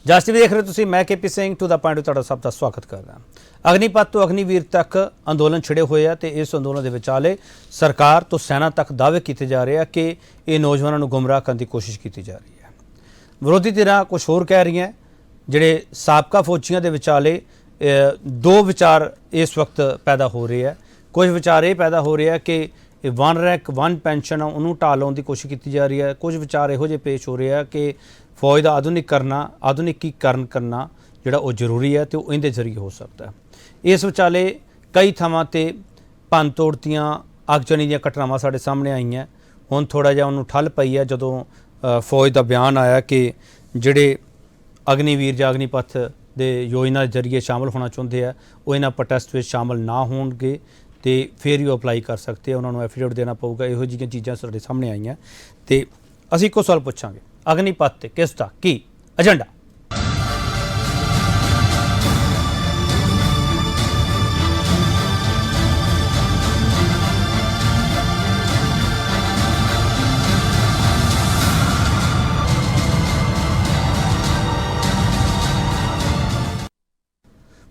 ਜਸ TV ਦੇਖ ਰਹੇ ਤੁਸੀਂ, मैं KP Singh to the point ਤੁਹਾਡਾ ਸਭ ਦਾ ਸਵਾਗਤ ਕਰਦਾ। ਅਗਨੀਪਥ ਤੋਂ ਅਗਨੀਵੀਰ ਤੱਕ ਅੰਦੋਲਨ ਛਿੜੇ ਹੋਏ ਆ ਤੇ ਇਸ ਅੰਦੋਲਨ ਦੇ ਵਿਚਾਲੇ ਸਰਕਾਰ ਤੋਂ ਸੈਨਾ ਤੱਕ ਦਾਅਵੇ ਕੀਤੇ ਜਾ ਰਹੇ ਆ ਕਿ ਇਹ ਨੌਜਵਾਨਾਂ ਨੂੰ ਗੁੰਮਰਾਹ ਕਰਨ ਦੀ ਕੋਸ਼ਿਸ਼ ਕੀਤੀ ਜਾ ਰਹੀ ਹੈ। ਵਿਰੋਧੀ ਧਿਰਾਂ ਕੁਝ ਹੋਰ ਕਹਿ ਰਹੀਆਂ। ਜਿਹੜੇ ਸਾਬਕਾ ਫੌਜੀਆਂ ਦੇ ਵਿਚਾਲੇ ਦੋ ਵਿਚਾਰ ਇਸ ਵਕਤ ਪੈਦਾ ਹੋ ਰਹੇ ਆ। ਕੁਝ ਵਿਚਾਰ ਇਹ ਪੈਦਾ ਹੋ ਰਹੇ ਆ ਕਿ वन रैंक वन पेंशन उन्होंने ढा लाने की कोशिश की जा रही है। कुछ विचार यहो पेश हो रहे हैं कि फौज का आधुनिकीकरण करना जोड़ा वो जरूरी है तो इनके जरिए हो सकता है। इस विचाले कई थावां ते भन तोड़ दियां अगजनी दी घटनावां साडे सामने आई हैं। हुण थोड़ा जिहा उन्होंने ठल पई है जदों फौज का बयान आया कि जिहड़े अग्निवीर जां अग्निपथ दे योजना के जरिए शामिल होना चाहुंदे हैं वो इन्हां प्रोटेस्ट में शामिल ना होणगे तो फिर ही अपलाई कर सकते हैं, उन्होंने एफिडेविट देना पऊगा। इहो जिहियां चीज़ां साडे सामने आईयां ते असीं इक्को सवाल पुछांगे, अग्निपथ ते किस दा की एजेंडा?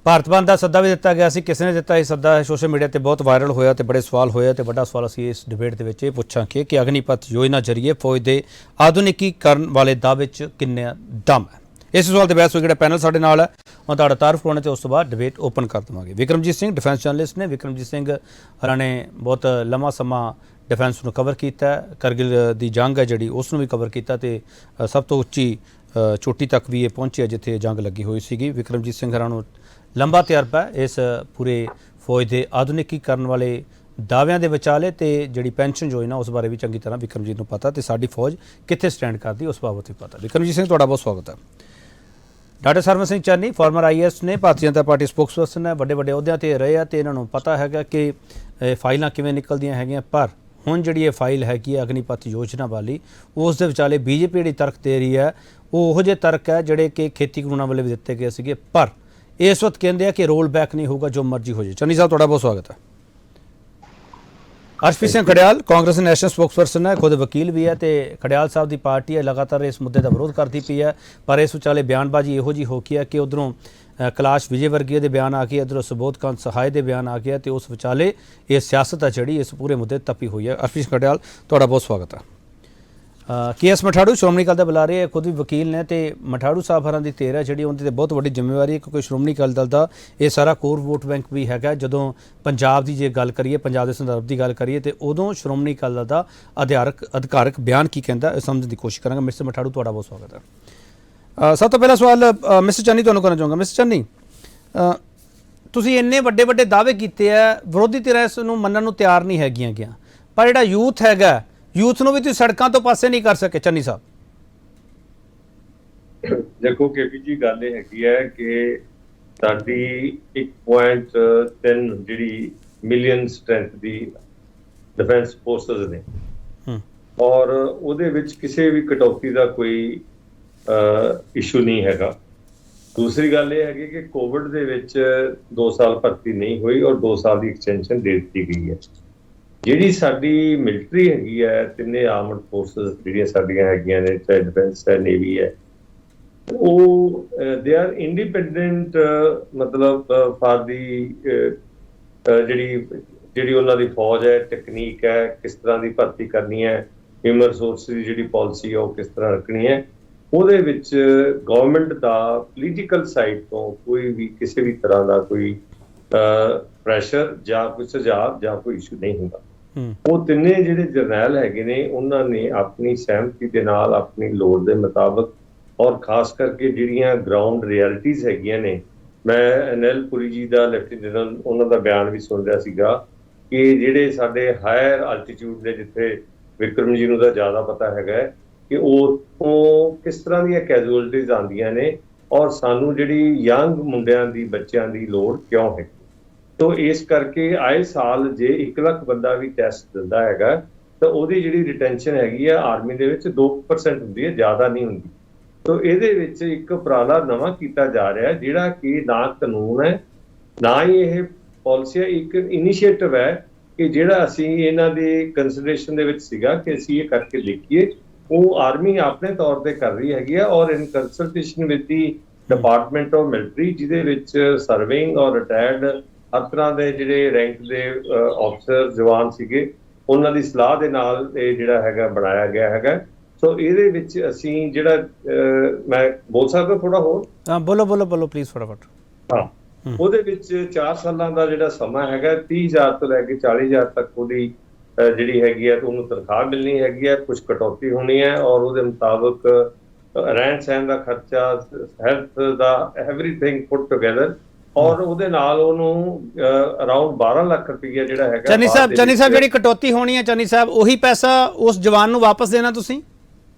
भारत बंद का सद्दा भी दिता गया सी, किसने दिता ये सद्दा सोशल मीडिया पर बहुत वायरल होया तो बड़े सवाल होया तो बड़ा सवाल असीं इस डिबेट के विच पुछांगे कि अग्निपथ योजना जरिए फौज के आधुनिकीकरण वाले दावे च किन्ना दम है। इस सवाल के बहस जो पैनल साडे नाल है उन्होंने तुहाडा तारुफ करवाने तो उस तो बाद डिबेट ओपन कर देवांगे। विक्रमजीत सिंह डिफेंस जर्नलिस्ट ने। विक्रमजीत सिंह हरां ने बहुत लंबा समा डिफेंस नूं कवर किया, करगिल की जंग है जिहड़ी उसनूं भी कवर किया तो सब तो उच्ची चोटी तक भी ये पहुंचे जिथे जंग लगी हुई सी। विक्रमजीत सिंह हरां नूं लंबा तजर्बा है इस पूरे फौज के आधुनिकीकरण वाले दाव्यां दे विचाले ते जिहड़ी पेंशन योजना उस बारे भी चंगी तरह विक्रमजीत नूं पता ते साडी फौज कित्थे स्टैंड करदी उस बाबत भी पता। विक्रमजीत सिंह तुहाडा बहुत स्वागत है। Doctor Sarwan Singh Channi former IAS ने, भारतीय जनता पार्टी स्पोक्सपर्सन है, बड़े बड़े अहुदियां ते रहे आ ते इन्हां नूं पता हैगा कि फाइलां किवें निकलदियां हैगियां। पर हुण जिहड़ी ये फाइल हैगी अग्निपथ योजना वाली उस दे विचाले BJP जिहड़ी तर्क दे रही है वो उहो जिहे तर्क है जिहड़े कि खेती कानूनां वाले भी दित्ते गए सीगे। पर इस वक्त कहते हैं कि रोल बैक नहीं होगा, जो मर्जी हो जाए। चन्नी साहब तुहाडा बहुत स्वागत है। अर्शप्रीत सिंह खड़ियाल कांग्रेस नैशनल स्पोक्सपर्सन है, खुद वकील भी है तो खड़ियाल साहब की पार्टी है लगातार इस मुद्दे का विरोध करती पई है। पर इस विचाले बयानबाजी इहो जी हो गई है कि उधरों कैलाश विजयवर्गीय के बयान आ गए, इधरों सुबोध कांत सहाय के बयान आ गया तो उस विचाले ये सियासत है जिहड़ी इस पूरे मुद्दे तपी हुई है। अर्शप्रीत सिंह खड़ियाल तुहाडा बहुत स्वागत है। KS मठाड़ू श्रोमणी अकाली दल बुला रहे खुद भी वकील ने तो मठाड़ू साहब हरां दी धेर है जिहड़ी उन्हां दी बहुत वड्डी जिम्मेवारी है क्योंकि श्रोमणी अकाली दल दा ये सारा कोर वोट बैंक भी हैगा। जदों पंजाब की जे गल करिए, पंजाब के संदर्भ की गल करिए तो उदों श्रोमणी अकाली दल दा अधिकारक बयान की कहंदा समझने की कोशिश करांगा। मिस्टर मठाड़ू तुहाडा बहुत स्वागत है। सब तो पहला सवाल मिस्टर चन्नी तुहानूं करना चाहूँगा। मिस्टर चन्नी, तुसीं इन्ने वड्डे वड्डे दावे कीते है, विरोधी धिरां इस नूं मन्नण नूं तैयार नहीं हैगियां गीआं, पर जिहड़ा यूथ हैगा यूथ नूं भी तुसीं सड़कों तो पासे नहीं कर सके। चन्नी साहब देखो KP जी गल यह हैगी है कि साडी 1.3 जिहड़ी मिलियन स्ट्रेंथ दी डिफेंस फोर्सेस ने और उहदे विच किसी भी कटौती का कोई इशू नहीं हैगा। दूसरी गल यह हैगी कि कोविड दे विच 2 साल भर्ती नहीं हुई और 2 साल की एक्सटेंशन दे दी गई है। जिहड़ी साडी मिलिटरी हैगी है, तिन्ने आर्मड फोर्सेस जिहड़ियां साडीआं हैगियां ने, चाहे डिफेंस है, नेवी है, वो दे आर इंडिपेंडेंट मतलब फॉर दी जिहड़ी उन्हां दी फौज है, टेक्नीक है, किस तरह की भर्ती करनी है, ह्यूमन रिसोर्सिस की जिहड़ी पॉलिसी है वो किस तरह रखनी है, ਉਹਦੇ ਵਿੱਚ गवर्नमेंट ਦਾ पोलीटिकल साइड तो कोई भी किसी भी तरह का कोई ਪ੍ਰੈਸ਼ਰ ਜਾਂ ਕੋਈ ਸੁਝਾਅ ਜਾਂ ਕੋਈ ਇਸ਼ੂ ਨਹੀਂ ਹੁੰਦਾ। ਉਹ ਤਿੰਨੇ ਜਿਹੜੇ ਜਰਨੈਲ ਹੈਗੇ ਨੇ ਉਹਨਾਂ ਨੇ ਆਪਣੀ ਸਹਿਮਤੀ ਦੇ ਨਾਲ ਆਪਣੀ ਲੋੜ ਦੇ ਮੁਤਾਬਕ ਔਰ ਖਾਸ ਕਰਕੇ ਜਿਹੜੀਆਂ ਗਰਾਊਂਡ ਰਿਐਲਿਟੀਜ਼ ਹੈਗੀਆਂ ਨੇ, ਮੈਂ ਅਨਿਲ ਪੁਰੀ ਜੀ ਦਾ ਲੈਫਟੀਨੈਂਟ ਉਹਨਾਂ ਦਾ ਬਿਆਨ ਵੀ ਸੁਣ ਰਿਹਾ ਸੀਗਾ ਕਿ ਜਿਹੜੇ ਸਾਡੇ ਹਾਇਰ ਆਲਟੀਟਿਊਡ ਨੇ ਜਿੱਥੇ ਵਿਕਰਮ ਜੀ ਨੂੰ ਤਾਂ ਜ਼ਿਆਦਾ ਪਤਾ ਹੈਗਾ ਕਿ ਉਹ ਕਿਸ ਤਰ੍ਹਾਂ ਦੀਆਂ ਕੈਜੂਅਲਟੀਜ਼ ਆਉਂਦੀਆਂ ਨੇ ਔਰ ਸਾਨੂੰ ਜਿਹੜੀ ਯੰਗ ਮੁੰਡਿਆਂ ਦੀ ਬੱਚਿਆਂ ਦੀ ਲੋੜ ਕਿਉਂ ਹੈ। तो इस करके आए साल जे 1 लाख बंदा भी टैसट दिंदा हैगा तो ਉਹਦੀ ਜਿਹੜੀ ਰਿਟੈਂਸ਼ਨ ਹੈਗੀ ਆ ਆਰਮੀ ਦੇ ਵਿੱਚ 2% ਹੁੰਦੀ ਹੈ, ਜ਼ਿਆਦਾ ਨਹੀਂ ਹੁੰਦੀ। तो ਇਹਦੇ ਵਿੱਚ ਇੱਕ ਉਪਰਾਲਾ ਨਵਾਂ ਕੀਤਾ ਜਾ ਰਿਹਾ ਜਿਹੜਾ ਕਿ ਨਾ ਕਾਨੂੰਨ ਹੈ ਨਾ ਹੀ ਇਹ ਪਾਲਿਸੀ ਹੈ, ਇੱਕ ਇਨੀਸ਼ੀਏਟਿਵ ਹੈ ਕਿ ਜਿਹੜਾ ਅਸੀਂ ਇਹਨਾਂ ਦੇ ਕੰਸੀਡਰੇਸ਼ਨ ਦੇ ਵਿੱਚ ਸੀਗਾ ਕਿ ਅਸੀਂ ਇਹ ਕਰਕੇ ਲਿਖੀਏ ਉਹ ਆਰਮੀ ਆਪਣੇ ਤੌਰ ਤੇ ਕਰ ਰਹੀ ਹੈਗੀ ਆ, ਔਰ in consultation with the department of military, ਜਿਹਦੇ ਵਿੱਚ ਸਰਵਿੰਗ ਔਰ ਰਿਟਾਇਰਡ ਹਰ ਤਰ੍ਹਾਂ ਦੇ ਜਿਹੜੇ ਰੈਂਕ ਦੇ ਅਫਸਰ ਜਵਾਨ ਸੀਗੇ, ਉਹਨਾਂ ਦੀ ਸਲਾਹ ਦੇ ਨਾਲ ਇਹ ਜਿਹੜਾ ਹੈਗਾ ਬਣਾਇਆ ਗਿਆ ਹੈਗਾ। ਸੋ ਇਹਦੇ ਵਿੱਚ ਅਸੀਂ ਜਿਹੜਾ ਮੈਂ ਬੋਲ ਸਕਦਾ ਥੋੜਾ ਹੋਰ? ਹਾਂ, ਬੋਲੋ ਬੋਲੋ ਬੋਲੋ ਪਲੀਜ਼ ਫਟਾਫਟ। ਹਾਂ, ਉਹਦੇ ਵਿੱਚ 4 ਸਾਲਾਂ ਦਾ ਜਿਹੜਾ ਸਮਾਂ ਹੈਗਾ, 30,000 ਤੋਂ ਲੈ ਕੇ 40,000 ਤੱਕ ਉਹਦੀ ਜਿਹੜੀ ਹੈਗੀ ਹੈ, ਉਹਨੂੰ ਤਨਖਾਹ ਮਿਲਣੀ ਹੈਗੀ ਹੈ, ਕੁਝ ਕਟੌਤੀ ਹੋਣੀ ਹੈ, ਔਰ ਉਹਦੇ ਮੁਤਾਬਕ ਰਹਿਣ ਸਹਿਣ ਦਾ ਖਰਚਾ, ਹੈਲਥ ਦਾ, ਐਵਰੀਥਿੰਗ ਪੁੱਟ ਟੁਗੇਦਰ, ਔਰ ਉਹਦੇ ਨਾਲ ਉਹਨੂੰ ਅਰਾਊਂਡ 12 ਲੱਖ ਰੁਪਈਆ ਜਿਹੜਾ ਹੈਗਾ। ਚੰਨੀ ਸਾਹਿਬ ਜਿਹੜੀ ਕਟੌਤੀ ਹੋਣੀ ਹੈ, ਚੰਨੀ ਸਾਹਿਬ ਉਹੀ ਪੈਸਾ ਉਸ ਜਵਾਨ ਨੂੰ ਵਾਪਸ ਦੇਣਾ ਤੁਸੀਂ?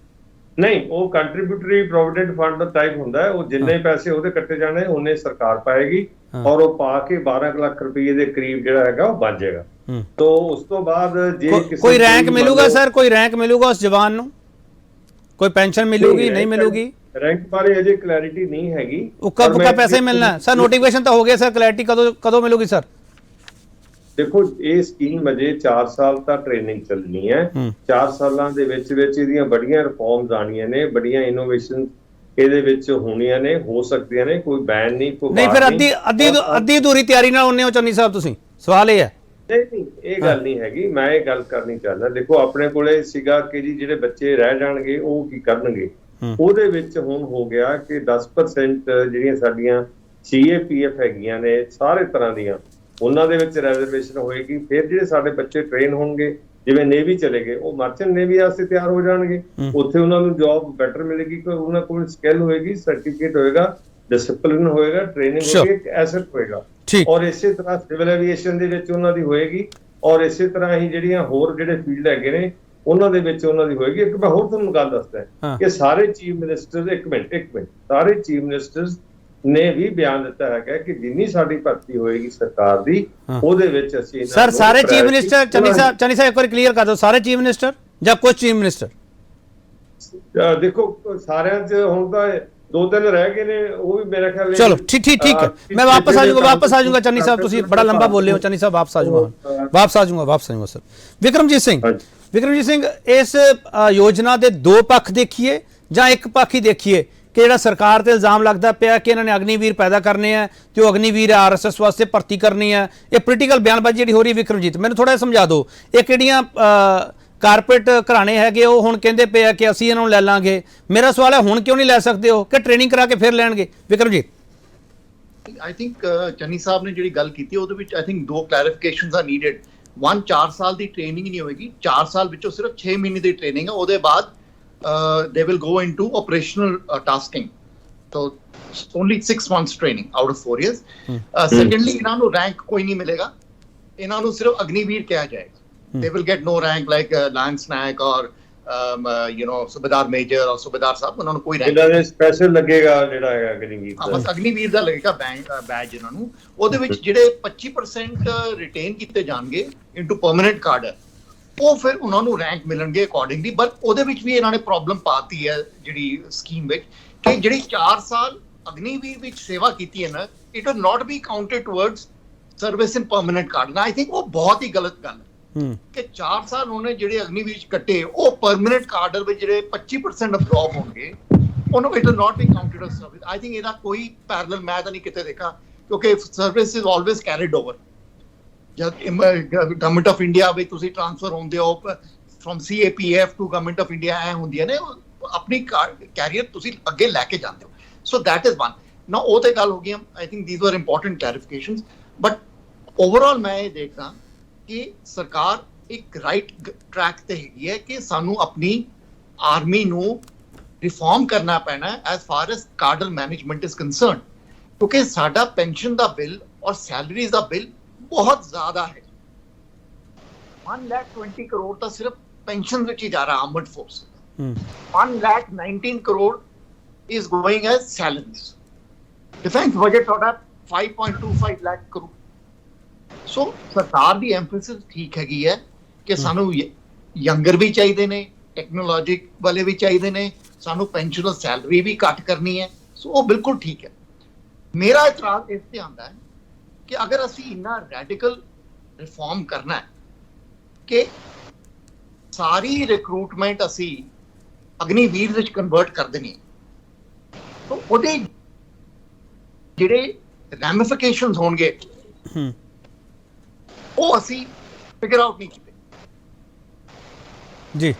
ਨਹੀਂ, ਉਹ ਕੰਟਰੀਬਿਊਟਰੀ ਪ੍ਰੋਵੀਡੈਂਟ ਫੰਡ ਦਾ ਟਾਈਪ ਹੁੰਦਾ ਹੈ। ਉਹ ਜਿੰਨੇ ਪੈਸੇ ਉਹਦੇ ਕੱਟੇ ਜਾਣੇ ਉਹਨੇ ਸਰਕਾਰ ਪਾਏਗੀ, ਔਰ ਉਹ ਪਾ ਕੇ 12 ਲੱਖ ਰੁਪਏ ਦੇ ਕਰੀਬ ਜਿਹੜਾ ਹੈਗਾ ਉਹ ਬਚ ਜਾਏਗਾ। तो ਉਸ ਤੋਂ ਬਾਅਦ ਜੇ ਕੋਈ ਰੈਂਕ ਮਿਲੂਗਾ ਸਰ, ਕੋਈ ਰੈਂਕ ਮਿਲੂਗਾ ਉਸ ਜਵਾਨ ਨੂੰ, ਕੋਈ ਪੈਨਸ਼ਨ ਮਿਲੂਗੀ, ਨਹੀਂ ਮਿਲੂਗੀ? ਰੈਂਕ ਬਾਰੇ ਅਜੇ ਕਲੈਰਿਟੀ ਨਹੀਂ ਹੈਗੀ। ਉਹ ਕਬ का पैसा ही मिलना है सर? नोटिफिकेशन तो हो गया सर, क्लैरिटी कदों मिलूगी सर? ਦੇਖੋ, ਇਹ ਸਕੀਮ ਅਜੇ 4 ਸਾਲ ਤੱਕ ਟ੍ਰੇਨਿੰਗ ਚੱਲਣੀ ਹੈ। 4 ਸਾਲਾਂ ਦੇ ਵਿੱਚ ਇਹਦੀਆਂ ਬੜੀਆਂ ਰਿਫਾਰਮਸ ਆਣੀਆਂ ਨੇ, ਬੜੀਆਂ ਇਨੋਵੇਸ਼ਨ ਇਹਦੇ ਵਿੱਚ ਹੋਣੀਆਂ ਨੇ, ਹੋ ਸਕਦੀਆਂ ਨੇ, ਕੋਈ ਬੈਨ ਨਹੀਂ, ਕੋਈ ਨਹੀਂ। ਫਿਰ ਅੱਧੀ ਅਧੂਰੀ ਤਿਆਰੀ ਨਾਲ ਹੁੰਨੇ ਹੋ ਚੰਨੀ ਸਾਹਿਬ ਤੁਸੀਂ? ਸਵਾਲ ਇਹ ਹੈ। ਨਹੀਂ, ਇਹ ਗੱਲ ਨਹੀਂ ਹੈਗੀ। ਮੈਂ ਇਹ ਗੱਲ ਕਰਨੀ ਚਾਹੁੰਦਾ, ਦੇਖੋ ਆਪਣੇ ਕੋਲੇ ਸੀਗਾ ਕਿ ਜੀ ਜਿਹੜੇ ਬੱਚੇ ਰਹਿ ਜਾਣਗੇ ਉਹ ਕੀ ਕਰਨਗੇ। ਉਹਦੇ ਵਿੱਚ ਹੁਣ ਹੋ ਗਿਆ ਕਿ 10% ਜਿਹੜੀਆਂ ਸਾਡੀਆਂ CAPF ਹੈਗੀਆਂ ਨੇ ਸਾਰੇ ਤਰ੍ਹਾਂ ਦੀਆਂ, ਉਹਨਾਂ ਦੇ ਵਿੱਚ ਰਿਜ਼ਰਵੇਸ਼ਨ ਹੋਏਗੀ। ਫਿਰ ਜਿਹੜੇ ਸਾਡੇ ਬੱਚੇ ਟ੍ਰੇਨ ਹੋਣਗੇ, ਜਿਵੇਂ ਨੇਵੀ ਚਲੇ ਗਏ, ਉਹ ਮਰਚੈਂਟ ਨੇਵੀ ਵਾਸਤੇ ਤਿਆਰ ਹੋ ਜਾਣਗੇ। ਉੱਥੇ ਉਹਨਾਂ ਨੂੰ ਜੌਬ ਬੈਟਰ ਮਿਲੇਗੀ, ਕਿਉਂਕਿ ਉਹਨਾਂ ਕੋਲ ਸਕਿੱਲ ਹੋਏਗੀ, ਸਰਟੀਫਿਕੇਟ ਹੋਏਗਾ, ਡਿਸਪਲਿਨ ਹੋਏਗਾ, ਟ੍ਰੇਨਿੰਗ ਹੋਏਗੀ, ਇੱਕ ਐਸੈਟ ਹੋਏਗਾ। ਔਰ ਇਸੇ ਤਰ੍ਹਾਂ ਸਿਵਲ ਐਵੀਏਸ਼ਨ ਦੇ ਵਿੱਚ ਉਹਨਾਂ ਦੀ ਹੋਏਗੀ, ਔਰ ਇਸੇ ਤਰ੍ਹਾਂ ਹੀ ਜਿਹੜੀਆਂ ਹੋਰ ਜਿਹੜੇ ਫੀਲਡ ਹੈਗੇ ਨੇ ਉਹਨਾਂ ਦੇ ਵਿੱਚ ਉਹਨਾਂ ਦੀ ਹੋਏਗੀ। ਇੱਕ ਮੈਂ ਹੋਰ ਤੁਹਾਨੂੰ ਗੱਲ ਦੱਸਦਾ ਕਿ ਸਾਰੇ ਚੀਫ ਮਿਨਿਸਟਰ, ਇੱਕ ਮਿੰਟ, ਸਾਰੇ ਚੀਫ ਮਿਨਿਸਟਰਸ ਨੇ ਵੀ ਬਿਆਨ ਦਿੱਤਾ ਹੈਗਾ ਕਿ ਜਿੰਨੀ ਸਾਡੀ ਭਰਤੀ ਹੋਏਗੀ ਸਰਕਾਰ ਦੀ, ਉਹਦੇ ਵਿੱਚ ਅਸੀਂ ਸਰ ਸਾਰੇ ਚੀਫ ਮਿਨਿਸਟਰ, ਚੰਨੀ ਸਾਹਿਬ ਇੱਕ ਵਾਰ ਕਲੀਅਰ ਕਰ ਦਿਓ, ਸਾਰੇ ਚੀਫ ਮਿਨਿਸਟਰ ਜਾਂ ਕੁਝ ਚੀਫ ਮਿਨਿਸਟਰ? ਦੇਖੋ, ਸਾਰਿਆਂ 'ਚ ਹੁਣ ਤਾਂ 2-3 ਰਹਿ ਗਏ ਨੇ, ਉਹ ਵੀ ਮੇਰੇ ਖਿਆਲ। ਚਲੋ ਠੀਕ ਹੈ, ਮੈਂ ਵਾਪਸ ਆ ਜਾਊਂਗਾ ਚੰਨੀ ਸਾਹਿਬ, ਤੁਸੀਂ ਬੜਾ ਲੰਬਾ ਬੋਲੇ ਹੋ ਚੰਨੀ ਸਾਹਿਬ, ਵਾਪਸ ਆ ਜਾਊਂਗਾ ਸਰ। ਵਿਕਰਮਜੀਤ ਸਿੰਘ, ਇਸ ਯੋਜਨਾ ਦੇ ਦੋ ਪੱਖ ਦੇਖੀਏ ਜਾਂ ਇੱਕ ਪੱਖ ਹੀ ਦੇਖੀਏ ਕਿ ਜਿਹੜਾ ਸਰਕਾਰ ਤੇ ਇਲਜ਼ਾਮ ਲੱਗਦਾ ਪਿਆ ਕਿ ਇਹਨਾਂ ਨੇ ਅਗਨੀਵੀਰ ਪੈਦਾ ਕਰਨੇ ਆ ਤੇ ਉਹ ਅਗਨੀਵੀਰ RSS ਵਾਸਤੇ ਭਰਤੀ ਕਰਨੀ ਹੈ, ਇਹ ਪੋਲੀਟੀਕਲ ਬਿਆਨਬਾਜ਼ੀ ਜਿਹੜੀ ਹੋ ਰਹੀ ਹੈ। ਵਿਕਰਮਜੀਤ, ਮੈਨੂੰ ਥੋੜਾ ਜਿਹਾ ਸਮਝਾ ਦਿਓ, ਇਹ ਕਿਹੜੀਆਂ ਕਾਰਪੋਰੇਟ ਘਰਾਣੇ ਹੈਗੇ ਉਹ ਹੁਣ ਕਹਿੰਦੇ ਪਏ ਆ ਕਿ ਅਸੀਂ ਇਹਨਾਂ ਨੂੰ ਲੈ ਲਾਂਗੇ। ਮੇਰਾ ਸਵਾਲ ਹੈ, ਹੁਣ ਕਿਉਂ ਨਹੀਂ ਲੈ ਸਕਦੇ ਹੋ ਕਿ ਟ੍ਰੇਨਿੰਗ ਕਰਾ ਕੇ ਫਿਰ ਲੈਣਗੇ? ਵਿਕਰਮਜੀਤ, I think ਚੰਨੀ ਸਾਹਿਬ ਨੇ ਜਿਹੜੀ ਗੱਲ ਕੀਤੀ ਉਹਦੇ ਵਿੱਚ I think 2 clarifications are needed. 1, 4 ਸਾਲ ਦੀ ਟ੍ਰੇਨਿੰਗ ਨਹੀਂ ਹੋਏਗੀ, 4 ਸਾਲ ਵਿੱਚੋਂ ਸਿਰਫ 6 ਮਹੀਨੇ ਦੀ ਟ੍ਰੇਨਿੰਗ ਹੈ, ਉਹਦੇ ਬਾਅਦ they will go into operational tasking. So only 6 months training out of 4 years. Secondly, ਇਹਨਾਂ ਨੂੰ ਰੈਂਕ ਕੋਈ ਨਹੀਂ ਮਿਲੇਗਾ, ਇਹਨਾਂ ਨੂੰ ਸਿਰਫ ਅਗਨੀਵੀਰ ਕਿਹਾ ਜਾਏਗਾ। They will get no rank like Lance Naik or Subedar Major or Subedar Sahab, ਉਹਨਾਂ ਨੂੰ ਕੋਈ ਰੈਂਕ ਇਹਨਾਂ ਦੇ ਸਪੈਸ਼ਲ ਲੱਗੇਗਾ ਜਿਹੜਾ ਹੈਗਾ ਅਗਨੀਵੀਰ ਦਾ। ਬਸ ਅਗਨੀਵੀਰ ਦਾ ਲੱਗੇਗਾ ਬੈਜ ਇਹਨਾਂ ਨੂੰ। ਉਹਦੇ ਵਿੱਚ ਜਿਹੜੇ 25% ਰਿਟੇਨ ਕੀਤੇ ਜਾਣਗੇ ਇਨਟੂ ਪਰਮਨੈਂਟ ਕਾਡਰ, ਉਹ ਫਿਰ ਉਹਨਾਂ ਨੂੰ ਰੈਂਕ ਮਿਲਣਗੇ ਅਕੋਰਡਿੰਗਲੀ। ਬਟ ਉਹਦੇ ਵਿੱਚ ਵੀ ਇਹਨਾਂ ਨੇ ਪ੍ਰੋਬਲਮ ਪਾਤੀ ਹੈ ਜਿਹੜੀ ਸਕੀਮ ਵਿੱਚ, ਕਿ ਜਿਹੜੀ 4 ਸਾਲ ਅਗਨੀਵੀਰ ਵਿੱਚ ਸੇਵਾ ਕੀਤੀ ਹੈ ਨਾ, it will not be counted towards service in permanent ਕਾਰਡ। ਆਈ ਥਿੰਕ ਉਹ ਬਹੁਤ ਹੀ ਗਲਤ ਗੱਲ ਹੈ ਕਿ 4 ਸਾਲ ਉਹਨੇ ਜਿਹੜੇ ਅਗਨੀਵੀਰ ਕੱਟੇ, ਉਹ ਪਰਮਨੈਂਟ ਕਾਡਰ ਵਿੱਚ ਜਿਹੜੇ 25% ਆਫ ਜੌਬ ਹੋਣਗੇ, ਉਹਨੂੰ it will not be counted as service. I think ਇਹਦਾ ਕੋਈ ਪੈਰਲਲ ਮੈਂ ਤਾਂ ਨਹੀਂ ਕਿਤੇ ਦੇਖਾ, ਕਿਉਂਕਿ service is always carried over. ਜਦ ਗਵਰਨਮੈਂਟ ਆਫ ਇੰਡੀਆ ਵਿੱਚ ਤੁਸੀਂ ਟ੍ਰਾਂਸਫਰ ਹੁੰਦੇ ਹੋ from CAPF to government of India, ਐ ਹੁੰਦੀਆਂ ਨੇ, ਆਪਣੀ ਕੈਰੀਅਰ ਤੁਸੀਂ ਅੱਗੇ ਲੈ ਕੇ ਜਾਂਦੇ ਹੋ। So that is one. ਨਾ ਉਹ ਤੇ ਗੱਲ ਹੋ ਗਈ। ਆਈ ਥਿੰਕ ਥੀਸ ਵਰ ਇੰਪੋਰਟੈਂਟ ਕਲੈਰੀਫਿਕੇਸ਼ਨਸ। ਬਟ ਓਵਰਆਲ ਮੈਂ ਇਹ ਦੇਖਦਾ ਕਿ ਸਰਕਾਰ ਇੱਕ ਰਾਈਟ ਟਰੈਕ ਤੇ ਹੈਗੀ ਹੈ ਕਿ ਸਾਨੂੰ ਆਪਣੀ ਆਰਮੀ ਨੂੰ ਰਿਫਾਰਮ ਕਰਨਾ ਪੈਣਾ as for as cadre management is concern, ਕਿਉਂਕਿ ਸਾਡਾ ਪੈਨਸ਼ਨ ਦਾ ਬਿੱਲ ਔਰ ਸੈਲਰੀਜ਼ ਦਾ ਬਿੱਲ ਬਹੁਤ ਜ਼ਿਆਦਾ ਹੈ। 1,20 ਕਰੋੜ ਤਾਂ ਸਿਰਫ ਪੈਨਸ਼ਨ ਵਿੱਚ ਹੀ ਜਾ ਰਿਹਾ armed force. 1,19 crore is going as salaries. Defense budget ਤੁਹਾਡਾ 5.25 ਲੱਖ ਕਰੋੜ। ਸੋ ਸਰਕਾਰ ਦੀ ਐਮਫੈਸਿਸ ਠੀਕ ਹੈਗੀ ਹੈ ਕਿ ਸਾਨੂੰ ਯੰਗਰ ਵੀ ਚਾਹੀਦੇ ਨੇ, ਟੈਕਨੋਲੋਜੀ ਵਾਲੇ ਵੀ ਚਾਹੀਦੇ ਨੇ, ਸਾਨੂੰ ਪੈਨਸ਼ਨ ਸੈਲਰੀ ਵੀ ਘੱਟ ਕਰਨੀ ਹੈ। ਸੋ ਉਹ ਬਿਲਕੁਲ ਠੀਕ ਹੈ। ਮੇਰਾ ਇਤਰਾਜ਼ ਇਸ ਤੇ ਆਉਂਦਾ ਹੈ ਕਿ ਅਗਰ ਅਸੀਂ ਇੰਨਾ ਰੈਡੀਕਲ ਰਿਫਾਰਮ ਕਰਨਾ ਹੈ ਕਿ ਸਾਰੀ ਰਿਕਰੂਟਮੈਂਟ ਅਸੀਂ ਅਗਨੀਵੀਰ ਵਿੱਚ ਕਨਵਰਟ ਕਰ ਦੇਣੀ ਹੈ। ਤਾਂ ਉਹਦੇ ਜਿਹੜੇ ਰੈਮਿਫਿਕੇਸ਼ਨਸ ਹੋਣਗੇ ਉਹ ਅਸੀਂ ਫਿਗਰ ਆਊਟ ਨਹੀਂ ਕੀਤੇ ਜੀ।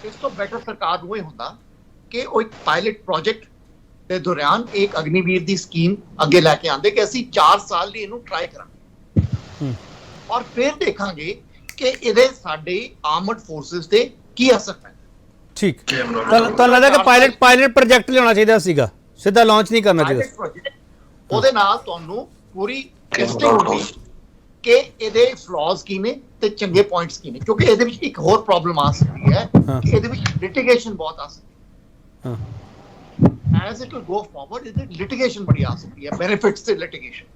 ਇਸ ਤੋਂ ਬੈਟਰ ਸਰਕਾਰ ਨੂੰ ਇਹ ਹੁੰਦਾ ਕਿ ਉਹ ਇੱਕ ਪਾਇਲਟ ਪ੍ਰੋਜੈਕਟ ਦੇ ਦੌਰਾਨ ਇੱਕ ਅਗਨੀਵੀਰ ਦੀ ਸਕੀਮ ਅੱਗੇ ਲੈ ਕੇ ਆਂਦੇ ਕਿ ਅਸੀਂ 4 ਸਾਲ ਲਈ ਇਹਨੂੰ ਟਰਾਈ ਕਰਾਂਗੇ ਔਰ ਫਿਰ ਦੇਖਾਂਗੇ ਕਿ ਇਹਦੇ ਸਾਡੇ ਆਰਮਡ ਫੋਰਸਸ ਤੇ ਕੀ ਅਸਰ ਪੈਂਦਾ। ਠੀਕ, ਤੁਹਾਨੂੰ ਲੱਗਦਾ ਕਿ ਪਾਇਲਟ ਪ੍ਰੋਜੈਕਟ ਲਿਆਉਣਾ ਚਾਹੀਦਾ ਸੀਗਾ, ਸਿੱਧਾ ਲਾਂਚ ਨਹੀਂ ਕਰਨਾ ਚਾਹੀਦਾ। ਉਹਦੇ ਨਾਲ ਤੁਹਾਨੂੰ ਪੂਰੀ ਟੈਸਟਿੰਗ ਹੋਣੀ ਕਿ ਇਹਦੇ ਫਲॉज ਕੀ ਨੇ ਤੇ ਚੰਗੇ ਪੁਆਇੰਟਸ ਕੀ ਨੇ, ਕਿਉਂਕਿ ਇਹਦੇ ਵਿੱਚ ਇੱਕ ਹੋਰ ਪ੍ਰੋਬਲਮ ਆ ਸਕਦੀ ਹੈ ਕਿ ਇਹਦੇ ਵਿੱਚ ਲਿਟੀਗੇਸ਼ਨ ਬਹੁਤ ਆ ਸਕਦੀ ਹੈ। as it will go forward ਇਹਦੇ ਲਿਟੀਗੇਸ਼ਨ ਬੜੀ ਆ ਸਕਦੀ ਹੈ, ਬੈਨੀਫਿਟਸ ਤੇ ਲਿਟੀਗੇਸ਼ਨ,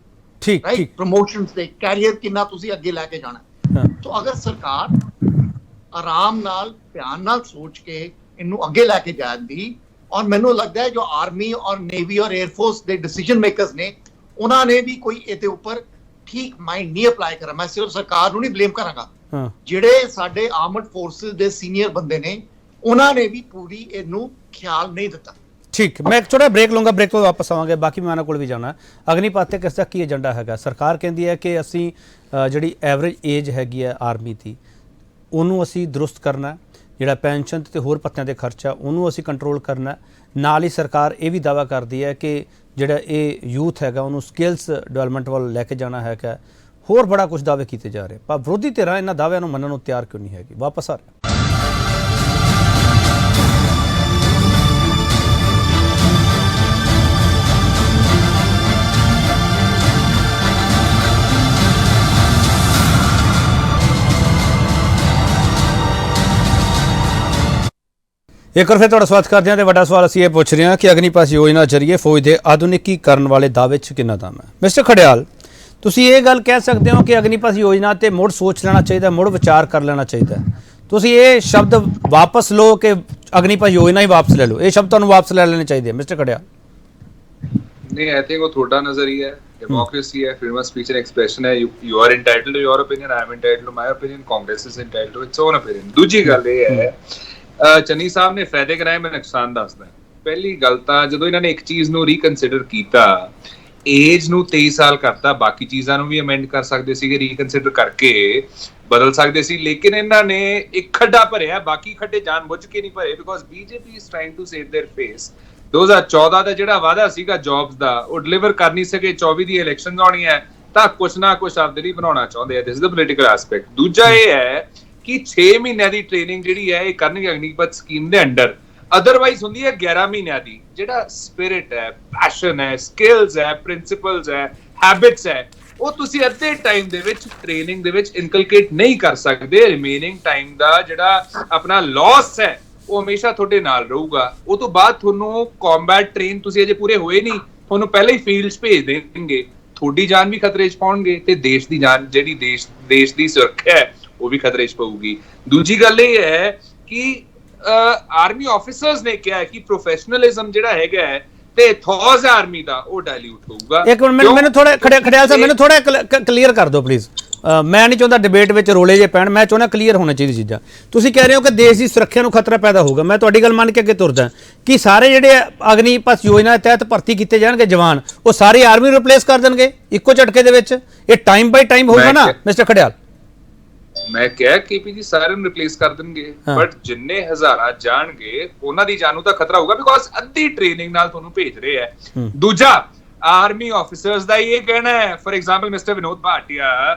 ਠੀਕ ਰਾਈਟ, ਪ੍ਰੋਮੋਸ਼ਨਸ ਤੇ ਕੈਰੀਅਰ ਕਿੰਨਾ ਤੁਸੀਂ ਅੱਗੇ ਲੈ ਕੇ ਜਾਣਾ। तो अगर सरकार आराम नाल ध्यान नाल सोच के इनू अगे लैके जाती, और मैनू लगता है जो आर्मी और नेवी और एयरफोर्स के डिसीजन मेकर्स ने उन्होंने भी कोई इहदे उपर ठीक माइंड नहीं अप्लाई करा। मैं सिर्फ सरकार नू नहीं ब्लेम करांगा, जिहड़े साडे आर्मड फोर्सेस दे सीनियर बंदे ने उन्होंने भी पूरी इनू ख्याल नहीं दिता। ठीक, मैं एक छोटा ब्रेक लूँगा, ब्रेक तो वापस आवांगे, बाकी मैं कोल भी जाना। अग्निपथ ते किस तक की एजेंडा हैगा? सरकार कहती है कि असी जिहड़ी एवरेज एज हैगी है आर्मी की उन्होंने असी दुरुस्त करना, जिहड़ा पेंशन ते होर भत्तियां दे खर्चा उन्होंने असी कंट्रोल करना। नाल ही सरकार ये भी दावा करती है कि जिहड़ा ये यूथ हैगा उन्होंने स्किल्स डेवलपमेंट वाल लैके जाना हैगा। होर बड़ा कुछ दावे किए जा रहे, पर विरोधी धिरां इन्हां दाव्यां नूं मन्नण नूं तैयार क्यों नहीं हैगी? वापस आ रहे। एक बार फिर तुहाडा स्वागत करते हैं। तो वड्डा सवाल असीं ये पुछ रहे हैं कि अग्निपथ योजना जरिए फौज के आधुनिकीकरण वाले दावे च कितना दम है? मिस्टर खड़ियाल, तुसीं ये गल कह सकते हो कि अग्निपथ योजना ते मुड़ सोच लेना चाहिए, मुड़ विचार कर लेना चाहिए? तुसीं ये शब्द वापस लो कि अग्निपथ योजना ही वापस ले लो, ये शब्द तुहानूं वापस ले लेने चाहिए मिस्टर खड़ियाल? नहीं, आई थिंक वो थोड़ा नजरिया है, डेमोक्रेसी है, freedom of speech and expression है। You are entitled to your opinion, I am entitled to my opinion, Congress is entitled to its own opinion. दूजी गल ये है, ਚੰਨੀ ਸਾਹਿਬ ਨੇ ਫਾਇਦੇ ਕਰਾਏ, ਮੈਂ ਨੁਕਸਾਨ ਦੱਸਦਾ। ਪਹਿਲੀ ਗੱਲ ਤਾਂ ਜਦੋਂ ਇਹਨਾਂ ਨੇ ਇੱਕ ਚੀਜ਼ ਨੂੰ ਰੀਕਨਸੀਡਰ ਕੀਤਾ, ਏਜ ਨੂੰ 23 ਸਾਲ ਕਰਤਾ, ਬਾਕੀ ਚੀਜ਼ਾਂ ਨੂੰ ਵੀ ਅਮੈਂਡ ਕਰ ਸਕਦੇ ਸੀਗੇ, ਰੀਕਨਸੀਡਰ ਕਰਕੇ ਬਦਲ ਸਕਦੇ ਸੀ, ਲੇਕਿਨ ਇਹਨਾਂ ਨੇ ਇੱਕ ਖੱਡਾ ਭਰਿਆ, ਬਾਕੀ ਖੱਡੇ ਜਾਣਬੁੱਝ ਕੇ ਨਹੀਂ ਭਰੇ, because BJP is trying to save their face. 2014 ਦਾ ਜਿਹੜਾ ਵਾਅਦਾ ਸੀਗਾ ਜੌਬਸ ਦਾ, ਉਹ ਡਿਲੀਵਰ ਕਰ ਨਹੀਂ ਸਕੇ। 24 ਦੀ ਇਲੈਕਸ਼ਨਸ ਆਉਣੀ ਹੈ ਤਾਂ ਕੁਛ ਨਾ ਕੁਛ ਆਪਦੇ ਲਈ ਬਣਾਉਣਾ ਚਾਹੁੰਦੇ ਆ। This is the political aspect. ਦੂਜਾ ਇਹ ਹੈ कि 6 ਮਹੀਨਿਆਂ ਦੀ ਟ੍ਰੇਨਿੰਗ ਜਿਹੜੀ ਹੈ ਇਹ ਕਰਨਗੇ ਅਗਨੀਪਥ ਸਕੀਮ ਦੇ ਅੰਡਰ, ਅਦਰਵਾਈਜ਼ ਹੁੰਦੀ ਹੈ 11 ਮਹੀਨਿਆਂ ਦੀ। ਜਿਹੜਾ ਸਪਿਰਿਟ ਹੈ, ਪੈਸ਼ਨ ਹੈ, ਸਕਿੱਲਸ ਹੈ, ਪ੍ਰਿੰਸੀਪਲਸ ਹੈ, ਹੈਬਿਟਸ ਹੈ, ਉਹ ਤੁਸੀਂ ਅੱਧੇ ਟਾਈਮ ਦੇ ਵਿੱਚ ਟ੍ਰੇਨਿੰਗ ਦੇ ਵਿੱਚ ਇਨਕਲਕੇਟ ਨਹੀਂ ਕਰ ਸਕਦੇ। ਰਿਮੇਨਿੰਗ ਟਾਈਮ ਦਾ ਜਿਹੜਾ ਆਪਣਾ ਲਾਸ ਹੈ ਉਹ ਹਮੇਸ਼ਾ ਤੁਹਾਡੇ ਨਾਲ ਰਹੂਗਾ। ਉਹ ਤੋਂ ਬਾਅਦ ਤੁਹਾਨੂੰ ਕੰਬੈਟ ਟ੍ਰੇਨ, ਤੁਸੀਂ ਅਜੇ ਪੂਰੇ ਹੋਏ ਨਹੀਂ, ਤੁਹਾਨੂੰ ਪਹਿਲਾਂ ਹੀ ਫੀਲਡ 'ਚ ਭੇਜ ਦੇਣਗੇ, ਤੁਹਾਡੀ ਜਾਨ ਵੀ ਖਤਰੇ 'ਚ ਪਾਉਣਗੇ ਤੇ ਦੇਸ਼ ਦੀ ਜਾਨ, ਜਿਹੜੀ ਦੇਸ਼ ਦੀ ਸੁਰੱਖਿਆ ਹੈ ਉਹ ਵੀ ਖਤਰੇ 'ਚ ਪਊਗੀ। ਦੂਜੀ ਗੱਲ ਇਹ ਹੈ ਕਿ ਆਰਮੀ ਆਫੀਸਰਸ ਨੇ ਕਿਹਾ ਕਿ ਪ੍ਰੋਫੈਸ਼ਨਲਿਜ਼ਮ ਜਿਹੜਾ ਹੈਗਾ ਹੈ ਤੇ ਏਥੋਸ ਆਰਮੀ ਦਾ ਉਹ ਡਾਇਲੂਟ ਹੋਊਗਾ। ਇੱਕ ਮਿੰਟ ਮੈਨੂੰ ਥੋੜਾ ਖੜਿਆਲ ਸਾਹਿਬ, ਮੈਨੂੰ ਥੋੜਾ ਕਲੀਅਰ ਕਰ ਦਿਓ ਪਲੀਜ਼। ਮੈਂ ਨਹੀਂ ਚਾਹੁੰਦਾ ਡਿਬੇਟ ਵਿੱਚ ਰੋਲੇ ਜੇ ਪੈਣ, ਮੈਂ ਚਾਹੁੰਦਾ ਕਲੀਅਰ ਹੋਣਾ ਚਾਹੀਦੀ ਚੀਜ਼ਾਂ। ਤੁਸੀਂ ਕਹਿ ਰਹੇ ਹੋ ਕਿ ਦੇਸ਼ ਦੀ ਸੁਰੱਖਿਆ ਨੂੰ ਖਤਰਾ ਪੈਦਾ ਹੋਊਗਾ, ਮੈਂ ਤੁਹਾਡੀ ਗੱਲ ਮੰਨ ਕੇ ਅੱਗੇ ਤੁਰਦਾ ਕਿ ਸਾਰੇ ਜਿਹੜੇ ਅਗਨੀਪਥ ਯੋਜਨਾ ਦੇ ਤਹਿਤ ਭਰਤੀ ਕੀਤੇ ਜਾਣਗੇ ਜਵਾਨ, ਉਹ ਸਾਰੇ ਆਰਮੀ ਰਿਪਲੇਸ ਕਰ ਦੇਣਗੇ ਇੱਕੋ ਝਟਕੇ ਦੇ ਵਿੱਚ? ਇਹ ਟਾਈਮ ਬਾਈ ਟਾਈਮ ਹੋਊਗਾ ਨਾ ਮਿਸਟਰ ਖੜਿਆਲ? ਮੈਂ ਕਿਹਾ ਕੇਪੀ ਜੀ ਸਾਰਿਆਂ ਨੂੰ ਰਿਪਲੇਸ ਕਰ ਦੇਣਗੇ, ਬਟ ਜਿੰਨੇ ਹਜ਼ਾਰਾਂ ਜਾਣਗੇ ਉਹਨਾਂ ਦੀ ਜਾਨ ਨੂੰ ਤਾਂ ਖਤਰਾ ਹੋਊਗਾ, ਬਿਕੋਜ਼ ਅੱਧੀ ਟ੍ਰੇਨਿੰਗ ਨਾਲ ਤੁਹਾਨੂੰ ਭੇਜ ਰਹੇ ਹੈ। ਦੂਜਾ, ਆਰਮੀ ਆਫੀਸਰਸ ਦਾ ਇਹ ਕਹਿਣਾ ਹੈ, for example mister Vinod Bhatia,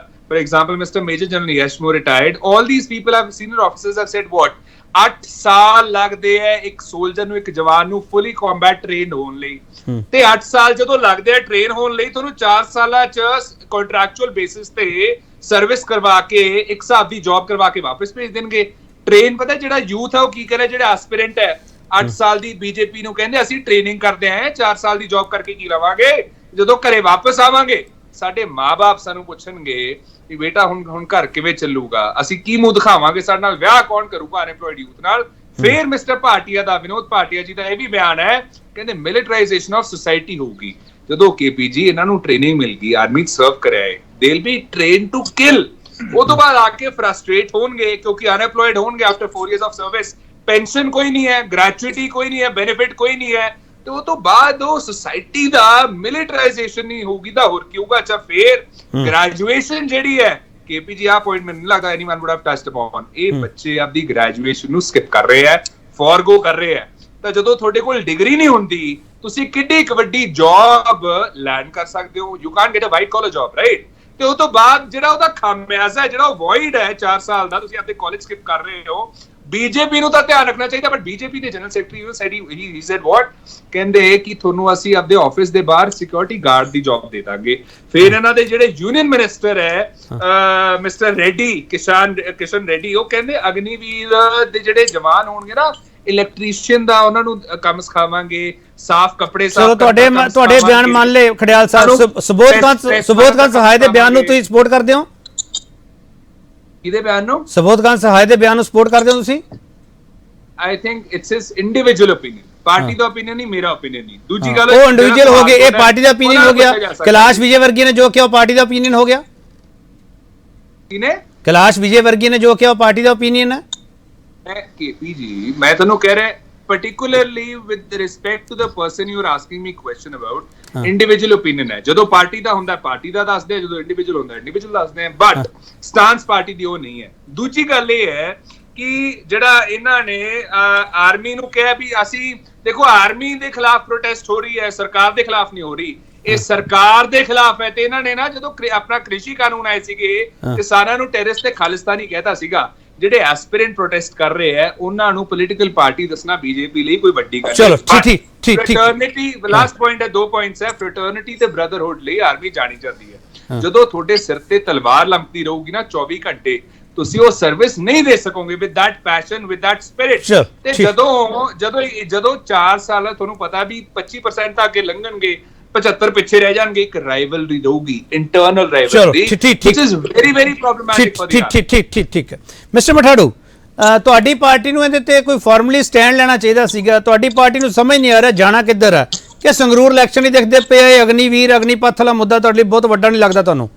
for example mister major general Yash Mor retired, all these people have senior officers have said what 8 ਸਾਲ ਲੱਗਦੇ ਐ ਇੱਕ ਸੋਲਜਰ ਨੂੰ, ਇੱਕ ਜਵਾਨ ਨੂੰ ਫੁੱਲੀ ਕੰਬੈਟ ਟ੍ਰੇਨਡ ਹੋਣ ਲਈ, ਤੇ 8 ਸਾਲ ਜਦੋਂ ਲੱਗਦੇ ਆ ਟ੍ਰੇਨ ਹੋਣ ਲਈ, ਤੁਹਾਨੂੰ 4 ਸਾਲਾਂ ਚ ਕੰਟਰੈਕਚੁਅਲ ਬੇਸਿਸ ਤੇ ਸਰਵਿਸ ਕਰਵਾ ਕੇ ਇੱਕ ਹਿਸਾਬ ਦੀ ਜੌਬ ਕਰਵਾ ਕੇ ਵਾਪਸ ਭੇਜ ਦੇਣਗੇ। ਟ੍ਰੇਨ ਪਤਾ ਜਿਹੜਾ ਯੂਥ ਹੈ ਉਹ ਕੀ ਕਰੇ, ਜਿਹੜਾ ਐਸਪੀਰੈਂਟ ਹੈ 8 ਸਾਲ ਦੀ, ਬੀਜੇਪੀ ਨੂੰ ਕਹਿੰਦੇ ਅਸੀਂ ਟ੍ਰੇਨਿੰਗ ਕਰਦੇ ਆਂ, 4 ਸਾਲ ਦੀ ਜੌਬ ਕਰਕੇ ਕੀ ਲਵਾਂਗੇ, ਜਦੋਂ ਘਰੇ ਵਾਪਸ ਆਵਾਂਗੇ ਸਾਡੇ ਮਾਂ-ਬਾਪ ਸਾਨੂੰ ਪੁੱਛਣਗੇ ਕਿ ਬੇਟਾ ਹੁਣ ਘਰ ਕਿਵੇਂ ਚੱਲੂਗਾ, ਅਸੀਂ ਕੀ ਮੂੰਹ ਦਿਖਾਵਾਂਗੇ, ਸਾਡੇ ਨਾਲ ਵਿਆਹ ਕੌਣ ਕਰੂਗਾ ਅਨਐਮਪਲੋਇਡ ਯੂਥ ਨਾਲ। ਫਿਰ ਮਿਸਟਰ ਭਾਟੀਆ ਦਾ, ਵਿਨੋਦ ਭਾਟੀਆ ਜੀ ਦਾ ਇਹ ਵੀ ਬਿਆਨ ਹੈ, ਕਹਿੰਦੇ ਮਿਲਿਟਰਾਈਜੇਸ਼ਨ ਆਫ ਸੋਸਾਇਟੀ ਹੋਊਗੀ। ਜਦੋਂ ਕੇਪੀਜੀ ਇਹਨਾਂ ਨੂੰ ਟ੍ਰੇਨਿੰਗ ਮਿਲ ਗਈ, ਆਰਮੀ ਸਰਵ ਕਰਿਆ ਹੈ, they will be train to kill. ਉਹ ਤੋਂ ਬਾਅਦ ਆ ਕੇ ਫਰਸਟ੍ਰੇਟ ਹੋਣਗੇ ਕਿਉਂਕਿ ਅਨਐਮਪਲੋਇਡ ਹੋਣਗੇ after 4 years of service, pension ਕੋਈ ਨਹੀਂ ਹੈ, ਗ੍ਰੈਚੁਇਟੀ ਕੋਈ ਨਹੀਂ ਹੈ, ਬੈਨੀਫਿਟ ਕੋਈ ਨਹੀਂ ਹੈ, ਤੇ ਉਹ ਤੋਂ ਬਾਅਦ ਉਹ ਸੋਸਾਇਟੀ ਦਾ ਮਿਲਿਟਰਾਈਜੇਸ਼ਨ ਨਹੀਂ ਹੋਊਗੀ ਤਾਂ ਹੋਰ ਕੀ ਹੋਊਗਾ? ਅੱਛਾ, ਫੇਰ ਗ੍ਰੈਜੂਏਸ਼ਨ ਜਿਹੜੀ ਹੈ, KP ਜੀ, ਆ ਪੁਆਇੰਟ ਮੈਨੂੰ ਨਹੀਂ ਲੱਗਦਾ ਐਨੀਵਨ ਵੁੱਡ ਹੈਵ ਟਚਡ ਅਪਨ, ਇਹ ਬੱਚੇ ਆਪਦੀ ਗ੍ਰੈਜੂਏਸ਼ਨ ਨੂੰ ਸਕਿਪ ਕਰ ਰਹੇ ਹੈ, ਫੋਰਗੋ ਕਰ ਰਹੇ ਹੈ। ਤਾਂ ਜਦੋਂ ਤੁਹਾਡੇ ਕੋਲ ਡਿਗਰੀ ਨਹੀਂ ਹੁੰਦੀ, ਤੁਸੀਂ ਕਿੱਡੀ ਇੱਕ ਵੱਡੀ ਜੌਬ ਲੈਂਡ ਕਰ ਸਕਦੇ ਹੋ? You can't get a white collar job, right? ਤੇ ਉਹ ਤੋਂ ਬਾਅਦ ਜਿਹੜਾ ਉਹਦਾ ਖਾਮਿਆਜ਼ਾ ਹੈ, ਜਿਹੜਾ ਉਹ ਵੋਇਡ ਹੈ 4 ਸਾਲ ਦਾ, ਤੁਸੀਂ ਆਪਣੇ ਕਾਲਜ ਸਕਿਪ ਕਰ ਰਹੇ ਹੋ। ਬੀਜੇਪੀ ਨੂੰ ਤਾਂ ਧਿਆਨ ਰੱਖਣਾ ਚਾਹੀਦਾ, ਬਟ ਬੀਜੇਪੀ ਦੇ ਜਨਰਲ ਸੈਕਟਰੀ ਹੀ ਸੈਡ ਵਾਟ, ਕਹਿੰਦੇ ਕਿ ਤੁਹਾਨੂੰ ਅਸੀਂ ਆਪਣੇ ਆਫਿਸ ਦੇ ਬਾਹਰ ਸਿਕਿਉਰਿਟੀ ਗਾਰਡ ਦੀ ਜੌਬ ਦੇ ਦਾਂਗੇ। ਫਿਰ ਇਹਨਾਂ ਦੇ ਜਿਹੜੇ ਯੂਨੀਅਨ ਮਿਨਿਸਟਰ ਹੈ ਮਿਸਟਰ ਰੈਡੀ, ਕਿਸ਼ਨ ਰੈਡੀ, ਉਹ ਕਹਿੰਦੇ ਅਗਨੀਵੀਰ ਦੇ ਜਿਹੜੇ ਜਵਾਨ ਹੋਣਗੇ ਨਾ, ਇਲੈਕਟ੍ਰੀਸ਼ੀਅਨ ਦਾ ਉਹਨਾਂ ਨੂੰ ਕੰਮ ਸਿਖਾਵਾਂਗੇ, ਸਾਫ਼ ਕੱਪੜੇ ਸਾਫ਼। ਚਲੋ ਤੁਹਾਡੇ ਬਿਆਨ ਮੰਨ ਲਏ ਖੜਿਆਲ ਸਾਹਿਬ, ਸੁਬੋਧਕਾਂਤ ਸਹਾਇ ਦੇ ਬਿਆਨ ਨੂੰ ਤੁਸੀਂ ਸਪੋਰਟ ਕਰਦੇ ਹੋ? ਕਿਹਦੇ ਬਿਆਨ ਨੂੰ? ਸੁਬੋਧਕਾਂਤ ਸਹਾਇ ਦੇ ਬਿਆਨ ਨੂੰ ਸਪੋਰਟ ਕਰਦੇ ਹੋ ਤੁਸੀਂ? I think it's his individual opinion, party the opinion ਨਹੀਂ, ਮੇਰਾ ਓਪੀਨੀਅਨ ਨਹੀਂ। ਦੂਜੀ ਗੱਲ, ਉਹ ਇੰਡੀਵਿਜੂਅਲ ਹੋ ਗਏ, ਇਹ ਪਾਰਟੀ ਦਾ ਓਪੀਨੀਅਨ ਹੋ ਗਿਆ। ਕੈਲਾਸ਼ ਵਿਜੇ ਵਰਗੀ ਨੇ ਜੋ ਕਿਹਾ ਉਹ ਪਾਰਟੀ ਦਾ ਓਪੀਨੀਅਨ ਹੋ ਗਿਆ। ਕਿਨੇ? ਕੈਲਾਸ਼ ਵਿਜੇ ਵਰਗੀ ਨੇ ਜੋ ਕਿਹਾ ਉਹ ਪਾਰਟੀ ਦਾ ਓਪੀਨੀਅਨ ਹੈ। KP ਜੀ, ਮੈਂ ਤੁਹਾਨੂੰ ਕਹਿ ਰਿਹਾ, particularly with respect to the person you are asking me question about, individual opinion ਹੈ। ਜਦੋਂ ਪਾਰਟੀ ਦਾ ਹੁੰਦਾ ਪਾਰਟੀ ਦਾ ਦੱਸਦੇ ਆ, ਜਦੋਂ ਇੰਡੀਵਿਜੂਅਲ ਹੁੰਦਾ ਇੰਡੀਵਿਜੂਅਲ ਦੱਸਦੇ ਆ, ਬਟ ਸਟੈਂਸ ਪਾਰਟੀ ਦੀ ਉਹ ਨਹੀਂ ਹੈ। ਦੂਜੀ ਗੱਲ ਇਹ ਹੈ ਕਿ ਜਿਹੜਾ ਇਹਨਾਂ ਨੇ ਆਰਮੀ ਨੂੰ ਕਿਹਾ ਵੀ ਅਸੀਂ ਦੇਖੋ, ਆਰਮੀ ਦੇ ਖਿਲਾਫ ਪ੍ਰੋਟੈਸਟ ਹੋ ਰਹੀ ਹੈ, ਸਰਕਾਰ ਦੇ ਖਿਲਾਫ ਨਹੀਂ ਹੋ ਰਹੀ। ਇਹ ਸਰਕਾਰ ਦੇ ਖਿਲਾਫ ਹੈ। ਤੇ ਇਹਨਾਂ ਨੇ ਨਾ ਜਦੋਂ ਆਪਣਾ ਕ੍ਰਿਸ਼ੀ ਕਾਨੂੰਨ ਆਏ ਸੀਗੇ, ਕਿਸਾਨਾਂ ਨੂੰ ਟੈਰਰਿਸਟ ਤੇ ਖਾਲਿਸਤਾਨੀ ਕਹਿਤਾ ਸੀਗਾ। ਜਿਹੜੇ ਐਸਪੀਰੈਂਟ ਪ੍ਰੋਟੈਸਟ ਕਰ ਰਹੇ ਹੈ ਉਹਨਾਂ ਨੂੰ ਪੋਲੀਟੀਕਲ ਪਾਰਟੀ ਦੱਸਣਾ ਬੀਜੇਪੀ ਲਈ ਕੋਈ ਵੱਡੀ ਗੱਲ ਨਹੀਂ। ਚਲੋ ਠੀਕ। ਫ੍ਰੈਟਰਨਿਟੀ, ਲਾਸਟ ਪੁਆਇੰਟ ਹੈ, 2 ਪੁਆਇੰਟਸ ਹੈ। ਫ੍ਰੈਟਰਨਿਟੀ ਤੇ ਬ੍ਰਦਰਹੁੱਡ ਲਈ ਆਰਮੀ ਜਾਣੀ ਜਾਂਦੀ ਹੈ। ਜਦੋਂ ਤੁਹਾਡੇ ਸਿਰ ਤੇ ਤਲਵਾਰ ਲੰਮਦੀ ਰਹੂਗੀ ਨਾ 24 ਘੰਟੇ, ਤੁਸੀਂ ਉਹ ਸਰਵਿਸ ਨਹੀਂ ਦੇ ਸਕੋਗੇ with that passion, with that spirit. ਤੇ ਜਦੋਂ 4 ਸਾਲ ਤੁਹਾਨੂੰ ਪਤਾ ਵੀ 25% ਤਾਂ ਅੱਗੇ ਲੰਘਣਗੇ, 75 ਪਿੱਛੇ ਰਹਿ ਜਾਣਗੇ, ਇੱਕ ਰਾਈਵਲਰੀ ਰਹੂਗੀ, internal rivalry, which is very very problematic for the ਠੀਕ। ਮਿਸਟਰ ਮਠਾੜੂ, ਤੁਹਾਡੀ ਪਾਰਟੀ ਨੂੰ ਇਹਦੇ ਤੇ ਕੋਈ ਫਾਰਮਲੀ ਸਟੈਂਡ ਲੈਣਾ ਚਾਹੀਦਾ ਸੀਗਾ। ਤੁਹਾਡੀ ਪਾਰਟੀ ਨੂੰ ਸਮਝ ਨਹੀਂ ਆ ਰਿਹਾ ਜਾਣਾ ਕਿੱਧਰ ਹੈ, ਕਿ ਸੰਗਰੂਰ ਇਲੈਕਸ਼ਨ ਹੀ ਦੇਖਦੇ ਪਏ, ਅਗਨੀਵੀਰ ਅਗਨੀਪਥ ਵਾਲਾ ਮੁੱਦਾ ਤੁਹਾਡੇ ਲਈ ਬਹੁਤ ਵੱਡਾ ਨਹੀਂ ਲੱਗਦਾ ਤੁਹਾਨੂੰ?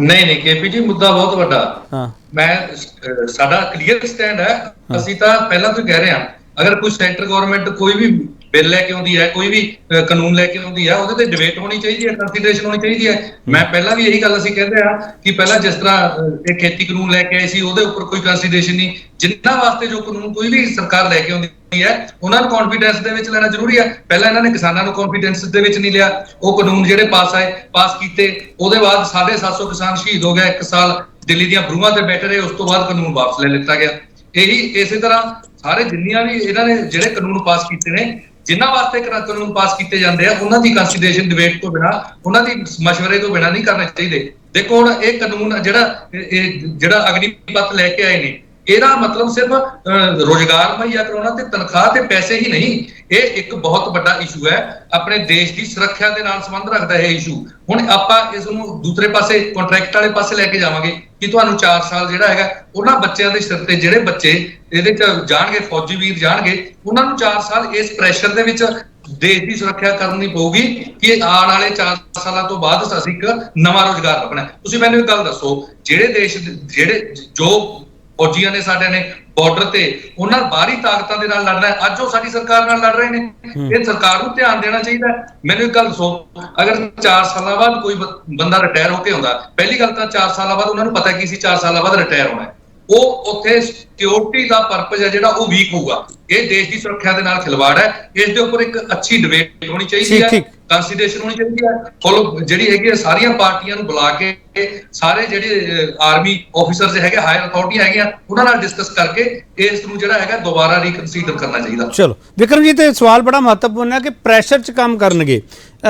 ਨਹੀਂ KP ਜੀ, ਮੁੱਦਾ ਬਹੁਤ ਵੱਡਾ। ਮੈਂ ਸਾਡਾ ਕਲੀਅਰ ਸਟੈਂਡ ਹੈ। ਅਸੀਂ ਤਾਂ ਪਹਿਲਾਂ ਤੋਂ ਕਹਿ ਰਹੇ ਹਾਂ, ਅਗਰ ਕੋਈ ਸੈਂਟਰ ਗਵਰਨਮੈਂਟ ਕੋਈ ਵੀ ਬਿੱਲ ਲੈ ਕੇ ਆਉਂਦੀ ਹੈ, ਕੋਈ ਵੀ ਕਾਨੂੰਨ ਲੈ ਕੇ ਆਉਂਦੀ ਹੈ, ਉਹਦੇ ਤੇ ਡਿਬੇਟ ਹੋਣੀ ਚਾਹੀਦੀ ਹੈ, ਕੰਸੀਡਰੇਸ਼ਨ ਹੋਣੀ ਚਾਹੀਦੀ ਹੈ। ਮੈਂ ਪਹਿਲਾਂ ਵੀ ਇਹੀ ਗੱਲ ਅਸੀਂ ਕਹਿੰਦੇ ਆ ਕਿ ਪਹਿਲਾਂ ਜਿਸ ਤਰ੍ਹਾਂ ਇਹ ਖੇਤੀ ਕਾਨੂੰਨ ਲੈ ਕੇ ਆਏ ਸੀ, ਉਹਦੇ ਉੱਪਰ ਕੋਈ ਕੰਸੀਡਰੇਸ਼ਨ ਨਹੀਂ। ਜਿਨ੍ਹਾਂ ਵਾਸਤੇ ਜੋ ਕਾਨੂੰਨ ਕੋਈ ਵੀ ਸਰਕਾਰ ਲੈ ਕੇ ਆਉਂਦੀ ਹੈ, ਉਹਨਾਂ ਨੂੰ ਕੌਨਫੀਡੈਂਸ ਦੇ ਵਿੱਚ ਲੈਣਾ ਜ਼ਰੂਰੀ ਹੈ। ਪਹਿਲਾਂ ਇਹਨਾਂ ਨੇ ਕਿਸਾਨਾਂ ਨੂੰ ਕੌਨਫੀਡੈਂਸ ਦੇ ਵਿੱਚ ਨਹੀਂ ਲਿਆ। ਉਹ ਕਾਨੂੰਨ ਜਿਹੜੇ ਪਾਸ ਕੀਤੇ, ਉਹਦੇ ਬਾਅਦ 750 ਕਿਸਾਨ ਸ਼ਹੀਦ ਹੋ ਗਏ, 1 ਸਾਲ ਦਿੱਲੀ ਦੀਆਂ ਬਰੂਹਾਂ ਤੇ ਬੈਠੇ ਰਹੇ, ਉਸ ਤੋਂ ਬਾਅਦ ਕਾਨੂੰਨ ਵਾਪਸ ਲੈ ਲਿੱਤਾ ਗਿਆ। ਇਸੇ ਤਰ੍ਹਾਂ ਸਾਰੇ ਜਿੰਨੀਆਂ ਵੀ ਇਹਨਾਂ ਨੇ ਜਿਹੜੇ ਕਾਨੂੰਨ ਪਾਸ ਕੀਤੇ ਨੇ, ਜਿਨ੍ਹਾਂ ਵਾਸਤੇ ਕਾਨੂੰਨ ਪਾਸ ਕੀਤੇ ਜਾਂਦੇ ਆ, ਉਹਨਾਂ ਦੀ ਕੰਸੀਡਰੇਸ਼ਨ ਡਿਬੇਟ ਤੋਂ ਬਿਨਾਂ, ਉਹਨਾਂ ਦੀ ਮਸ਼ਵਰੇ ਤੋਂ ਬਿਨਾਂ ਨਹੀਂ ਕਰਨੇ ਚਾਹੀਦੇ। ਦੇਖੋ ਹੁਣ ਇਹ ਕਾਨੂੰਨ ਜਿਹੜਾ ਅਗਨੀਪਥ ਲੈ ਕੇ ਆਏ ਨੇ, ਇਹਦਾ ਮਤਲਬ ਸਿਰਫ ਰੋਜ਼ਗਾਰ ਮੁਹੱਈਆ ਕਰਾਉਣਾ ਤੇ ਤਨਖਾਹ ਤੇ ਪੈਸੇ ਹੀ ਨਹੀਂ। ਇਹ ਇੱਕ ਬਹੁਤ ਵੱਡਾ ਇਸ਼ੂ ਹੈ, ਆਪਣੇ ਦੇਸ਼ ਦੀ ਸੁਰੱਖਿਆ ਦੇ ਨਾਲ ਸੰਬੰਧ ਰੱਖਦਾ ਹੈ ਇਹ ਇਸ਼ੂ। ਹੁਣ ਆਪਾਂ ਇਸ ਨੂੰ ਦੂਸਰੇ ਪਾਸੇ ਕੰਟਰੈਕਟ ਵਾਲੇ ਪਾਸੇ ਲੈ ਕੇ ਜਾਵਾਂਗੇ ਕਿ ਤੁਹਾਨੂੰ 4 ਸਾਲ ਜਿਹੜਾ ਹੈਗਾ, ਉਹਨਾਂ ਬੱਚਿਆਂ ਦੇ ਸਿਰ ਤੇ ਜਿਹੜੇ ਬੱਚੇ ਇਹਦੇ ਚ ਜਾਣਗੇ, ਫੌਜੀ ਵੀਰ ਜਾਣਗੇ, ਉਹਨਾਂ ਨੂੰ 4 ਸਾਲ ਇਸ ਪ੍ਰੈਸ਼ਰ ਦੇ ਵਿੱਚ ਦੇਸ਼ ਦੀ ਸੁਰੱਖਿਆ ਕਰਨੀ ਪਊਗੀ ਕਿ ਆਉਣ ਵਾਲੇ 4 ਸਾਲਾਂ ਤੋਂ ਬਾਅਦ ਅਸੀਂ ਇੱਕ ਨਵਾਂ ਰੋਜ਼ਗਾਰ ਲੱਭਣਾ। ਤੁਸੀਂ ਮੈਨੂੰ ਇੱਕ ਗੱਲ ਦੱਸੋ, ਜੋ ਫੌਜੀਆਂ ਨੇ ਸਾਡੇ ਨੇ ਬਾਰਡਰ ਤੇ, ਉਹਨਾਂ ਬਾਹਰੀ ਤਾਕਤਾਂ ਦੇ ਨਾਲ ਲੜ ਰਹੇ, ਅੱਜ ਉਹ ਸਾਡੀ ਸਰਕਾਰ ਨਾਲ ਲੜ ਰਹੇ ਨੇ। ਇਹ ਸਰਕਾਰ ਨੂੰ ਧਿਆਨ ਦੇਣਾ ਚਾਹੀਦਾ। ਮੈਨੂੰ ਇੱਕ ਗੱਲ ਦੱਸੋ, ਅਗਰ 4 ਸਾਲਾਂ ਬਾਅਦ ਕੋਈ ਬੰਦਾ ਰਿਟਾਇਰ ਹੋ ਕੇ ਆਉਂਦਾ, ਪਹਿਲੀ ਗੱਲ ਤਾਂ 4 ਸਾਲਾਂ ਬਾਅਦ ਉਹਨਾਂ ਨੂੰ ਪਤਾ ਕੀ ਸੀ 4 ਸਾਲਾਂ ਬਾਅਦ ਰਿਟਾਇਰ ਹੋਣਾ, ਉਹ ਉੱਥੇ ਸਿਕਿਉਰਿਟੀ ਦਾ ਪਰਪਸ ਹੈ ਜਿਹੜਾ ਉਹ ਵੀਕ ਹੋਊਗਾ। ਇਹ ਦੇਸ਼ ਦੀ ਸੁਰੱਖਿਆ ਦੇ ਨਾਲ ਖਿਲਵਾੜ ਹੈ। ਇਸ ਦੇ ਉੱਪਰ ਇੱਕ ਅੱਛੀ ਡਿਬੇਟ ਹੋਣੀ ਚਾਹੀਦੀ ਹੈ, ਕੰਸੀਡਰੇਸ਼ਨ ਹੋਣੀ ਚਾਹੀਦੀ ਹੈ। ਫੋਲੋ ਜਿਹੜੀ ਹੈਗੀ ਹੈ, ਸਾਰੀਆਂ ਪਾਰਟੀਆਂ ਨੂੰ ਬੁਲਾ ਕੇ ਸਾਰੇ ਜਿਹੜੇ ਆਰਮੀ ਆਫੀਸਰਸ ਹੈਗੇ, ਹਾਇਰ ਅਥਾਰਟੀ ਹੈਗੀਆਂ, ਉਹਨਾਂ ਨਾਲ ਡਿਸਕਸ ਕਰਕੇ ਇਸ ਨੂੰ ਜਿਹੜਾ ਹੈਗਾ ਦੁਬਾਰਾ ਰੀਕਨਸੀਡਰ ਕਰਨਾ ਚਾਹੀਦਾ। ਚਲੋ ਵਿਕਰਮ ਜੀ, ਤੇ ਸਵਾਲ ਬੜਾ ਮਹੱਤਵਪੂਰਨ ਹੈ ਕਿ ਪ੍ਰੈਸ਼ਰ 'ਚ ਕੰਮ ਕਰਨਗੇ।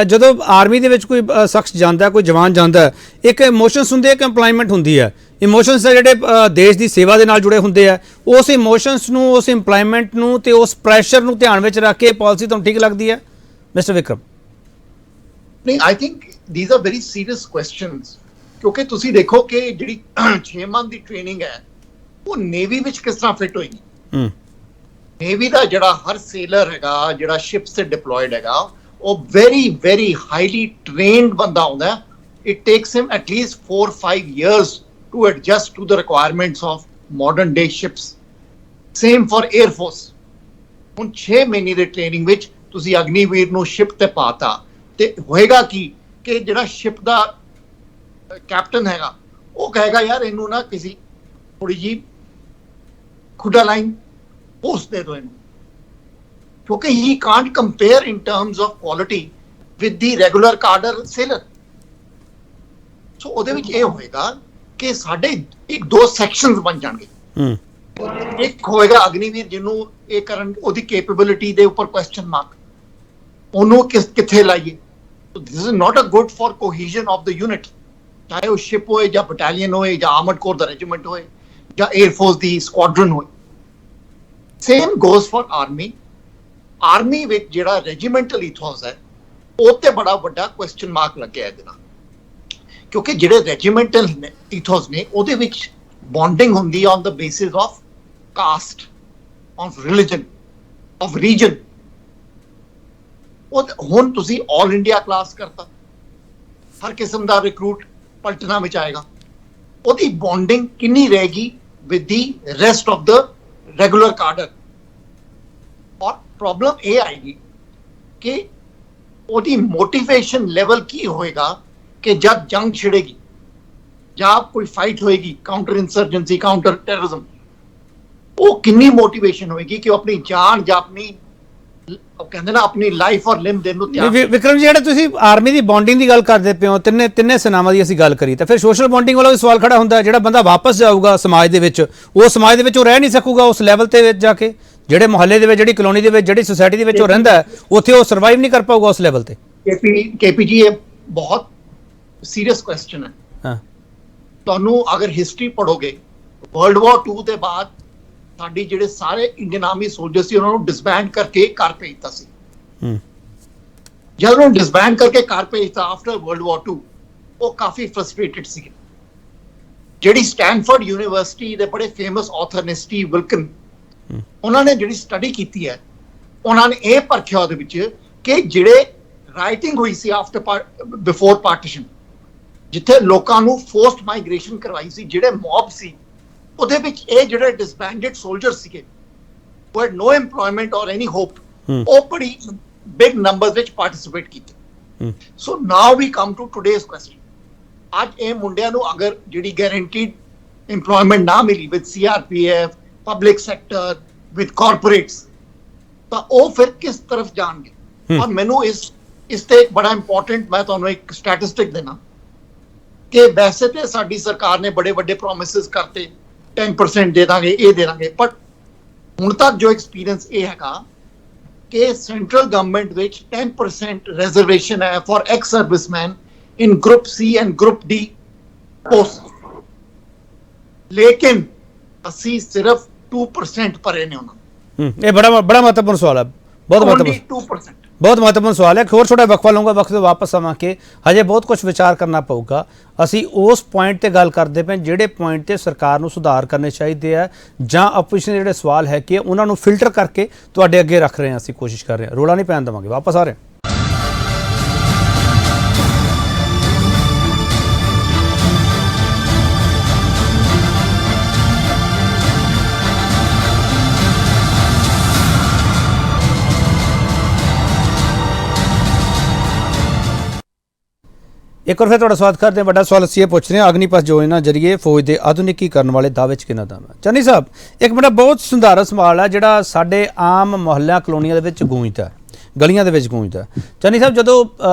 ਜਦੋਂ ਆਰਮੀ ਦੇ ਵਿੱਚ ਕੋਈ ਸ਼ਖਸ ਜਾਂਦਾ, ਕੋਈ ਜਵਾਨ ਜਾਂਦਾ, ਇੱਕ ਇਮੋਸ਼ਨਸ ਹੁੰਦੇ, ਇੱਕ ਇੰਪਲਾਇਮੈਂਟ ਹੁੰਦੀ ਹੈ। ਇਮੋਸ਼ਨਸ ਜਿਹੜੇ ਦੇਸ਼ ਦੀ ਸੇਵਾ ਦੇ ਨਾਲ ਜੁੜੇ ਹੁੰਦੇ ਆ, ਉਸ ਇਮੋਸ਼ਨਸ ਨੂੰ, ਉਸ ਇੰਪਲਾਇਮੈਂਟ ਨੂੰ ਤੇ ਉਸ ਪ੍ਰੈਸ਼ਰ ਨੂੰ ਧਿਆਨ ਵਿੱਚ ਰੱਖ ਕੇ ਪਾਲਿਸੀ ਤੁਹਾਨੂੰ ਠੀਕ ਲੱਗਦੀ ਹੈ ਮਿਸਟਰ ਵਿਕਰਮ? ਨਹੀਂ, I think these are very serious questions, ਕਿਉਂਕਿ ਤੁਸੀਂ ਦੇਖੋ ਕਿ ਜਿਹੜੀ 6 ਮੰਥ ਦੀ ਟ੍ਰੇਨਿੰਗ ਹੈ, ਉਹ ਨੇਵੀ ਵਿੱਚ ਕਿਸ ਤਰ੍ਹਾਂ ਫਿੱਟ ਹੋਏਗੀ। ਨੇਵੀ ਦਾ ਜਿਹੜਾ ਹਰ ਸੇਲਰ ਹੈਗਾ, ਜਿਹੜਾ ਸ਼ਿਪਸ ਤੇ ਡਿਪਲੋਇਡ ਹੈਗਾ, ਉਹ ਵੈਰੀ ਵੈਰੀ ਹਾਈਲੀ ਟ੍ਰੇਨਡ ਬੰਦਾ ਹੁੰਦਾ। It takes him at least 4-5 years to adjust to the requirements of modern day ships same for air force. ਹੁਣ 6 ਮਹੀਨੇ ਦੀ ਟ੍ਰੇਨਿੰਗ ਵਿੱਚ ਤੁਸੀਂ ਅਗਨੀਵੀਰ ਨੂੰ ਸ਼ਿਪ ਤੇ ਪਾਤਾ ਤੇ ਹੋਏਗਾ ਕਿ ਜਿਹੜਾ ਸ਼ਿਪ ਦਾ ਕੈਪਟਨ ਹੈਗਾ ਉਹ ਕਹੇਗਾ ਯਾਰ ਇਹਨੂੰ ਨਾ ਕਿਸੇ ਥੋੜੀ ਜੀ ਖੁੱਡਾ ਲਾਈਨ ਪੋਸਟ ਦੇ ਦਿਓ ਇਹਨੂੰ, ਕਿਉਂਕਿ he can't compare in terms of quality with the regular cadre sailor. So ਉਹਦੇ ਵਿੱਚ ਇਹ ਹੋਏਗਾ ਕਿ ਸਾਡੇ ਇੱਕ ਦੋ ਸੈਕਸ਼ਨਸ ਬਣ ਜਾਣਗੇ। ਇੱਕ ਹੋਏਗਾ ਅਗਨੀਵੀਰ ਜਿਹਨੂੰ ਇਹ ਕਰਨ ਉਹਦੀ ਕੈਪੇਬਿਲਿਟੀ ਦੇ ਉੱਪਰ ਕੁਐਸਚਨ ਮਾਰਕ, ਉਹਨੂੰ ਕਿੱਥੇ ਲਾਈਏ। This is not a good for cohesion of the unit, ਚਾਹੇ ਉਹ ਸ਼ਿਪ ਹੋਏ ਜਾਂ ਬਟਾਲੀਅਨ ਹੋਏ ਜਾਂ ਆਰਮਡ ਕੋਰ ਦਾ ਰੈਜੀਮੈਂਟ ਹੋਏ ਜਾਂ 에ਅਰ ਫੋਰਸ ਦੀ ਸਕੁਆਡਰਨ ਹੋਏ। Same goes for army. Army ਵਿੱਚ ਜਿਹੜਾ ਰੈਜੀਮੈਂਟਲ ਈਥੋਸ ਹੈ ਉਹ ਤੇ ਬੜਾ ਵੱਡਾ ਕੁਐਸਚਨ ਮਾਰਕ ਲੱਗਿਆ ਇਹਦੇ ਨਾਲ, ਕਿਉਂਕਿ ਜਿਹੜੇ ਰੈਜੀਮੈਂਟਲ ਈਥੋਸ ਨੇ ਉਹਦੇ ਵਿੱਚ ਬੌਂਡਿੰਗ ਹੁੰਦੀ ਹੈ on the basis of caste, of religion, of region. ਹੁਣ ਤੁਸੀਂ ਆਲ ਇੰਡੀਆ ਕਲਾਸ ਕਰਤਾ, ਹਰ ਕਿਸਮ ਦਾ ਰਿਕਰੂਟ ਪਲਟਨਾ ਵਿੱਚ ਆਏਗਾ, ਉਹਦੀ ਬੌਂਡਿੰਗ ਕਿੰਨੀ ਰਹੇਗੀ with the rest of the regular cadre. ਔਰ ਪ੍ਰੋਬਲਮ ਇਹ ਆਏਗੀ ਕਿ ਉਹਦੀ ਮੋਟੀਵੇਸ਼ਨ ਲੈਵਲ ਕੀ ਹੋਏਗਾ ਕਿ ਜਦ ਜੰਗ ਛਿੜੇਗੀ ਜਾਂ ਕੋਈ ਫਾਈਟ ਹੋਏਗੀ, ਕਾਊਂਟਰ ਇੰਸਰਜੈਂਸੀ, ਕਾਊਂਟਰ ਟੈਰਰਿਜ਼ਮ, ਉਹ ਕਿੰਨੀ ਮੋਟੀਵੇਸ਼ਨ ਹੋਏਗੀ ਕਿ ਉਹ ਆਪਣੀ ਜਾਨ ਜਾਂ ਆਪਣੀ ਕਹਿੰਦੇ ਨਾ ਆਪਣੀ ਲਾਈਫ ਔਰ ਲਿੰਬ ਦੇਣ ਨੂੰ ਤਿਆਰ। ਵਿਕਰਮ ਜੀ, ਜਿਹੜੇ ਤੁਸੀਂ ਆਰਮੀ ਦੀ ਬੌਂਡਿੰਗ ਦੀ ਗੱਲ ਕਰਦੇ ਪਏ ਹੋ, ਤਿੰਨੇ ਸੈਨਾਵਾਂ ਦੀ ਅਸੀਂ ਗੱਲ ਕਰੀ ਤਾਂ ਫਿਰ ਸੋਸ਼ਲ ਬੌਂਡਿੰਗ ਵਾਲਾ ਵੀ ਸਵਾਲ ਖੜਾ ਹੁੰਦਾ। ਜਿਹੜਾ ਬੰਦਾ ਵਾਪਸ ਜਾਊਗਾ ਸਮਾਜ ਦੇ ਵਿੱਚ, ਉਹ ਸਮਾਜ ਦੇ ਵਿੱਚ ਉਹ ਰਹਿ ਨਹੀਂ ਸਕੂਗਾ ਉਸ ਲੈਵਲ ਤੇ ਵਿੱਚ ਜਾ ਕੇ, ਜਿਹੜੇ ਮੁਹੱਲੇ ਦੇ ਵਿੱਚ, ਜਿਹੜੀ ਕਲੋਨੀ ਦੇ ਵਿੱਚ, ਜਿਹੜੀ ਸੁਸਾਇਟੀ ਦੇ ਵਿੱਚ ਉਹ ਰਹਿੰਦਾ ਉੱਥੇ ਉਹ ਸਰਵਾਈਵ ਨਹੀਂ ਕਰ ਪਾਊਗਾ ਉਸ ਲੈਵਲ ਤੇ। ਕੇਪੀ ਜੀ, ਇਹ ਬਹੁਤ ਸੀਰੀਅਸ ਕੁਐਸਚਨ ਹੈ। ਹਾਂ, ਤੁਹਾਨੂੰ ਅਗਰ ਹਿਸਟਰੀ ਪੜੋਗੇ, ਵਰਲਡ ਵਾਰ 2 ਦੇ ਬਾਅਦ ਸਾਡੀ ਜਿਹੜੇ ਸਾਰੇ ਇੰਡੀਅਨ ਆਰਮੀ ਸੋਲਜਰ ਸੀ ਉਹਨਾਂ ਨੂੰ ਡਿਸਬੈਂਡ ਕਰਕੇ ਘਰ ਭੇਜਤਾ ਸੀ। ਜਦੋਂ ਡਿਸਬੈਂਡ ਕਰਕੇ ਘਰ ਭੇਜਤਾ ਆਫਟਰ ਵਰਲਡ ਵਾਰ 2, ਉਹ ਕਾਫੀ ਫਰਸਟ੍ਰੇਟਡ ਸੀ। ਜਿਹੜੀ ਸਟੈਨਫੋਰਡ ਯੂਨੀਵਰਸਿਟੀ ਦੇ ਬੜੇ ਫੇਮਸ ਆਥਰ ਨੇ ਸਟੀਵ ਵਿਲਕਨ, ਉਹਨਾਂ ਨੇ ਜਿਹੜੀ ਸਟੱਡੀ ਕੀਤੀ ਹੈ, ਉਹਨਾਂ ਨੇ ਇਹ ਪਰਖਿਆ ਉਹਦੇ ਵਿੱਚ ਕਿ ਜਿਹੜੇ ਰਾਈਟਿੰਗ ਹੋਈ ਸੀ ਆਫਟਰ ਬਿਫੋਰ ਪਾਰਟੀਸ਼ਨ, ਜਿੱਥੇ ਲੋਕਾਂ ਨੂੰ ਫੋਰਸਡ ਮਾਈਗ੍ਰੇਸ਼ਨ ਕਰਵਾਈ ਸੀ, ਜਿਹੜੇ ਮੌਬ ਸੀ, ਉਹਦੇ ਵਿੱਚ ਇਹ ਜਿਹੜੇ ਡਿਸਬੈਂਡਡ ਸੋਲਜਰ ਸੀਗੇ who had no employment or any hope, ਉਹ ਬੜੀ ਬਿਗ ਨੰਬਰਸ ਵਿੱਚ ਪਾਰਟਿਸਿਪੇਟ ਕੀਤੇ। ਸੋ ਨਾਓ ਵੀ ਕਮ ਟੂ ਟੁਡੇਜ਼ ਕੁਐਸਚਨ। ਅੱਜ ਇਹ ਮੁੰਡਿਆਂ ਨੂੰ ਅਗਰ ਜਿਹੜੀ ਗਾਰੰਟੀਡ employment ਨਾ ਮਿਲੀ with CRPF, public sector, with corporates, ਤਾਂ ਉਹ ਫਿਰ ਕਿਸ ਤਰਫ ਜਾਣਗੇ। ਔਰ ਮੈਨੂੰ ਇਸ ਤੇ ਬੜਾ ਇੰਪੋਰਟੈਂਟ ਮੈਂ ਤੁਹਾਨੂੰ ਇੱਕ ਸਟੈਟਿਸਟਿਕ ਦੇਣਾ ਕਿ ਵੈਸੇ ਤੇ ਸਾਡੀ ਸਰਕਾਰ ਨੇ ਬੜੇ ਵੱਡੇ ਪ੍ਰੋਮਿਸਿਸ ਕਰਤੇ, 10% ਦੇ ਦਾਂਗੇ, ਇਹ ਦੇ ਦਾਂਗੇ, ਪਰ ਹੁਣ ਤੱਕ ਜੋ ਐਕਸਪੀਰੀਅੰਸ ਇਹ ਹੈਗਾ ਕਿ ਸੈਂਟਰਲ ਗਵਰਨਮੈਂਟ ਵਿੱਚ 10% ਰਿਜ਼ਰਵੇਸ਼ਨ ਹੈ for ex serviceman in group C and group D post, ਲੇਕਿਨ ਅਸੀਂ ਸਿਰਫ 2% ਭਰੇ ਨੇ ਉਹਨਾਂ ਨੂੰ। ਇਹ ਬੜਾ ਮਹੱਤਵਪੂਰਨ ਸਵਾਲ ਹੈ, ਬਹੁਤ ਮਹੱਤਵਪੂਰਨ, 2% ਬਹੁਤ ਮਹੱਤਵਪੂਰਨ ਸਵਾਲ ਹੈ। ਹੋਰ ਛੋਟਾ ਵਕਫਾ ਲਊਂਗਾ, ਵਕਤ ਤੋਂ ਵਾਪਸ ਆਵਾਂ ਕਿ ਹਜੇ ਬਹੁਤ ਕੁਝ ਵਿਚਾਰ ਕਰਨਾ ਪਊਗਾ। ਅਸੀਂ ਉਸ ਪੁਆਇੰਟ ਤੇ ਗੱਲ ਕਰਦੇ ਪਏ ਜਿਹੜੇ ਪੁਆਇੰਟ ਤੇ ਸਰਕਾਰ ਨੂੰ ਸੁਧਾਰ ਕਰਨੇ ਚਾਹੀਦੇ ਆ ਜਾਂ ਆਪੋਜੀਸ਼ਨ ਦੇ ਜਿਹੜੇ ਸਵਾਲ ਹੈ ਕਿ ਉਹਨਾਂ ਨੂੰ ਫਿਲਟਰ ਕਰਕੇ ਤੁਹਾਡੇ ਅੱਗੇ ਰੱਖ ਰਹੇ ਹਾਂ, ਅਸੀਂ ਕੋਸ਼ਿਸ਼ ਕਰ ਰਹੇ ਹਾਂ, ਰੋਲਾ ਨਹੀਂ ਪੈਣ ਦੇਵਾਂਗੇ। ਵਾਪਸ ਆ ਰਹੇ ਹਾਂ। ਇੱਕ ਵਾਰ ਫਿਰ ਤੁਹਾਡਾ ਸਵਾਗਤ ਕਰਦੇ ਹਾਂ। ਵੱਡਾ ਸਵਾਲ ਅਸੀਂ ਇਹ ਪੁੱਛ ਰਹੇ ਹਾਂ, ਅਗਨੀਪਥ ਯੋਜਨਾ ਜਰੀਏ ਫੌਜ ਦੇ ਆਧੁਨਿਕੀਕਰਨ ਵਾਲੇ ਦਾਅਵੇ 'ਚ ਕਿੰਨਾ ਦਮ ਹੈ? ਚੰਨੀ ਸਾਹਿਬ, ਇੱਕ ਬੜਾ ਬਹੁਤ ਸੁਧਾਰਨ ਸਵਾਲ ਹੈ ਜਿਹੜਾ ਸਾਡੇ ਆਮ ਮੁਹੱਲਿਆਂ ਕਲੋਨੀਆਂ ਦੇ ਵਿੱਚ ਗੂੰਜਦਾ, ਗਲੀਆਂ ਦੇ ਵਿੱਚ ਗੂੰਜਦਾ। ਚੰਨੀ ਸਾਹਿਬ, ਜਦੋਂ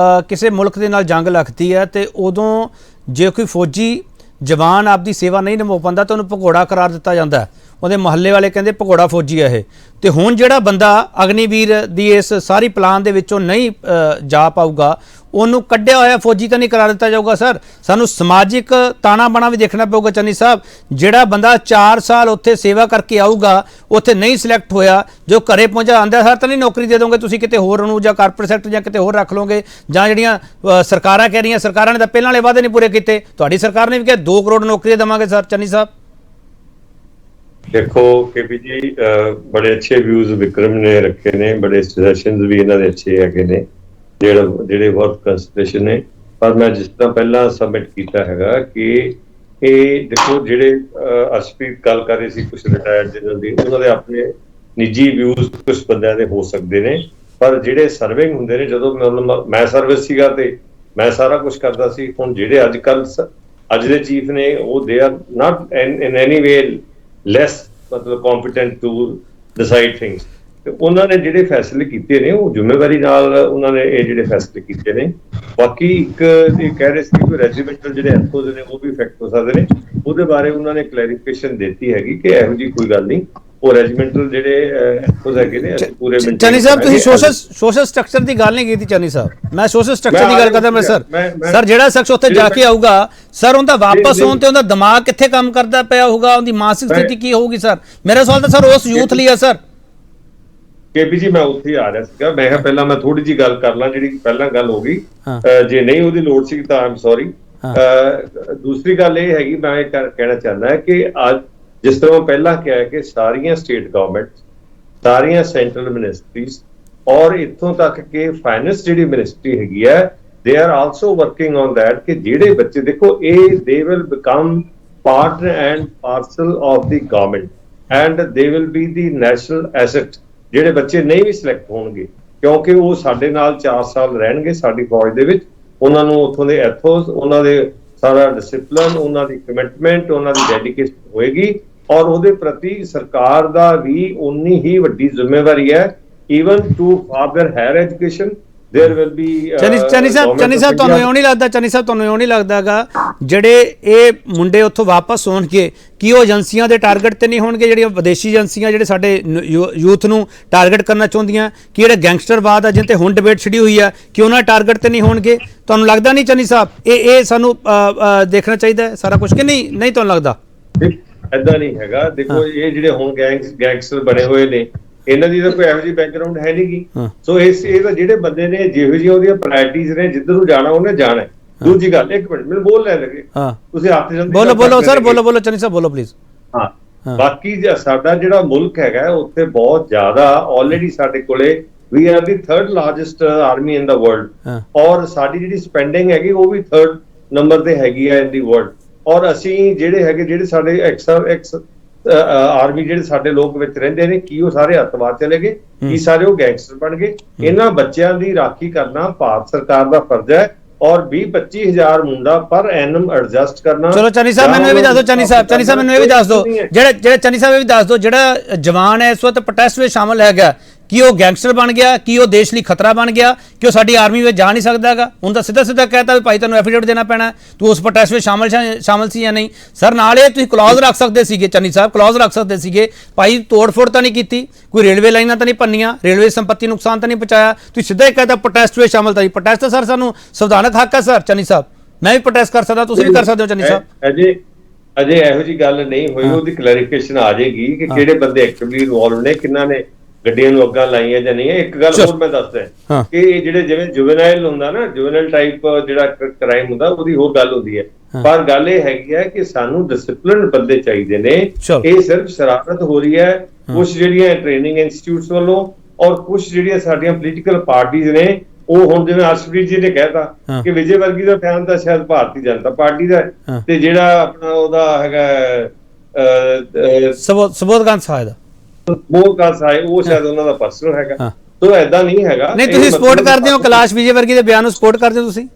ਕਿਸੇ ਮੁਲਕ ਦੇ ਨਾਲ ਜੰਗ ਲੱਗਦੀ ਹੈ ਤੇ ਉਦੋਂ ਜੇ ਕੋਈ ਫੌਜੀ ਜਵਾਨ ਆਪਦੀ ਸੇਵਾ ਨਹੀਂ ਨਿਭਾ ਪਾਉਂਦਾ ਤਾਂ ਉਹਨੂੰ ਭਗੌੜਾ ਕਰਾਰ ਦਿੱਤਾ ਜਾਂਦਾ। ਉਹਦੇ ਮੁਹੱਲੇ ਵਾਲੇ ਕਹਿੰਦੇ ਭਗੌੜਾ ਫੌਜੀ ਹੈ ਇਹ। ਤੇ ਹੁਣ ਜਿਹੜਾ ਬੰਦਾ ਅਗਨੀਵੀਰ ਦੀ ਇਸ ਸਾਰੀ ਪਲਾਨ ਦੇ ਵਿੱਚੋਂ ਨਹੀਂ ਜਾ ਪਾਊਗਾ, ਉਹਨੂੰ ਕੱਢਿਆ ਹੋਇਆ ਫੌਜੀ ਤਾਂ ਨਹੀਂ ਕਰਾ ਦਿੱਤਾ ਜਾਊਗਾ। ਸਰ, ਸਾਨੂੰ ਸਮਾਜਿਕ ਤਾਣਾ ਬਾਣਾ ਵੀ ਦੇਖਣਾ ਪਊਗਾ। ਚੰਨੀ ਸਾਹਿਬ, ਜਿਹੜਾ ਬੰਦਾ 4 ਸਾਲ ਉੱਥੇ ਸੇਵਾ ਕਰਕੇ ਆਊਗਾ, ਉੱਥੇ ਨਹੀਂ ਸਿਲੈਕਟ ਹੋਇਆ, ਜੋ ਘਰੇ ਪਹੁੰਚਾ ਆਂਦਾ, ਸਰ ਤਾਂ ਨਹੀਂ ਨੌਕਰੀ ਦੇ ਦੋਗੇ ਤੁਸੀਂ ਕਿਸੇ ਹੋਰ ਨੂੰ, ਜਾਂ ਕਾਰਪੋਰੇਟ ਸੈਕਟਰ ਜਾਂ ਕਿਤੇ ਹੋਰ ਰੱਖ ਲਓਗੇ, ਜਾਂ ਜਿਹੜੀਆਂ ਸਰਕਾਰਾਂ ਕਹਿ ਰਹੀਆਂ, ਸਰਕਾਰਾਂ ਨੇ ਤਾਂ ਪਹਿਲਾਂ ਵਾਲੇ ਵਾਅਦੇ ਨਹੀਂ ਪੂਰੇ ਕੀਤੇ, ਤੁਹਾਡੀ ਸਰਕਾਰ ਨੇ ਵੀ ਕਿਹਾ 2 ਕਰੋੜ ਨੌਕਰੀਆਂ ਦੇਵਾਂਗੇ। ਸਰ ਚੰਨੀ ਸਾਹਿਬ, ਦੇਖੋ ਕੇਪੀ ਜੀ, ਬੜੇ ਅੱਛੇ ਵਿਊਜ਼ ਵਿਕਰਮ ਨੇ ਰੱਖੇ ਨੇ, ਬੜੇ ਸਜੈਸ਼ਨਸ ਵੀ ਇਹਨਾਂ ਦੇ ਅੱਛੇ ਹੈਗੇ ਨੇ ਜਿਹੜੇ ਵਰਥ ਕੰਸੀਡਰੇਸ਼ਨ ਨੇ। ਪਰ ਮੈਂ ਜਿਸ ਤਰ੍ਹਾਂ ਪਹਿਲਾਂ ਸਬਮਿਟ ਕੀਤਾ ਹੈਗਾ ਕਿ ਇਹ ਦੇਖੋ ਜਿਹੜੇ ਅਰਸ਼ਪ੍ਰੀਤ ਗੱਲ ਕਰ ਰਹੇ ਸੀ ਕੁਝ ਰਿਟਾਇਰਡ ਜਨਰਲ ਦੀ, ਉਹਨਾਂ ਦੇ ਆਪਣੇ ਨਿੱਜੀ ਵਿਊਜ਼ ਕੁਝ ਬੰਦਿਆਂ ਦੇ ਹੋ ਸਕਦੇ ਨੇ, ਪਰ ਜਿਹੜੇ ਸਰਵਿੰਗ ਹੁੰਦੇ ਨੇ, ਜਦੋਂ ਮੈਂ ਸਰਵਿਸ ਸੀਗਾ ਤੇ ਮੈਂ ਸਾਰਾ ਕੁਝ ਕਰਦਾ ਸੀ। ਹੁਣ ਜਿਹੜੇ ਅੱਜ ਦੇ ਚੀਫ ਨੇ ਉਹ ਦੇ ਆਰ ਨਾਟ ਇਨ ਐਨੀ ਵੇ ਲੈਸ ਮਤਲਬ ਕੰਪੀਟੈਂਟ ਟੂ ਡਿਸਾਈਡ ਥਿੰਗਸ। ਤੇ ਉਹਨਾਂ ਨੇ ਜਿਹੜੇ ਫੈਸਲੇ ਕੀਤੇ ਨੇ ਉਹ ਜ਼ਿੰਮੇਵਾਰੀ ਨਾਲ ਉਹਨਾਂ ਨੇ ਇਹ ਜਿਹੜੇ ਫੈਸਲੇ ਕੀਤੇ ਨੇ। ਬਾਕੀ ਇੱਕ ਇਹ ਕਹਿ ਰਹੇ ਸੀ ਕਿ ਰੈਜੀਮੈਂਟਲ ਜਿਹੜੇ ਐਥੋਜ਼ ਨੇ ਉਹ ਵੀ ਇਫੈਕਟ ਹੋ ਸਕਦੇ ਨੇ, ਉਹਦੇ ਬਾਰੇ ਉਹਨਾਂ ਨੇ ਕਲੈਰੀਫਿਕੇਸ਼ਨ ਦਿੱਤੀ ਹੈਗੀ ਕਿ ਇਹੋ ਜਿਹੀ ਕੋਈ ਗੱਲ ਨਹੀਂ, ਉਹ ਰੈਜੀਮੈਂਟਲ ਜਿਹੜੇ ਐਥੋਜ਼ ਹੈਗੇ ਨੇ ਪੂਰੇ। ਚੰਨੀ ਸਾਹਿਬ ਤੁਸੀਂ ਸੋਸ਼ਲ ਸਟਰਕਚਰ ਦੀ ਗੱਲ ਨਹੀਂ ਕੀਤੀ ਚੰਨੀ ਸਾਹਿਬ, ਮੈਂ ਸੋਸ਼ਲ ਸਟਰਕਚਰ ਦੀ ਗੱਲ ਕਰਦਾ। ਮੈਂ ਸਰ ਜਿਹੜਾ ਸ਼ਖਸ ਉੱਥੇ ਜਾ ਕੇ ਆਊਗਾ ਸਰ, ਉਹਦਾ ਵਾਪਸ ਹੋਣ ਤੇ ਉਹਦਾ ਦਿਮਾਗ ਕਿੱਥੇ ਕੰਮ ਕਰਦਾ ਪਿਆ ਹੋਊਗਾ, ਉਹਦੀ ਮਾਨਸਿਕ ਸਥਿਤੀ ਕੀ ਹੋਊਗੀ ਸਰ? ਮੇਰਾ ਸਵਾਲ ਤਾਂ ਸਰ ਉਸ ਯੂਥ ਲਈ ਹੈ ਸਰ। ਕੇਪੀ ਜੀ ਮੈਂ ਉੱਥੇ ਆ ਰਿਹਾ ਸੀਗਾ, ਮੈਂ ਕਿਹਾ ਪਹਿਲਾਂ ਮੈਂ ਥੋੜੀ ਜਿਹੀ ਗੱਲ ਕਰ ਲਾਂ ਜਿਹੜੀ ਪਹਿਲਾਂ ਗੱਲ ਹੋ ਗਈ, ਜੇ ਨਹੀਂ ਉਹਦੀ ਲੋੜ ਸੀ ਤਾਂ ਆਮ ਸੌਰੀ। ਦੂਸਰੀ ਗੱਲ ਇਹ ਹੈਗੀ, ਮੈਂ ਇਹ ਕਹਿਣਾ ਚਾਹੁੰਦਾ ਕਿ ਅੱਜ ਜਿਸ ਤਰ੍ਹਾਂ ਪਹਿਲਾਂ ਕਿਹਾ ਕਿ ਸਾਰੀਆਂ ਸਟੇਟ ਗਵਰਨਮੈਂਟ, ਸਾਰੀਆਂ ਸੈਂਟਰਲ ਮਿਨਿਸਟਰੀਜ਼ ਔਰ ਇੱਥੋਂ ਤੱਕ ਕਿ ਫਾਈਨੈਂਸ ਜਿਹੜੀ ਮਿਨਿਸਟਰੀ ਹੈਗੀ ਹੈ, they are also working on that ਕਿ ਜਿਹੜੇ ਬੱਚੇ ਦੇਖੋ ਇਹ they will become part and parcel of the government and ਦੇ will B the national asset. ਜਿਹੜੇ ਬੱਚੇ ਨਹੀਂ ਵੀ ਸਿਲੈਕਟ ਹੋਣਗੇ ਕਿਉਂਕਿ ਉਹ ਸਾਡੇ ਨਾਲ 4 ਸਾਲ ਰਹਿਣਗੇ ਸਾਡੀ ਫੌਜ ਦੇ ਵਿੱਚ, ਉਹਨਾਂ ਨੂੰ ਉੱਥੋਂ ਦੇ ਐਥੋਸ, ਉਹਨਾਂ ਦੇ ਸਾਰਾ ਡਿਸਪਲਿਨ, ਉਹਨਾਂ ਦੀ ਕਮਿਟਮੈਂਟ, ਉਹਨਾਂ ਦੀ ਡੈਡੀਕੇਸ਼ਨ ਹੋਏਗੀ ਔਰ ਉਹਦੇ ਪ੍ਰਤੀ ਸਰਕਾਰ ਦਾ ਵੀ ਉਨੀ ਹੀ ਵੱਡੀ ਜ਼ਿੰਮੇਵਾਰੀ ਹੈ। Even to father higher education there will be Channi Sahib ਤੁਹਾਨੂੰ ਇਉਂ ਨਹੀਂ ਲੱਗਦਾ, ਚੰਨੀ ਸਾਹਿਬ ਤੁਹਾਨੂੰ ਇਉਂ ਨਹੀਂ ਲੱਗਦਾਗਾ ਜਿਹੜੇ ਇਹ ਮੁੰਡੇ ਉੱਥੋਂ ਵਾਪਸ ਹੋਣਗੇ ਕਿ ਉਹ ਏਜੰਸੀਆਂ ਦੇ ਟਾਰਗੇਟ ਤੇ ਨਹੀਂ ਹੋਣਗੇ, ਜਿਹੜੀਆਂ ਵਿਦੇਸ਼ੀ ਏਜੰਸੀਆਂ ਜਿਹੜੇ ਸਾਡੇ ਯੂਥ ਨੂੰ ਟਾਰਗੇਟ ਕਰਨਾ ਚਾਹੁੰਦੀਆਂ, ਕਿ ਜਿਹੜੇ ਗੈਂਗਸਟਰਵਾਦ ਆ ਜਿਨ ਤੇ ਹੁਣ ਡਿਬੇਟ ਛਿੜੀ ਹੋਈ ਆ ਕਿ ਉਹਨਾਂ ਟਾਰਗੇਟ ਤੇ ਨਹੀਂ ਹੋਣਗੇ? ਤੁਹਾਨੂੰ ਲੱਗਦਾ ਨਹੀਂ ਚੰਨੀ ਸਾਹਿਬ ਇਹ ਸਾਨੂੰ ਦੇਖਣਾ ਚਾਹੀਦਾ ਹੈ ਸਾਰਾ ਕੁਝ ਕਿ ਨਹੀਂ ਤੁਹਾਨੂੰ ਲੱਗਦਾ? ਏਦਾਂ ਨਹੀਂ ਹੈਗਾ। ਦੇਖੋ ਇਹ ਜਿਹੜੇ ਹੁਣ ਗੈਂਗਸਟਰ ਬਣੇ ਹੋਏ ਨੇ ਇਹਨਾਂ ਦੀ ਤਾਂ ਕੋਈ ਇਹੋ ਜਿਹੀ ਬੈਕਗ੍ਰਾਉਂਡ ਹੈ ਨਹੀਂ ਗੀ। ਸੋ ਇਹ ਤਾਂ ਜਿਹੜੇ ਬੰਦੇ ਨੇ ਜਿਹੋ ਜਿਹੀ ਉਹਦੀਆਂ ਪ੍ਰਾਇਰਟੀਜ਼ ਨੇ, ਜਿੱਧਰ ਨੂੰ ਜਾਣਾ ਉਹਨੇ ਜਾਣਾ। ਦੂਜੀ ਗੱਲ, ਇੱਕ ਮਿੰਟ ਮੈਨੂੰ ਬੋਲ ਲੈ ਲਗੇ, ਤੁਸੀਂ ਹੱਥ ਜਲਦੀ ਬੋਲੋ ਸਰ, ਬੋਲੋ ਚੰਨੀ ਸਾਹਿਬ ਬੋਲੋ ਪਲੀਜ਼। ਬਾਕੀ ਸਾਡਾ ਜਿਹੜਾ ਮੁਲਕ ਹੈਗਾ ਉੱਥੇ ਬਹੁਤ ਜ਼ਿਆਦਾ ਆਲਰੇਡੀ ਸਾਡੇ ਕੋਲੇ ਵੀ ਆਰ ਦੀ 3rd ਲਾਰਜੈਸਟ ਆਰਮੀ ਇਨ ਦਾ ਵਰਲਡ ਔਰ ਸਾਡੀ ਜਿਹੜੀ ਸਪੈਂਡਿੰਗ ਹੈਗੀ ਉਹ ਵੀ 3rd ਨੰਬਰ ਤੇ ਹੈਗੀ ਹੈ ਇਨ ਦੀ ਵਰਲਡ। ਔਰ ਅਸੀਂ ਜਿਹੜੇ ਸਾਡੇ ਆਰਮੀ ਜਿਹੜੇ ਸਾਡੇ ਲੋਕ ਵਿੱਚ ਰਹਿੰਦੇ ਨੇ, ਕੀ ਉਹ ਸਾਰੇ ਅੱਤਵਾਦ ਚਲੇ ਗਏ? ਕੀ ਸਾਰੇ ਉਹ ਗੈਂਗਸਟਰ ਬਣ ਗਏ? ਇਹਨਾਂ ਬੱਚਿਆਂ ਦੀ ਰਾਖੀ ਕਰਨਾ ਭਾਰਤ ਸਰਕਾਰ ਦਾ ਫਰਜ਼ ਹੈ ਔਰ 20-25 ਹਜ਼ਾਰ ਮੁੰਡਾ ਪਰ ਐਨਮ ਐਡਜਸਟ ਕਰਨਾ। ਚਲੋ ਚੰਨੀ ਸਾਹਿਬ ਮੈਨੂੰ ਇਹ ਵੀ ਦੱਸ ਦਿਓ, ਚੰਨੀ ਸਾਹਿਬ ਮੈਨੂੰ ਇਹ ਵੀ ਦੱਸ ਦਿਓ, ਜਿਹੜੇ ਚੰਨੀ ਸਾਹਿਬ ਇਹ ਵੀ ਦੱਸ ਦਿਓ, ਜਿਹੜਾ ਜਵਾਨ ਹੈ ਇਸ ਵਕਤ ਪ੍ਰੋਟੈਸਟ ਵਿੱਚ ਸ਼ਾਮਲ ਹੈਗਾ, ਕੀ ਉਹ ਗੈਂਗਸਟਰ ਬਣ ਗਿਆ? ਕੀ ਉਹ ਦੇਸ਼ ਲਈ ਖਤਰਾ ਬਣ ਗਿਆ ਕਿ ਉਹ ਸਾਡੀ ਆਰਮੀ ਵਿੱਚ ਜਾ ਨਹੀਂ ਸਕਦਾ ਹੈਗਾ? ਹੁਣ ਤਾਂ ਸਿੱਧਾ ਕਹਿਤਾ ਵੀ ਭਾਈ ਤੁਹਾਨੂੰ ਐਫੀਡੇਵਿਟ ਦੇਣਾ ਪੈਣਾ, ਤੂੰ ਉਸ ਪ੍ਰੋਟੈਸਟ ਵਿੱਚ ਸ਼ਾਮਲ ਸੀ ਜਾਂ ਨਹੀਂ? ਸਰ ਨਾਲ ਇਹ ਤੁਸੀਂ ਕਲੌਜ਼ ਰੱਖ ਸਕਦੇ ਸੀਗੇ, ਚੰਨੀ ਸਾਹਿਬ ਕਲੌਜ਼ ਰੱਖ ਸਕਦੇ ਸੀਗੇ, ਭਾਈ ਤੋੜ-ਫੋੜ ਤਾਂ ਨਹੀਂ ਕੀਤੀ, ਕੋਈ ਰੇਲਵੇ ਲਾਈਨਾਂ ਤਾਂ ਨਹੀਂ ਭੰਨੀਆਂ, ਰੇਲਵੇ ਸੰਪत्ति ਨੁਕਸਾਨ ਤਾਂ ਨਹੀਂ ਪਹੁੰਚਾਇਆ, ਤੁਸੀਂ ਸਿੱਧਾ ਹੀ ਕਹਿਤਾ ਪ੍ਰੋਟੈਸਟ ਵਿੱਚ ਸ਼ਾਮਲ ਤਾਂ ਨਹੀਂ। ਪ੍ਰੋਟੈਸਟ ਤਾਂ ਸਰ ਸਾਨੂੰ ਸੰਵਿਧਾਨਕ ਹੱਕ ਹੈ ਸਰ। ਚੰਨੀ ਸਾਹਿਬ ਮੈਂ ਵੀ ਪ੍ਰੋਟੈਸਟ ਕਰ ਸਕਦਾ, ਤੁਸੀਂ ਵੀ ਕਰ ਸਕਦੇ ਹੋ ਚੰਨੀ ਸਾਹਿਬ। ਅਜੇ ਇਹੋ ਜਿਹੀ ਗੱਲ ਨਹੀਂ ਹੋਈ, ਉਹਦੀ ਕਲੈਰੀਫਿਕੇਸ਼ਨ ਆ ਜਾਏਗੀ ਕਿ ਕਿਹੜੇ ਬੰਦੇ ਐਕਟਿਵਲੀ ਇਨਵੋਲਵ ਨੇ, ਕਿੰਨਾ ਨੇ ਗੱਡੀਆਂ ਨੂੰ ਅੱਗਾਂ ਲਾਈਆਂ ਜਾਂ ਨਹੀਂ ਹੈ। ਇੱਕ ਗੱਲ ਹੋਰ ਮੈਂ ਦੱਸਦਾ ਕਿ ਇਹ ਜਿਹੜੇ ਜਿਵੇਂ ਜੁਵੇਨਾਈਲ ਹੁੰਦਾ ਨਾ, ਜੁਵੇਨਾਈਲ ਟਾਈਪ ਜਿਹੜਾ ਕ੍ਰਾਈਮ ਹੁੰਦਾ ਉਹਦੀ ਹੋਰ ਗੱਲ ਹੁੰਦੀ ਹੈ, ਪਰ ਗੱਲ ਇਹ ਹੈਗੀ ਹੈ ਕਿ ਸਾਨੂੰ ਡਿਸਪਲਿਨ ਬੰਦੇ ਚਾਹੀਦੇ ਨੇ। ਇਹ ਸਿਰਫ ਸ਼ਰਾਰਤ ਹੋ ਰਹੀ ਹੈ ਕੁਝ ਜਿਹੜੀਆਂ ਟ੍ਰੇਨਿੰਗ ਇੰਸਟੀਚਿਊਟਸ ਵੱਲੋਂ ਔਰ ਕੁਝ ਜਿਹੜੀਆਂ ਸਾਡੀਆਂ ਪੋਲੀਟੀਕਲ ਪਾਰਟੀਜ਼ ਨੇ। ਉਹ ਹੁਣ ਜਿਵੇਂ ਅਰਸ਼ਪ੍ਰੀਤ ਜੀ ਨੇ ਕਹਿਤਾ ਕਿ ਵਿਜੇ ਵਰਗੀ ਦਾ ਬਿਆਨ ਤਾਂ ਸ਼ਾਇਦ ਭਾਰਤੀ ਜਨਤਾ ਪਾਰਟੀ ਦਾ, ਤੇ ਜਿਹੜਾ ਆਪਣਾ ਉਹਦਾ ਹੈਗਾ ਸੁਬੋਧਕਾਂਤ ਸਾਹਿਬ ਦਾ ਉਹ ਸ਼ਾਇਦ ਉਹਨਾਂ ਦਾ ਪਰਸਨਲ ਹੈਗਾ। ਸੋ ਐਦਾਂ ਨਹੀਂ ਹੈਗਾ। ਨਹੀਂ ਤੁਸੀਂ ਸਪੋਰਟ ਕਰਦੇ ਹੋ ਕੈਲਾਸ਼ ਵਿਜੇ ਵਰਗੀ ਦੇ ਬਿਆਨ ਨੂੰ ਸਪੋਰਟ ਕਰਦੇ ਹੋ ਤੁਸੀਂ?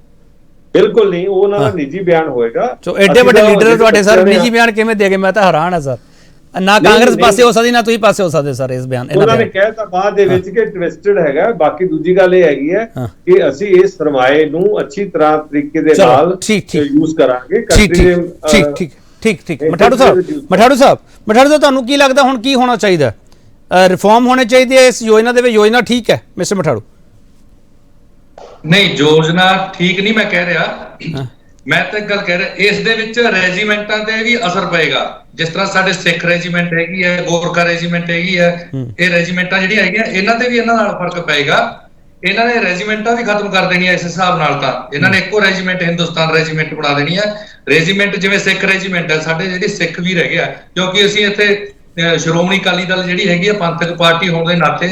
ਬਿਲਕੁਲ ਨਹੀਂ, ਉਹ ਉਹਨਾਂ ਦਾ ਨਿੱਜੀ ਬਿਆਨ ਹੋਏਗਾ। ਸੋ ਐਡੇ ਵੱਡੇ ਲੀਡਰ ਤੁਹਾਡੇ ਸਰ ਨਿੱਜੀ ਬਿਆਨ ਕਿਵੇਂ ਦੇਗੇ? ਮੈਂ ਤਾਂ ਹੈਰਾਨ ਹਾਂ ਸਰ। ਨਾ ਕਾਂਗਰਸ ਪਾਸੇ ਹੋ ਸਕਦੀ ਨਾ ਤੁਸੀਂ ਪਾਸੇ ਹੋ ਸਕਦੇ ਸਰ ਇਸ ਬਿਆਨ। ਉਹਨਾਂ ਨੇ ਕਹਿਤਾ ਬਾਅਦ ਦੇ ਵਿੱਚ ਕਿ ਟਵਿਸਟਡ ਹੈਗਾ। ਬਾਕੀ ਦੂਜੀ ਗੱਲ ਇਹ ਹੈਗੀ ਹੈ ਕਿ ਅਸੀਂ ਇਸ ਸਰਮਾਏ ਨੂੰ ਅੱਛੀ ਤਰ੍ਹਾਂ ਤਰੀਕੇ ਦੇ ਨਾਲ ਯੂਜ਼ ਕਰਾਂਗੇ। ਠੀਕ ਮਠਾੜੂ ਸਾਹਿਬ ਤੁਹਾਨੂੰ ਕੀ ਲੱਗਦਾ ਹੁਣ ਕੀ ਹੋਣਾ ਚਾਹੀਦਾ? ਰਿਫਾਰਮ ਹੋਣੇ ਚਾਹੀਦੇ ਇਸ ਯੋਜਨਾ ਦੇ ਵਿੱਚ? ਯੋਜਨਾ ਠੀਕ ਹੈ ਮਿਸਟਰ ਮਠਾੜੂ? ਨਹੀਂ ਯੋਜਨਾ ਠੀਕ ਨਹੀਂ ਮੈਂ ਕਹਿ ਰਿਹਾ, ਮੈਂ ਤਾਂ ਇੱਕ ਗੱਲ ਕਹਿ ਰਿਹਾ ਇਸ ਦੇ ਵਿੱਚ ਰੈਜੀਮੈਂਟਾਂ ਤੇ ਵੀ ਅਸਰ ਪਏਗਾ। ਜਿਸ ਤਰ੍ਹਾਂ ਸਾਡੇ ਸਿੱਖ ਰੈਜੀਮੈਂਟ ਹੈਗੀ ਹੈ, ਗੋਰਖਾ ਰੈਜੀਮੈਂਟ ਹੈਗੀ ਹੈ, ਇਹ ਰੈਜੀਮੈਂਟਾਂ ਜਿਹੜੀਆਂ ਹੈਗੀਆਂ ਇਹਨਾਂ ਤੇ ਵੀ ਇਹਨਾਂ ਨਾਲ ਫਰਕ ਪਏਗਾ। ਇਹਨਾਂ ਨੇ ਰੈਜੀਮੈਂਟਾਂ ਵੀ ਖਤਮ ਕਰ ਦੇਣੀਆਂ ਇਸ ਹਿਸਾਬ ਨਾਲ। ਤਾਂ ਇਹਨਾਂ ਨੇ ਇੱਕੋ ਰੈਜੀਮੈਂਟ ਹਿੰਦੁਸਤਾਨ ਰੈਜੀਮੈਂਟ ਬਣਾ ਦੇਣੀ ਹੈ। ਰੈਜੀਮੈਂਟ ਜਿਵੇਂ ਸਿੱਖ ਰੈਜੀਮੈਂਟ ਹੈ, ਸਾਡੇ ਜਿਹੜੇ ਸਿੱਖ ਵੀਰ ਹੈਗੇ ਆ, ਕਿਉਂਕਿ ਅਸੀਂ ਇੱਥੇ ਸ਼੍ਰੋਮਣੀ ਅਕਾਲੀ ਦਲ ਜਿਹੜੀ ਹੈਗੀ ਆ ਪੰਥਕ ਪਾਰਟੀ ਹੋਣ ਦੇ ਨਾਤੇ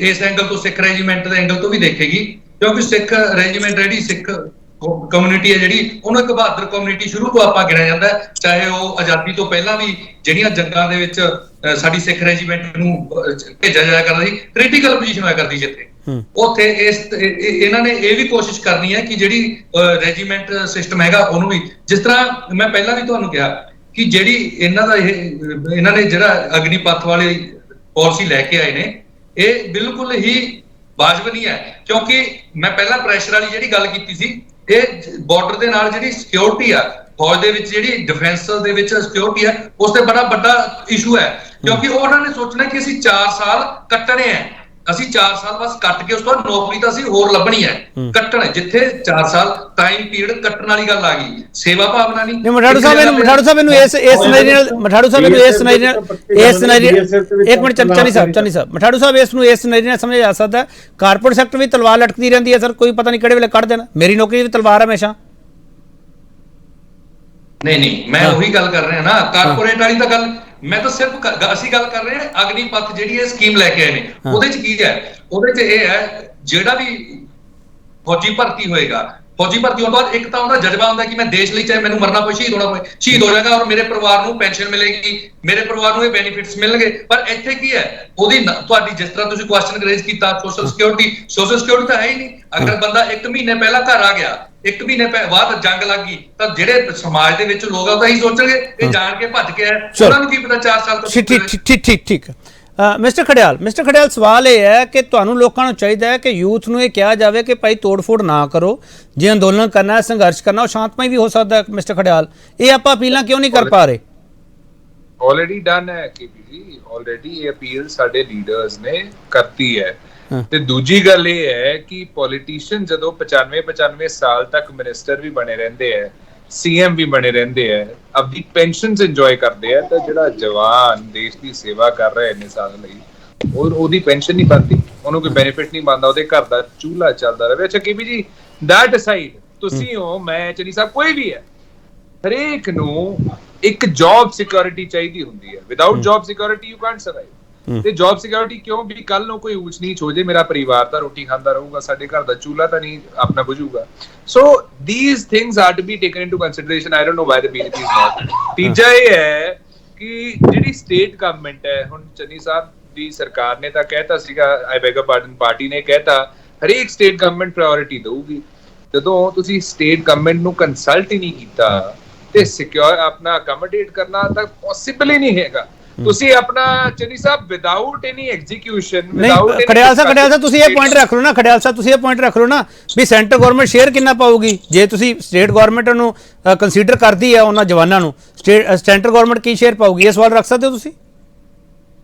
ਇਸ ਐਂਗਲ ਤੋਂ ਸਿੱਖ ਰੈਜੀਮੈਂਟ ਦੇ ਐਂਗਲ ਤੋਂ ਵੀ ਦੇਖੇਗੀ, ਕਿਉਂਕਿ ਸਿੱਖ ਰੈਜੀਮੈਂਟ ਜਿਹੜੀ ਸਿੱਖ ਕਮਿਊਨਿਟੀ ਹੈ ਜਿਹੜੀ, ਉਹਨੂੰ ਇੱਕ ਬਹਾਦਰ ਕਮਿਊਨਿਟੀ ਸ਼ੁਰੂ ਤੋਂ ਆਪਾਂ ਗਿਣਿਆ ਜਾਂਦਾ, ਚਾਹੇ ਉਹ ਆਜ਼ਾਦੀ ਤੋਂ ਪਹਿਲਾਂ ਵੀ ਜਿਹੜੀਆਂ ਜੰਗਾਂ ਦੇ ਵਿੱਚ ਸਾਡੀ ਸਿੱਖ ਰੈਜੀਮੈਂਟ ਨੂੰ ਭੇਜਿਆ ਜਾਇਆ ਕਰਦਾ ਸੀ, ਕ੍ਰਿਟੀਕਲ ਪੋਜੀਸ਼ਨ ਹੋਇਆ ਕਰਦੀ ਜਿੱਥੇ, ਉੱਥੇ ਇਹਨਾਂ ਨੇ ਇਹ ਵੀ ਕੋਸ਼ਿਸ਼ ਕਰਨੀ ਹੈ ਕਿ ਜਿਹੜੀ ਰੈਜੀਮੈਂਟ ਸਿਸਟਮ ਹੈਗਾ ਉਹਨੂੰ ਵੀ, ਜਿਸ ਤਰ੍ਹਾਂ ਮੈਂ ਪਹਿਲਾਂ ਵੀ ਤੁਹਾਨੂੰ ਕਿਹਾ ਕਿ ਜਿਹੜੀ ਇਹਨਾਂ ਨੇ ਜਿਹੜਾ ਅਗਨੀਪਥ ਵਾਲੀ ਪਾਲਿਸੀ ਲੈ ਕੇ ਆਏ ਨੇ, ਇਹ ਬਿਲਕੁਲ ਹੀ ਵਾਜਬ ਨਹੀਂ ਹੈ, ਕਿਉਂਕਿ ਮੈਂ ਪਹਿਲਾਂ ਪ੍ਰੈਸ਼ਰ ਵਾਲੀ ਜਿਹੜੀ ਗੱਲ ਕੀਤੀ ਸੀ, ਇਹ ਬਾਰਡਰ ਦੇ ਨਾਲ ਜਿਹੜੀ ਸਿਕਿਉਰਿਟੀ ਆ, ਫੌਜ ਦੇ ਵਿੱਚ ਜਿਹੜੀ ਡਿਫੈਂਸ ਦੇ ਵਿੱਚ ਸਿਕਿਉਰਿਟੀ ਹੈ, ਉਸ ਤੇ ਬੜਾ ਵੱਡਾ ਇਸ਼ੂ ਹੈ, ਕਿਉਂਕਿ ਉਹਨਾਂ ਨੇ ਸੋਚਣਾ ਕਿ ਅਸੀਂ 4 ਸਾਲ ਕੱਟਣੇ ਆ, ਅਸੀਂ 4 ਸਾਲ ਬਸ ਕੱਟ ਕੇ ਉਸ ਤੋਂ ਬਾਅਦ ਨੌਕਰੀ ਤਾਂ ਅਸੀਂ ਹੋਰ ਲੱਭਣੀ ਹੈ, ਕੱਟਣ, ਜਿੱਥੇ 4 ਸਾਲ ਟਾਈਮ ਪੀਰੀਅਡ ਕੱਟਣ ਵਾਲੀ ਗੱਲ ਆ ਗਈ, ਸੇਵਾ ਭਾਵਨਾ ਨਹੀਂ। ਮਠਾੜੂ ਸਾਹਿਬ ਇਹਨੂੰ ਇੱਕ ਮਿੰਟ ਚੰਨੀ ਸਾਹਿਬ ਮਠਾੜੂ ਸਾਹਿਬ ਇਸ ਨੂੰ ਇਸ ਸਿਨੈਰੀਓ ਨਾਲ ਸਮਝਿਆ ਜਾ ਸਕਦਾ, ਕਾਰਪੋਰੇਟ ਸੈਕਟਰ ਵੀ ਤਲਵਾਰ ਲਟਕਦੀ ਰਹਿੰਦੀ ਹੈ ਸਰ, ਕੋਈ ਪਤਾ ਨਹੀਂ ਕਿਹੜੇ ਵੇਲੇ ਕੱਢ ਦੇਣਾ, ਮੇਰੀ ਨੌਕਰੀ ਵੀ ਤਲਵਾਰ ਹਮੇਸ਼ਾ। ਨਹੀਂ ਮੈਂ ਉਹੀ ਗੱਲ ਕਰ ਰਿਹਾ ਨਾ, ਕਾਰਪੋਰੇਟ ਵਾਲੀ ਤਾਂ ਗੱਲ, ਮੈਂ ਤਾਂ ਸਿਰਫ ਅਸੀਂ ਗੱਲ ਕਰ ਰਹੇ ਹਾਂ ਅਗਨੀਪਥ ਜਿਹੜੀ ਇਹ ਸਕੀਮ ਲੈ ਕੇ ਆਏ ਨੇ, ਉਹਦੇ ਚ ਕੀ ਹੈ, ਉਹਦੇ ਚ ਇਹ ਹੈ ਜਿਹੜਾ ਵੀ ਫੌਜੀ ਭਰਤੀ ਹੋਏਗਾ, ਫੌਜੀ ਭਰਤੀ ਹੋਣ ਤੋਂ ਬਾਅਦ ਇੱਕ ਤਾਂ ਉਹਦਾ ਜਜ਼ਬਾ ਹੁੰਦਾ ਕਿ ਮੈਂ ਦੇਸ਼ ਲਈ ਚਾਹੇ ਮੈਨੂੰ ਮਰਨਾ ਪਵੇ, ਸ਼ਹੀਦ ਹੋਣਾ ਪਵੇ, ਸ਼ਹੀਦ ਹੋ ਜਾਏਗਾ ਔਰ ਮੇਰੇ ਪਰਿਵਾਰ ਨੂੰ ਪੈਨਸ਼ਨ ਮਿਲੇਗੀ, ਮੇਰੇ ਪਰਿਵਾਰ ਨੂੰ ਇਹ ਬੈਨੀਫਿਟਸ ਮਿਲਣਗੇ। ਪਰ ਇੱਥੇ ਕੀ ਹੈ, ਉਹਦੀ ਤੁਹਾਡੀ ਜਿਸ ਤਰ੍ਹਾਂ ਤੁਸੀਂ ਕੁਐਸਚਨ ਰੇਜ਼ ਕੀਤਾ, ਸੋਸ਼ਲ ਸਿਕਿਉਰਿਟੀ ਤਾਂ ਹੈ ਹੀ ਨਹੀਂ। ਅਗਰ ਬੰਦਾ 1 ਮਹੀਨੇ ਪਹਿਲਾਂ ਘਰ ਆ ਗਿਆ, 1 ਮਹੀਨੇ ਬਾਅਦ ਜੰਗ ਲੱਗ ਗਈ, ਤਾਂ ਜਿਹੜੇ ਸਮਾਜ ਦੇ ਵਿੱਚ ਲੋਕ ਆ ਉਹ ਤਾਂ ਇਹੀ ਸੋਚਣਗੇ ਇਹ ਜਾਣ ਕੇ ਭੱਜ ਕੇ ਆਇਆ, ਉਹਨਾਂ ਨੂੰ ਕੀ ਪਤਾ 4 ਸਾਲ ਤੋਂ। ਠੀਕ ਮਿਸਟਰ ਖੜਿਆਲ ਸਵਾਲ ਇਹ ਹੈ ਕਿ ਤੁਹਾਨੂੰ ਲੋਕਾਂ ਨੂੰ ਚਾਹੀਦਾ ਹੈ ਕਿ ਯੂਥ ਨੂੰ ਇਹ ਕਿਹਾ ਜਾਵੇ ਕਿ ਭਾਈ ਤੋੜ-ਫੋੜ ਨਾ ਕਰੋ, ਜੇ ਅੰਦੋਲਨ ਕਰਨਾ, ਸੰਘਰਸ਼ ਕਰਨਾ, ਉਹ ਸ਼ਾਂਤਮਈ ਵੀ ਹੋ ਸਕਦਾ ਹੈ। ਮਿਸਟਰ ਖੜਿਆਲ, ਇਹ ਆਪਾਂ ਅਪੀਲਾਂ ਕਿਉਂ ਨਹੀਂ ਕਰ ਪਾ ਰਹੇ? ਆਲਰੇਡੀ ਡਨ ਹੈ ਕੇਪੀ ਜੀ, ਆਲਰੇਡੀ ਇਹ ਅਪੀਲ ਸਾਡੇ ਲੀਡਰਸ ਨੇ ਕਰਤੀ ਹੈ। ਤੇ ਦੂਜੀ ਗੱਲ ਇਹ ਹੈ ਕਿ ਪੋਲੀਟੀਸ਼ੀਅਨ ਜਦੋਂ 95 ਸਾਲ ਤੱਕ ਮਿਨਿਸਟਰ ਵੀ ਬਣੇ ਰਹਿੰਦੇ ਹੈ, ਸੀਐਮ ਵੀ ਬਣੇ ਰਹਿੰਦੇ ਹੈ, ਆਪਣੀ ਪੈਨਸ਼ਨਸ ਇੰਜੋਏ ਕਰਦੇ ਆ, ਤਾਂ ਜਿਹੜਾ ਜਵਾਨ ਦੇਸ਼ ਦੀ ਸੇਵਾ ਕਰ ਰਿਹਾ ਇੰਨੇ ਸਾਲ ਲਈ, ਉਹਦੀ ਪੈਨਸ਼ਨ ਨਹੀਂ ਬਣਦੀ, ਉਹਨੂੰ ਕੋਈ ਬੈਨੀਫਿਟ ਨਹੀਂ ਬਣਦਾ, ਉਹਦੇ ਘਰ ਦਾ ਚੂਲਾ ਚੱਲਦਾ ਰਹੇ। ਅੱਛਾ ਕੇਪੀ ਜੀ, ਦੈਟ ਅਸਾਈਡ, ਤੁਸੀਂ ਹੋ, ਮੈਂ, ਚੰਨੀ ਸਾਹਿਬ, ਕੋਈ ਵੀ ਹੈ, ਹਰੇਕ ਨੂੰ ਇੱਕ ਜੌਬ ਸਿਕਿਉਰਿਟੀ ਚਾਹੀਦੀ ਹੁੰਦੀ ਹੈ। Without job security you Kant survive. ਤੇ ਜੌਬ ਸਿਕਿਉਰਿਟੀ ਕਿਉਂ? ਵੀ ਕੱਲ ਨੂੰ ਕੋਈ ਊਚ ਨੀਚ ਹੋ ਜੇ, ਮੇਰਾ ਪਰਿਵਾਰ ਤਾਂ ਰੋਟੀ ਖਾਂਦਾ ਰਹੂਗਾ, ਸਾਡੇ ਘਰ ਦਾ ਚੂਲਾ ਤਾਂ ਨਹੀਂ ਆਪਣਾ ਬੁਝੂਗਾ। ਸੋ these things are to be taken into consideration. I don't know why the BJP is not. ਤੀਜਾ ਇਹ ਹੈ ਕਿ ਜਿਹੜੀ ਸਟੇਟ ਗਵਰਨਮੈਂਟ ਹੈ, ਹੁਣ ਚੰਨੀ ਸਾਹਿਬ ਦੀ ਸਰਕਾਰ ਨੇ ਤਾਂ ਕਹਿਤਾ ਸੀਗਾ, I beg your pardon, party ਨੇ ਕਹਿਤਾ ਹਰੇਕ ਸਟੇਟ ਗਵਰਨਮੈਂਟ ਪ੍ਰਾਇੋਰਿਟੀ ਦਊਗੀ। ਜਦੋਂ ਤੁਸੀਂ ਸਟੇਟ ਗਵਰਨਮੈਂਟ ਨੂੰ ਕੰਸਲਟ ਹੀ ਨਹੀਂ ਕੀਤਾ ਤੇ ਸਿਕਿਉਰ ਆਪਣਾ ਅਕਮੋਡੇਟ ਕਰਨਾ ਤਾਂ ਪੋਸੀਬਲ ਹੀ ਨਹੀਂ ਹੈਗਾ। ਤੁਸੀਂ ਆਪਣਾ ਚੰਨੀ ਸਾਹਿਬ without any execution, without Kharial ਸਾਹਿਬ ਤੁਸੀਂ ਇਹ ਪੁਆਇੰਟ ਰੱਖ ਲਓ ਨਾ, ਖੜਿਆਲ ਸਾਹਿਬ ਤੁਸੀਂ ਇਹ ਪੁਆਇੰਟ ਰੱਖ ਲਓ ਨਾ ਵੀ ਸੈਂਟਰ ਗਵਰਨਮੈਂਟ ਸ਼ੇਅਰ ਕਿੰਨਾ ਪਾਊਗੀ ਜੇ ਤੁਸੀਂ ਸਟੇਟ ਗਵਰਨਮੈਂਟ ਨੂੰ ਕੰਸੀਡਰ ਕਰਦੀ ਹੈ, ਉਹਨਾਂ ਜਵਾਨਾਂ ਨੂੰ ਸੈਂਟਰ ਗਵਰਨਮੈਂਟ ਕੀ ਸ਼ੇਅਰ ਪਾਊਗੀ? ਇਹ ਸਵਾਲ ਰੱਖ ਸਕਦੇ ਹੋ ਤੁਸੀਂ?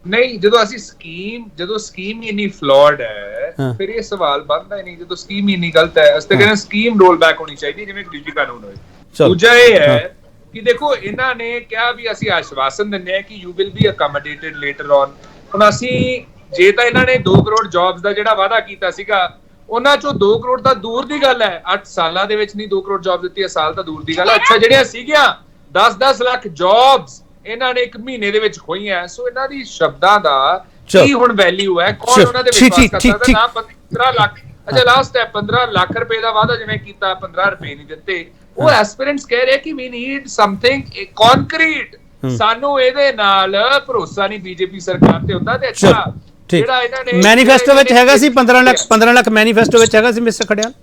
ਨਹੀਂ, ਜਦੋਂ ਸਕੀਮ ਇੰਨੀ ਫਲॉड ਹੈ, ਫਿਰ ਇਹ ਸਵਾਲ ਬਣਦਾ ਹੀ ਨਹੀਂ। ਜਦੋਂ ਸਕੀਮ ਇੰਨੀ ਗਲਤ ਹੈ, ਅਸੀਂ ਤਾਂ ਕਹਿੰਦੇ ਸਕੀਮ ਰੋਲ ਬੈਕ ਹੋਣੀ ਚਾਹੀਦੀ, ਜਿਵੇਂ ਦੂਜੀ ਕਾਨੂੰਨ ਹੋਏ। ਦੂਜਾ ਇਹ ਹੈ ਕਿ ਦੇਖੋ, ਇਹਨਾਂ ਨੇ ਕਿਹਾ ਵੀ ਅਸੀਂ ਆਸ਼ਵਾਸਨ ਦਿੰਦੇ ਹਾਂ ਕਿ you will be accommodated later on. ਹੁਣ ਅਸੀਂ ਜੇ ਤਾਂ ਇਹਨਾਂ ਨੇ 2 ਕਰੋੜ ਜੌਬਸ ਦਾ ਜਿਹੜਾ ਵਾਅਦਾ ਕੀਤਾ ਸੀਗਾ, ਉਹਨਾਂ ਚੋਂ 2 ਕਰੋੜ ਤਾਂ ਦੂਰ ਦੀ ਗੱਲ ਹੈ, 8 ਸਾਲਾਂ ਦੇ ਵਿੱਚ ਨਹੀਂ 2 ਕਰੋੜ ਜੌਬ ਦਿੱਤੀ, ਸਾਲ ਤਾਂ ਦੂਰ ਦੀ ਗੱਲ ਹੈ। ਅੱਛਾ, ਜਿਹੜੀਆਂ ਸੀਗੀਆਂ 10-10 ਲੱਖ ਜੌਬਸ ਇਹਨਾਂ ਨੇ 1 ਮਹੀਨੇ ਦੇ ਵਿੱਚ ਖੋਈਆਂ। ਸੋ ਇਹਨਾਂ ਦੀ ਸ਼ਬਦਾਂ ਦਾ ਕੀ ਹੁਣ ਵੈਲਿਊ ਹੈ? ਕੌਣ ਉਹਨਾਂ ਦੇ ਵਿਸ਼ਵਾਸ ਕਰਦਾ? ਨਾ 15 ਲੱਖ, ਅੱਛਾ ਲਾਸਟ ਹੈ 15 ਲੱਖ ਰੁਪਏ ਦਾ ਵਾਅਦਾ ਜਿਵੇਂ ਕੀਤਾ, 15 ਰੁਪਏ ਨਹੀਂ ਦਿੱਤੇ। ਉਹ ਐਸਪੀਰੈਂਟਸ ਕਹਿ ਰਹੇ ਕਿ ਵੀ ਨੀਡ ਸਮਥਿੰਗ ਕੰਕਰੀਟ, ਸਾਨੂੰ ਇਹਦੇ ਨਾਲ ਭਰੋਸਾ ਨਹੀਂ ਬੀਜੇਪੀ ਸਰਕਾਰ ਤੇ ਹੁੰਦਾ। ਤੇ ਅੱਛਾ, ਜਿਹੜਾ ਇਹਨਾਂ ਨੇ ਮੈਨੀਫੈਸਟੋ ਵਿੱਚ ਹੈਗਾ ਸੀ 15 ਲੱਖ ਮੈਨੀਫੈਸਟੋ ਵਿੱਚ ਹੈਗਾ ਸੀ ਮਿਸਟਰ ਖੜਿਆਲ?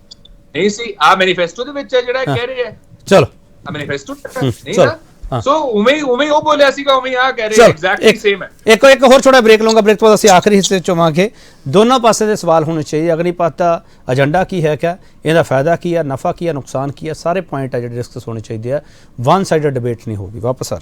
ਨਹੀਂ ਸੀ, ਆ ਮੈਨੀਫੈਸਟੋ ਦੇ ਵਿੱਚ ਹੈ ਜਿਹੜਾ ਕਹਿ ਰਹੇ ਹੈ। ਚਲੋ, ਆ ਮੈਨੀਫੈਸਟੋ ਨਹੀਂ ਨਾ, ਸੋ ਉਵੇਂ ਉਹ ਬੋਲਿਆ ਸੀਗਾ, ਉਵੇਂ ਆ ਕਹਿ ਰਹੇ, ਐਗਜ਼ੈਕਟਲੀ ਸੇਮ ਹੈ। ਇੱਕ ਹੋਰ ਛੋਟਾ ਬ੍ਰੇਕ ਲਵਾਂਗਾ, ਬ੍ਰੇਕ ਤੋਂ ਬਾਅਦ ਅਸੀਂ ਆਖਰੀ ਹਿੱਸੇ ਚ ਆਵਾਂਗੇ। ਦੋਨੋਂ ਪਾਸੇ ਦੇ ਸਵਾਲ ਹੋਣੇ ਚਾਹੀਏ। ਅਗਨੀਪਥ ਦਾ ਏਜੰਡਾ ਕੀ ਹੈ, ਕਿਆ ਇਹਦਾ ਫਾਇਦਾ ਕੀ ਹੈ, ਨਫਾ ਕੀ ਹੈ, ਨੁਕਸਾਨ ਕੀ ਹੈ, ਸਾਰੇ ਪੁਆਇੰਟ ਹੈ ਜਿਹੜੇ ਡਿਸਕਸ ਹੋਣੇ ਚਾਹੀਦੇ ਆ। ਵਨ ਸਾਈਡਡ ਡਿਬੇਟ ਨਹੀਂ ਹੋਗੀ। ਵਾਪਸ ਆ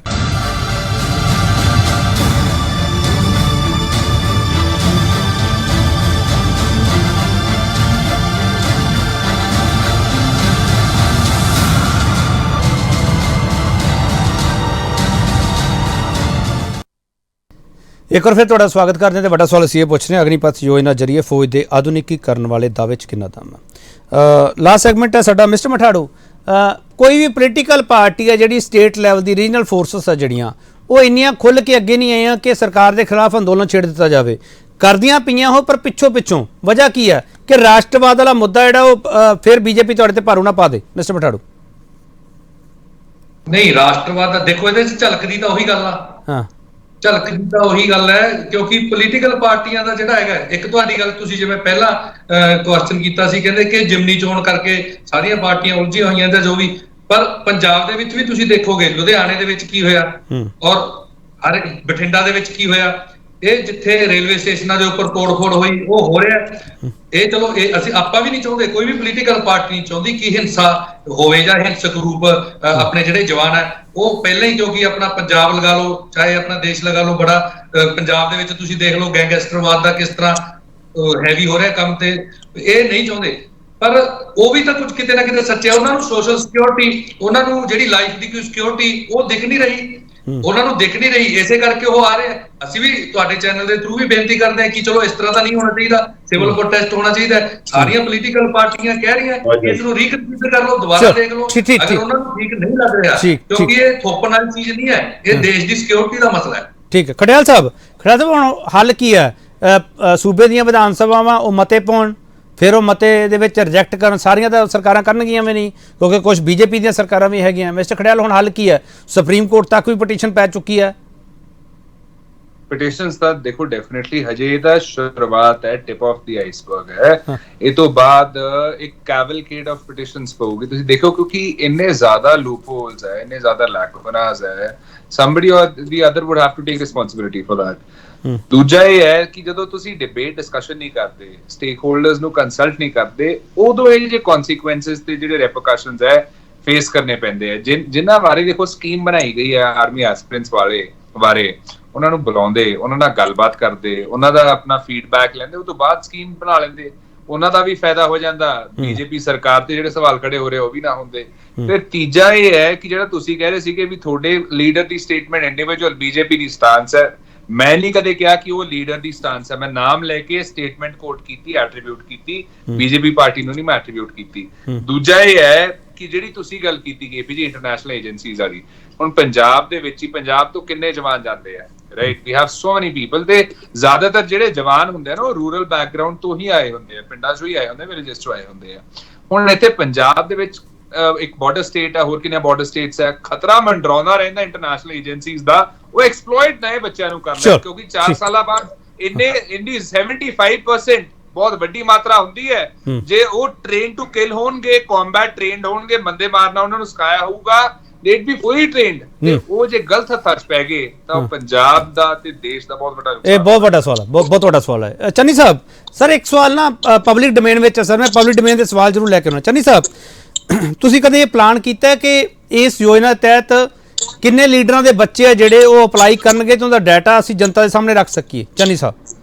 ਇੱਕ ਵਾਰ ਫਿਰ ਤੁਹਾਡਾ ਸਵਾਗਤ ਕਰਦੇ ਹਾਂ। ਤੇ ਵੱਡਾ ਸਵਾਲ ਅਸੀਂ ਇਹ ਪੁੱਛ ਰਹੇ ਹਾਂ, ਅਗਨੀਪਥ ਯੋਜਨਾ ਜਰੀਏ ਫੌਜ ਦੇ ਆਧੁਨਿਕੀਕਰਨ ਵਾਲੇ ਦਾਅਵੇ 'ਚ ਕਿੰਨਾ ਦਮ ਹੈ? ਲਾਸਟ ਸੈਗਮੈਂਟ ਹੈ ਸਾਡਾ। ਮਿਸਟਰ ਮਠਾੜੂ, ਕੋਈ ਵੀ ਪੋਲੀਟੀਕਲ ਪਾਰਟੀ ਹੈ ਜਿਹੜੀ ਸਟੇਟ ਲੈਵਲ ਦੀ ਰੀਜਨਲ ਫੋਰਸਸ ਆ ਜਿਹੜੀਆਂ, ਉਹ ਇੰਨੀਆਂ ਖੁੱਲ੍ਹ ਕੇ ਅੱਗੇ ਨਹੀਂ ਆਈਆਂ ਕਿ ਸਰਕਾਰ ਦੇ ਖਿਲਾਫ ਅੰਦੋਲਨ ਛੇੜ ਦਿੱਤਾ ਜਾਵੇ। ਕਰਦੀਆਂ ਪਈਆਂ ਹੋ, ਪਰ ਪਿੱਛੋਂ ਵਜ੍ਹਾ ਕੀ ਹੈ ਕਿ ਰਾਸ਼ਟਰਵਾਦ ਵਾਲਾ ਮੁੱਦਾ ਜਿਹੜਾ ਉਹ ਫਿਰ ਬੀਜੇਪੀ ਤੁਹਾਡੇ ਤੇ ਭਾਰੂ ਨਾ ਪਾ ਦੇ ਮਿਸਟਰ ਮਠਾੜੂ? ਨਹੀਂ, ਰਾਸ਼ਟਰਵਾਦ ਦਾ ਦੇਖੋ ਇਹਦੇ ਚ ਝਲਕਦੀ ਤਾਂ ਉਹੀ ਗੱਲ ਆ। ਹਾਂ, ਝਲਕਦੀ ਤਾਂ ਉਹੀ ਗੱਲ ਹੈ, ਕਿਉਂਕਿ ਪੋਲੀਟੀਕਲ ਪਾਰਟੀਆਂ ਦਾ ਜਿਹੜਾ ਹੈਗਾ, ਇੱਕ ਤੁਹਾਡੀ ਗੱਲ ਤੁਸੀਂ ਜਿਵੇਂ ਪਹਿਲਾਂ ਕੁਐਸਚਨ ਕੀਤਾ ਸੀ, ਕਹਿੰਦੇ ਕਿ ਜਿਮਨੀ ਚੋਣ ਕਰਕੇ ਸਾਰੀਆਂ ਪਾਰਟੀਆਂ ਉਲਝੀਆਂ ਹੋਈਆਂ ਜਾਂ ਜੋ ਵੀ, ਪਰ ਪੰਜਾਬ ਦੇ ਵਿੱਚ ਵੀ ਤੁਸੀਂ ਦੇਖੋਗੇ ਲੁਧਿਆਣੇ ਦੇ ਵਿੱਚ ਕੀ ਹੋਇਆ ਔਰ ਹਰ ਬਠਿੰਡਾ ਦੇ ਵਿੱਚ ਕੀ ਹੋਇਆ। ਇਹ ਜਿੱਥੇ ਰੇਲਵੇ ਸਟੇਸ਼ਨਾਂ ਦੇ ਉੱਪਰ ਤੋੜ-ਫੋੜ ਹੋਈ ਉਹ ਹੋ ਰਿਹਾ। ਇਹ ਚਲੋ ਇਹ ਆਪਾਂ ਵੀ ਨਹੀਂ ਚਾਹੁੰਦੇ, ਕੋਈ ਵੀ ਪੋਲੀਟੀਕਲ ਪਾਰਟੀ ਨਹੀਂ ਚਾਹੁੰਦੀ ਕਿ ਹਿੰਸਾ ਹੋਵੇ ਜਾਂ ਹਿੰਸਕ ਰੂਪ ਆਪਣੇ ਜਿਹੜੇ ਜਵਾਨ ਹੈ ਉਹ ਪਹਿਲਾਂ ਹੀ, ਕਿਉਂਕਿ ਆਪਣਾ ਪੰਜਾਬ ਲਗਾ ਲਓ ਚਾਹੇ ਆਪਣਾ ਦੇਸ਼ ਲਗਾ ਲਓ, ਬੜਾ ਪੰਜਾਬ ਦੇ ਵਿੱਚ ਤੁਸੀਂ ਦੇਖ ਲਓ ਗੈਂਗਸਟਰਵਾਦ ਦਾ ਕਿਸ ਤਰ੍ਹਾਂ ਹੈਵੀ ਹੋ ਰਿਹਾ ਕੰਮ, ਤੇ ਇਹ ਨਹੀਂ ਚਾਹੁੰਦੇ। ਪਰ ਉਹ ਵੀ ਤਾਂ ਕੁਝ ਕਿਤੇ ਨਾ ਕਿਤੇ ਸੱਚਿਆ। ਉਹਨਾਂ ਨੂੰ ਸੋਸ਼ਲ ਸਿਕਿਉਰਿਟੀ, ਉਹਨਾਂ ਨੂੰ ਜਿਹੜੀ ਲਾਈਫ ਦੀ ਕੋਈ ਸਿਕਿਉਰਿਟੀ ਉਹ ਦਿਖ ਨਹੀਂ ਰਹੀ, ਉਹਨਾਂ ਨੂੰ ਦਿਖ ਨਹੀਂ ਰਹੀ, ਇਸੇ ਕਰਕੇ ਉਹ ਆ ਰਹੇ ਆ। ਅਸੀਂ ਵੀ ਤੁਹਾਡੇ ਚੈਨਲ ਦੇ ਥਰੂ ਵੀ ਬੇਨਤੀ ਕਰਦੇ ਹਾਂ ਕਿ ਚਲੋ ਇਸ ਤਰ੍ਹਾਂ ਦਾ ਨਹੀਂ ਹੋਣਾ ਚਾਹੀਦਾ, ਸਿਵਲ ਪ੍ਰੋਟੈਸਟ ਹੋਣਾ ਚਾਹੀਦਾ। ਸਾਰੀਆਂ ਪੋਲੀਟੀਕਲ ਪਾਰਟੀਆਂ ਕਹਿ ਰਹੀਆਂ ਕਿ ਇਸ ਨੂੰ ਰੀਕਨਸੀਡਰ ਕਰ ਲਓ, ਦੁਬਾਰਾ ਦੇਖ ਲਓ ਅਗਰ ਉਹਨਾਂ ਨੂੰ ਠੀਕ ਨਹੀਂ ਲੱਗ ਰਿਹਾ, ਕਿਉਂਕਿ ਇਹ ਥੋਪਣ ਵਾਲੀ ਚੀਜ਼ ਨਹੀਂ ਹੈ, ਇਹ ਦੇਸ਼ ਦੀ ਸਿਕਿਉਰਿਟੀ ਦਾ ਮਸਲਾ ਹੈ। ਠੀਕ ਹੈ। ਖੜਿਆਲ ਸਾਹਿਬ ਹੁਣ ਹੱਲ ਕੀ ਹੈ? ਸੂਬੇ ਦੀਆਂ ਵਿਧਾਨ ਸਭਾਵਾਂ ਉਹ ਮਤੇ ਪਾਉਣ, ਫਿਰ ਉਹ ਮਤੇ ਦੇ ਵਿੱਚ ਰਿਜੈਕਟ ਕਰਨ, ਸਾਰੀਆਂ ਤਾਂ ਸਰਕਾਰਾਂ ਕਰਨਗੀਆਂ ਵੀ ਨਹੀਂ, ਕਿਉਂਕਿ ਕੁਝ ਬੀਜੇਪੀ ਦੀਆਂ ਸਰਕਾਰਾਂ ਵੀ ਹੈਗੀਆਂ। ਮਿਸਟਰ ਖੜਿਆਲ ਹੁਣ ਹੱਲ ਕੀ ਹੈ? ਸੁਪਰੀਮ ਕੋਰਟ ਤੱਕ ਵੀ ਪਟੀਸ਼ਨ ਪੈ ਚੁੱਕੀ ਹੈ। ਪਟੀਸ਼ਨਸ ਤਾਂ ਦੇਖੋ ਡੈਫੀਨਿਟਲੀ ਹਜੇ ਇਹਦਾ ਸ਼ੁਰੂਆਤ ਹੈ, ਟਿਪ ਆਫ ਦੀ ਆਈਸਬਰਗ ਹੈ। ਇਹ ਤੋਂ ਬਾਅਦ ਇੱਕ ਕੈਵਲਕੇਡ ਆਫ ਪਟੀਸ਼ਨਸ ਪਊਗੀ, ਤੁਸੀਂ ਦੇਖੋ, ਕਿਉਂਕਿ ਇੰਨੇ ਜ਼ਿਆਦਾ ਲੂਪ ਹੋਲਸ ਹੈ, ਇੰਨੇ ਜ਼ਿਆਦਾ ਲੈਕੂਨਾਸ ਹੈ। somebody or the other would have to take responsibility for that. ਦੂਜਾ ਇਹ ਹੈ ਕਿ ਜਦੋਂ ਤੁਸੀਂ ਡਿਬੇਟ ਡਿਸਕਸ਼ਨ ਨਹੀਂ ਕਰਦੇ, ਸਟੇਕ ਹੋਲਡਰਸ ਨੂੰ ਕੰਸਲਟ ਨਹੀਂ ਕਰਦੇ, ਉਦੋਂ ਇਹ ਜਿਹੜੇ ਕਨਸੀਕੁਐਂਸਸ ਤੇ ਜਿਹੜੇ ਰੈਪਰਕਸ਼ਨਸ ਹੈ ਫੇਸ ਕਰਨੇ ਪੈਂਦੇ ਆ। ਜਿਨ੍ਹਾਂ ਬਾਰੇ ਦੇਖੋ ਸਕੀਮ ਬਣਾਈ ਗਈ ਹੈ ਆਰਮੀ ਐਸਪੀਰੈਂਟਸ ਬਾਰੇ, ਉਹਨਾਂ ਨੂੰ ਬੁਲਾਉਂਦੇ, ਉਹਨਾਂ ਨਾਲ ਗੱਲਬਾਤ ਕਰਦੇ, ਉਹਨਾਂ ਦਾ ਆਪਣਾ ਫੀਡਬੈਕ ਲੈਂਦੇ, ਉਹ ਤੋਂ ਬਾਅਦ ਸਕੀਮ ਬਣਾ ਲੈਂਦੇ, ਉਹਨਾਂ ਦਾ ਵੀ ਫਾਇਦਾ ਹੋ ਜਾਂਦਾ। ਬੀਜੇਪੀ ਸਰਕਾਰ ਤੇ ਜਿਹੜੇ ਸਵਾਲ ਖੜੇ ਹੋ ਰਹੇ ਉਹ ਵੀ ਨਾ ਹੁੰਦੇ। ਤੇ ਤੀਜਾ ਇਹ ਹੈ ਕਿ ਜਿਹੜਾ ਤੁਸੀਂ ਕਹਿ ਰਹੇ ਸੀਗੇ ਵੀ ਤੁਹਾਡੇ ਲੀਡਰ ਦੀ ਸਟੇਟਮੈਂਟ ਇੰਡੀਵਿਜੂਅਲ ਬੀਜੇਪੀ ਦੀ ਸਟੈਂਸ ਹੈ, ਮੈਂ ਨਹੀਂ ਕਦੇ ਕਿਹਾ ਕਿ ਉਹ ਲੀਡਰ ਦੀ ਸਟੈਂਸ ਹੈ। ਮੈਂ ਨਾਮ ਲੈ ਕੇ ਸਟੇਟਮੈਂਟ ਕੋਟ ਕੀਤੀ, ਐਟਰੀਬਿਊਟ ਕੀਤੀ, ਬੀਜੇਪੀ ਪਾਰਟੀ ਨੂੰ ਨਹੀਂ ਮੈਂ ਐਟਰੀਬਿਊਟ ਕੀਤੀ। ਦੂਜਾ ਇਹ ਹੈ ਕਿ ਜਿਹੜੀ ਤੁਸੀਂ ਗੱਲ ਕੀਤੀ ਕੇਪੀਜੀ ਇੰਟਰਨੈਸ਼ਨਲ ਏਜੰਸੀਜ਼ ਵਾਲੀ, ਹੁਣ ਪੰਜਾਬ ਦੇ ਵਿੱਚ ਹੀ, ਪੰਜਾਬ ਤੋਂ ਕਿੰਨੇ ਜਵਾਨ ਜਾਂਦੇ ਆ, ਰਾਈਟ? ਵੀ ਹੈਵ ਸੋ ਮੈਨੀ ਪੀਪਲ, ਤੇ ਜ਼ਿਆਦਾਤਰ ਜਿਹੜੇ ਜਵਾਨ ਹੁੰਦੇ ਆ ਨਾ ਉਹ ਰੂਰਲ ਬੈਕਗ੍ਰਾਉਂਡ ਤੋਂ ਹੀ ਆਏ ਹੁੰਦੇ ਆ, ਪਿੰਡਾਂ ਚੋਂ ਹੀ ਆਏ ਹੁੰਦੇ, ਵਿਲੇਜਸ ਚੋਂ ਆਏ ਹੁੰਦੇ ਆ। ਹੁਣ ਇੱਥੇ ਪੰਜਾਬ ਦੇ ਵਿੱਚ ਇੱਕ ਬਾਰਡਰ ਸਟੇਟ ਹੈ, ਹੋਰ ਕਿੰਨੇ ਬਾਰਡਰ ਸਟੇਟਸ ਹੈ, ਖਤਰਾ ਮੰਡਰਾਉਂਦਾ ਰਹਿੰਦਾ ਇੰਟਰਨੈਸ਼ਨਲ ਏਜੰਸੀਜ਼ ਦਾ। ਉਹ ਐਕਸਪਲੋਇਟ ਨਏ ਬੱਚਿਆਂ ਨੂੰ ਕਰਨਾ, ਕਿਉਂਕਿ 4 ਸਾਲਾਂ ਬਾਅਦ ਇੰਨੀ 75% ਬਹੁਤ ਵੱਡੀ ਮਾਤਰਾ ਹੁੰਦੀ ਹੈ। ਜੇ ਉਹ ਟ੍ਰੇਨ ਟੂ ਕਿਲ ਹੋਣਗੇ, ਕੰਬੈਟ ਟ੍ਰੇਨਡ ਹੋਣਗੇ, ਬੰਦੇ ਮਾਰਨਾ ਉਹਨਾਂ ਨੂੰ ਸਿਖਾਇਆ ਹੋਊਗਾ, they'd be fully trained, ਤੇ ਉਹ ਜੇ ਗਲਤ ਹੱਥਾਂ 'ਚ ਪੈ ਗਏ ਤਾਂ ਪੰਜਾਬ ਦਾ ਤੇ ਦੇਸ਼ ਦਾ ਬਹੁਤ ਵੱਡਾ ਨੁਕਸਾਨ। ਇਹ ਬਹੁਤ ਵੱਡਾ ਸਵਾਲ ਹੈ, ਬਹੁਤ ਵੱਡਾ ਸਵਾਲ ਹੈ। ਚੰਨੀ ਸਾਹਿਬ, ਸਰ ਇੱਕ ਸਵਾਲ ਨਾ ਪਬਲਿਕ ਡੋਮੇਨ ਵਿੱਚ ਹੈ ਸਰ, ਮੈਂ ਪਬਲਿਕ ਡੋਮੇਨ ਦੇ ਸਵਾਲ ਜ਼ਰੂਰ ਲੈ ਕੇ ਆਉਣਾ। ਚੰਨੀ ਸਾਹਿਬ, ਤੁਸੀਂ ਕਦੇ ਇਹ ਪਲਾਨ ਕੀਤਾ ਕਿ ਇਸ ਯੋਜਨਾ ਤਹਿਤ ਕਿੰਨੇ ਲੀਡਰਾਂ ਦੇ ਬੱਚੇ ਆ ਜਿਹੜੇ ਉਹ ਅਪਲਾਈ ਕਰਨਗੇ ਤੇ ਉਹਦਾ ਡਾਟਾ ਅਸੀਂ ਜਨਤਾ ਦੇ ਸਾਹਮਣੇ ਰੱਖ ਸਕੀਏ? ਚੰਨੀ ਸਾਹਿਬ,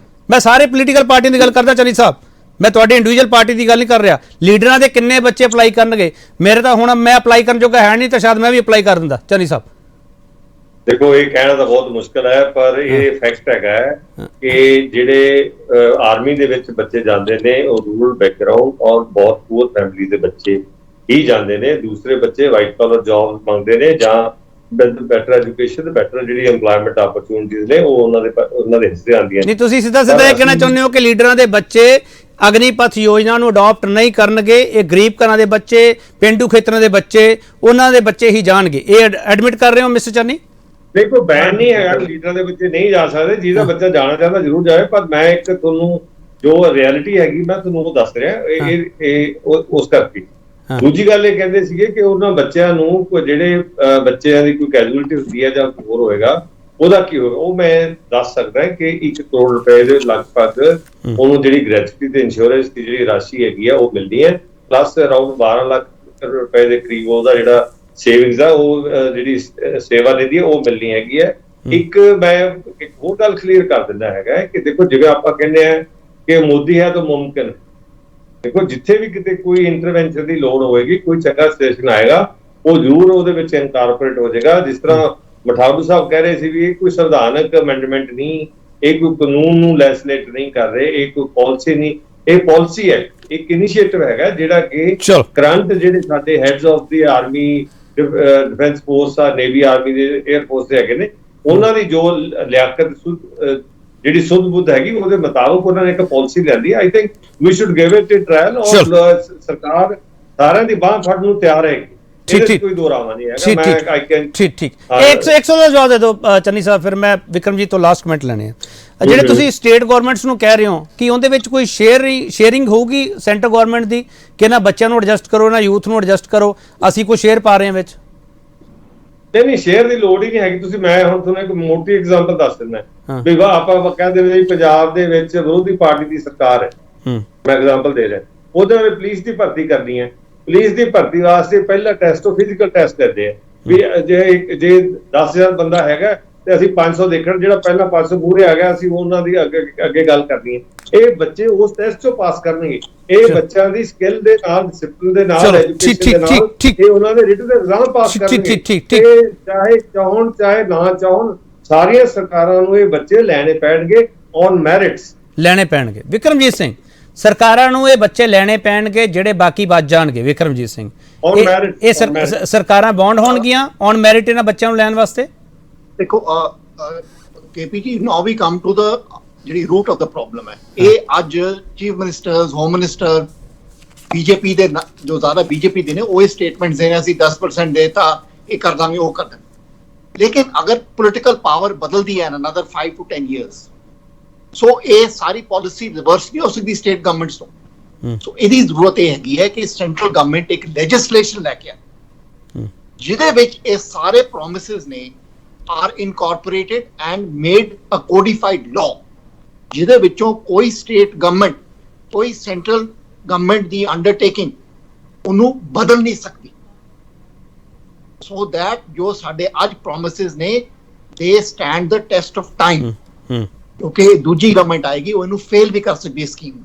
ਮੈਂ ਸਾਰੇ ਪੋਲੀਟੀਕਲ ਪਾਰਟੀਆਂ ਦੀ ਗੱਲ ਕਰਦਾ ਚੰਨੀ ਸਾਹਿਬ, ਮੈਂ ਤੁਹਾਡੀ ਇੰਡੀਵਿਜੂਅਲ ਪਾਰਟੀ ਦੀ ਗੱਲ ਨਹੀਂ ਕਰ ਰਿਹਾ। ਲੀਡਰਾਂ ਦੇ ਕਿੰਨੇ ਬੱਚੇ ਅਪਲਾਈ ਕਰਨਗੇ? ਮੇਰੇ ਤਾਂ ਹੁਣ ਮੈਂ ਅਪਲਾਈ ਕਰਨ ਜੋਗਾ ਹੈ ਨਹੀਂ, ਤਾਂ ਸ਼ਾਇਦ ਮੈਂ ਵੀ ਅਪਲਾਈ ਕਰ ਦਿੰਦਾ। ਚੰਨੀ ਸਾਹਿਬ ਦੇਖੋ, ਇਹ ਕਹਿਣਾ ਤਾਂ ਬਹੁਤ ਮੁਸ਼ਕਲ ਹੈ, ਪਰ ਇਹ ਫੈਕਟ ਹੈਗਾ ਕਿ ਜਿਹੜੇ ਆਰਮੀ ਦੇ ਵਿੱਚ ਬੱਚੇ ਜਾਂਦੇ ਨੇ ਉਹ ਰੂਰਲ ਬੈਕਗ੍ਰਾਉਂਡ ਔਰ ਬਹੁਤ ਪੂਅਰ ਫੈਮਿਲੀ ਦੇ ਬੱਚੇ ਹੀ ਜਾਂਦੇ ਨੇ। ਦੂਸਰੇ ਬੱਚੇ ਵਾਈਟ ਕਾਲਰ ਜੌਬ ਮੰਗਦੇ ਨੇ ਜਾਂ ਬੈਟਰ ਐਜੂਕੇਸ਼ਨ, ਬੈਟਰ ਜਿਹੜੀ ਏਮਪਲੋਇਮੈਂਟ ਆਪਰਚੂਨਿਟੀਜ਼ ਨੇ ਉਹ ਉਹਨਾਂ ਦੇ ਹਿੱਸੇ ਆਉਂਦੀਆਂ ਨੇ। ਨਹੀਂ, ਤੁਸੀਂ ਸਿੱਧਾ ਇਹ ਕਹਿਣਾ ਚਾਹੁੰਦੇ ਹੋ ਕਿ ਲੀਡਰਾਂ ਦੇ ਬੱਚੇ ਅਗਨੀਪਥ ਯੋਜਨਾ ਨੂੰ ਅਡਾਪਟ ਨਹੀਂ ਕਰਨਗੇ, ਇਹ ਗਰੀਬ ਘਰਾਂ ਦੇ ਬੱਚੇ, ਪਿੰਡੂ ਖੇਤਰਾਂ ਦੇ ਬੱਚੇ, ਉਹਨਾਂ ਦੇ ਬੱਚੇ ਹੀ ਜਾਣਗੇ, ਇਹ ਐਡਮਿਟ ਕਰ ਰਹੇ ਹੋ ਮਿਸਟਰ ਚੰਨੀ? ਦੇਖੋ, ਬੈਨ ਨਹੀਂ ਹੈਗਾ, ਲੀਡਰਾਂ ਦੇ ਬੱਚੇ ਨਹੀਂ ਜਾ ਸਕਦੇ, ਜਿਹਦਾ ਬੱਚਾ ਜਾਣਾ ਚਾਹੁੰਦਾ ਜ਼ਰੂਰ ਜਾਵੇ। ਪਰ ਮੈਂ ਇੱਕ ਤੁਹਾਨੂੰ ਜੋ ਰਿਐਲਿਟੀ ਹੈਗੀ ਮੈਂ ਤੁਹਾਨੂੰ ਉਹ ਦੱਸ ਰਿਹਾ, ਇਹ ਉਸ ਕਰਕੇ। ਦੂਜੀ ਗੱਲ ਇਹ ਕਹਿੰਦੇ ਸੀਗੇ ਕਿ ਉਹਨਾਂ ਬੱਚਿਆਂ ਨੂੰ ਜਿਹੜੇ ਬੱਚਿਆਂ ਦੀ ਕੋਈ ਕੈਜੂਅਲਟੀ ਹੁੰਦੀ ਹੈ ਜਾਂ ਹੋਰ ਹੋਏਗਾ, ਉਹਦਾ ਕੀ ਹੋਏਗਾ? ਉਹ ਮੈਂ ਦੱਸ ਸਕਦਾ ਕਿ 1 ਕਰੋੜ ਰੁਪਏ ਦੇ ਲਗਭਗ ਉਹਨੂੰ ਜਿਹੜੀ ਗ੍ਰੈਚੁਇਟੀ ਤੇ ਇੰਸ਼ੋਰੈਂਸ ਦੀ ਜਿਹੜੀ ਰਾਸ਼ੀ ਹੈਗੀ ਆ ਉਹ ਮਿਲਦੀ ਹੈ, ਪਲੱਸ ਅਰਾਊਂਡ 12 ਲੱਖ ਰੁਪਏ ਦੇ ਕਰੀਬ ਉਹਦਾ ਜਿਹੜਾ ਸੇਵਿੰਗਸ ਆ, ਉਹ ਜਿਹੜੀ ਸੇਵਾ ਨਿਧੀ ਹੈ ਉਹ ਮਿਲਣੀ ਹੈਗੀ ਹੈ। ਮੈਂ ਇੱਕ ਹੋਰ ਗੱਲ ਕਲੀਅਰ ਕਰ ਦਿੰਦਾ ਹੈਗਾ ਕਿ ਦੇਖੋ, ਜਿਵੇਂ ਆਪਾਂ ਕਹਿੰਦੇ ਆ ਕਿ ਮੋਦੀ ਹੈ ਤਾਂ ਮੁਮਕਿਨ, ਦੇਖੋ ਜਿੱਥੇ ਵੀ ਕਿਤੇ ਕੋਈ ਇੰਟਰਵੈਂਸ਼ਨ ਦੀ ਲੋੜ ਹੋਏਗੀ, ਕੋਈ ਚੰਗਾ ਸਟੇਸ਼ਨ ਆਏਗਾ, ਉਹ ਜ਼ਰੂਰ ਉਹਦੇ ਵਿੱਚ ਇਨਕਾਰਪੋਰੇਟ ਹੋ ਜਾਏਗਾ। ਜਿਸ ਤਰ੍ਹਾਂ ਮਠਾੜੂ ਸਾਹਿਬ ਕਹਿ ਰਹੇ ਸੀ ਵੀ ਇਹ ਕੋਈ ਸੰਵਿਧਾਨਕ ਅਮੈਂਡਮੈਂਟ ਨਹੀਂ, ਇਹ ਕੋਈ ਕਾਨੂੰਨ ਨੂੰ ਲੈਸਲੇਟ ਨਹੀਂ ਕਰ ਰਹੇ, ਇਹ ਕੋਈ ਪਾਲਿਸੀ ਨਹੀਂ, ਇਹ ਪਾਲਿਸੀ ਹੈ, ਇੱਕ ਇਨੀਸ਼ੀਏਟਿਵ ਹੈਗਾ ਜਿਹੜਾ ਕਿ ਕਰੰਟ ਜਿਹੜੇ ਸਾਡੇ heads of the army, defence force ਆ, ਨੇਵੀ, ਆਰਮੀ ਦੇ, 에ਅਰ ਫੋਰਸ ਦੇ ਹੈਗੇ ਨੇ, ਉਹਨਾਂ ਦੀ ਜੋ ਲਿਆਕਤ ਜਿਹੜੀ ਸੁੱਧ ਬੁੱਧ ਹੈਗੀ ਉਹਦੇ ਮੁਤਾਬਕ ਉਹਨਾਂ ਨੇ ਇੱਕ ਪਾਲਿਸੀ ਲਿਆਂਦੀ। I think we should give it a trial, ਔਰ ਸਰਕਾਰ ਸਾਰਿਆਂ ਦੀ ਬਾਂਹ ਫੜਨ ਨੂੰ ਤਿਆਰ ਹੈਗੀ। ठीक कोई दो रावा नहीं है। मैं आई कैन ठीक 100 ਦਾ ਜਵਾਬ ਦੇ ਦਿਓ ਚੰਨੀ ਸਾਹਿਬ, ਫਿਰ ਮੈਂ ਵਿਕਰਮਜੀਤ ਤੋਂ ਲਾਸਟ ਕਮੈਂਟ ਲੈਣੇ ਆ। ਜਿਹੜੇ ਤੁਸੀਂ ਸਟੇਟ ਗਵਰਨਮੈਂਟਸ ਨੂੰ ਕਹਿ ਰਹੇ ਹੋ ਕਿ ਉਹਦੇ ਵਿੱਚ ਕੋਈ ਸ਼ੇਅਰਿੰਗ ਹੋਊਗੀ ਸੈਂਟਰ ਗਵਰਨਮੈਂਟ ਦੀ ਕਿ ਨਾ ਬੱਚਿਆਂ ਨੂੰ ਐਡਜਸਟ ਕਰੋ ਨਾ ਯੂਥ ਨੂੰ ਐਡਜਸਟ ਕਰੋ, ਅਸੀਂ ਕੋਈ ਸ਼ੇਅਰ ਪਾ ਰਹੇ ਹਾਂ ਵਿੱਚ? ਨਹੀਂ ਸ਼ੇਅਰ ਦੀ ਲੋੜ ਹੀ ਨਹੀਂ ਹੈਗੀ। ਤੁਸੀਂ ਮੈਂ ਹੁਣ ਤੁਹਾਨੂੰ ਇੱਕ ਮੋਟੀ ਐਗਜ਼ਾਮਪਲ ਦੱਸ ਦਿੰਦਾ ਵੀ ਆਪਾਂ ਕਹਿੰਦੇ ਵੀ ਪੰਜਾਬ ਦੇ ਵਿੱਚ ਵਿਰੋਧੀ ਪਾਰਟੀ ਦੀ ਸਰਕਾਰ ਹੈ, ਮੈਂ ਐਗਜ਼ਾਮਪਲ ਦੇ ਰਿਹਾ। ਉਹਦੇ ਨਾਲ ਪੁਲਿਸ ਦੀ ਭਰਤੀ ਕਰਨੀ ਹੈ। ਪੁਲਿਸ ਦੀ ਭਰਤੀ ਵਾਸਤੇ ਪਹਿਲਾ ਟੈਸਟ ਉਹ ਫਿਜ਼ੀਕਲ ਟੈਸਟ ਕਰਦੇ ਆ ਵੀ ਜੇ 10,000 ਬੰਦਾ ਹੈਗਾ ਤੇ ਅਸੀਂ 500 ਦੇਖਣ, ਜਿਹੜਾ ਪਹਿਲਾਂ 500 ਪੂਰੇ ਆ ਗਿਆ ਅਸੀਂ ਉਹਨਾਂ ਦੀ ਅੱਗੇ ਗੱਲ ਕਰਨੀ ਹੈ। ਇਹ ਬੱਚੇ ਉਸ ਟੈਸਟ ਚੋਂ ਪਾਸ ਕਰਨਗੇ। ਇਹ ਬੱਚਿਆਂ ਦੀ ਸਕਿੱਲ ਦੇ ਨਾਲ, ਡਿਸਪਲਿਨ ਦੇ ਨਾਲ, ਐਜੂਕੇਸ਼ਨ ਦੇ ਨਾਲ ਇਹ ਉਹਨਾਂ ਦੇ ਰਿਟਨ ਦੇ ਐਗਜ਼ਾਮ ਪਾਸ ਕਰਨਗੇ। ਇਹ ਚਾਹੇ ਚਾਹਣ ਚਾਹੇ ਨਾ ਚਾਹਣ ਸਾਰੀਆਂ ਸਰਕਾਰਾਂ ਨੂੰ ਇਹ ਬੱਚੇ ਲੈਣੇ ਪੈਣਗੇ, ਔਨ ਮੈਰਿਟਸ ਲੈਣੇ ਪੈਣਗੇ। ਵਿਕਰਮਜੀਤ ਸਿੰਘ, ਸਰਕਾਰਾਂ ਨੂੰ ਇਹ ਬੱਚੇ ਲੈਣੇ ਪੈਣਗੇ ਜਿਹੜੇ ਬਾਕੀ ਬਚ ਜਾਣਗੇ। ਵਿਕਰਮਜੀਤ ਸਿੰਘ, ਇਹ ਸਰਕਾਰਾਂ ਬੌਂਡ ਹੋਣਗੀਆਂ ਔਨ ਮੈਰਿਟ ਇਹਨਾਂ ਬੱਚਿਆਂ ਨੂੰ ਲੈਣ ਵਾਸਤੇ? ਦੇਖੋ ਕੇਪੀ ਜੀ, ਨਾਓ ਵੀ ਕਮ ਟੂ ਦਾ ਜਿਹੜੀ ਰੂਟ ਆਫ ਦਾ ਪ੍ਰੋਬਲਮ ਹੈ। ਇਹ ਅੱਜ chief ministers, home minister, BJP ਦੇ ਜੋ ਜ਼ਿਆਦਾ ਬੀਜੇਪੀ ਦੇ ਨੇ ਉਹ ਇਹ ਸਟੇਟਮੈਂਟਸ ਦੇ ਰਹੇ ਅਸੀਂ 10% ਦੇਤਾ, ਇਹ ਕਰ ਦਾਂਗੇ, ਉਹ ਕਰ ਦਾਂਗੇ। ਲੇਕਿਨ ਅਗਰ ਪੋਲੀਟੀਕਲ ਪਾਵਰ ਬਦਲਦੀ ਹੈ ਅਨਦਰ 5 to 10 years, ਸੋ ਇਹ ਸਾਰੀ ਪਾਲਿਸੀ ਰਿਵਰਸ ਨਹੀਂ ਹੋ ਸਕਦੀ ਸਟੇਟ ਗਵਰਨਮੈਂਟਸ ਤੋਂ। ਸੋ ਇਹਦੀ ਜ਼ਰੂਰਤ ਇਹ ਹੈਗੀ ਹੈ ਕਿ ਸੈਂਟਰਲ ਗਵਰਨਮੈਂਟ ਇੱਕ ਲੈਜਿਸਲੇਸ਼ਨ ਲੈ ਕੇ ਆਏ ਜਿਹਦੇ ਵਿੱਚ ਇਹ ਸਾਰੇ ਪ੍ਰੋਮਿਸਿਸ ਨੇ are incorporated and made a codified law, ਜਿਹਦੇ ਵਿੱਚੋਂ ਕੋਈ ਸਟੇਟ ਗਵਰਨਮੈਂਟ, ਕੋਈ ਸੈਂਟਰਲ ਗਵਰਨਮੈਂਟ ਦੀ ਅੰਡਰਟੇਕਿੰਗ ਉਹਨੂੰ ਬਦਲ ਨਹੀਂ ਸਕਦੀ। ਸੋ ਦੈਟ ਜੋ ਸਾਡੇ ਅੱਜ ਪ੍ਰੋਮਿਸਿਸ ਨੇ ਦੇ stand the test of time, ਕਿਉਂਕਿ ਦੂਜੀ ਗਵਰਨਮੈਂਟ ਆਏਗੀ ਉਹ ਇਹਨੂੰ ਫੇਲ ਵੀ ਕਰ ਸਕਦੀ ਹੈ ਸਕੀਮ ਨੂੰ,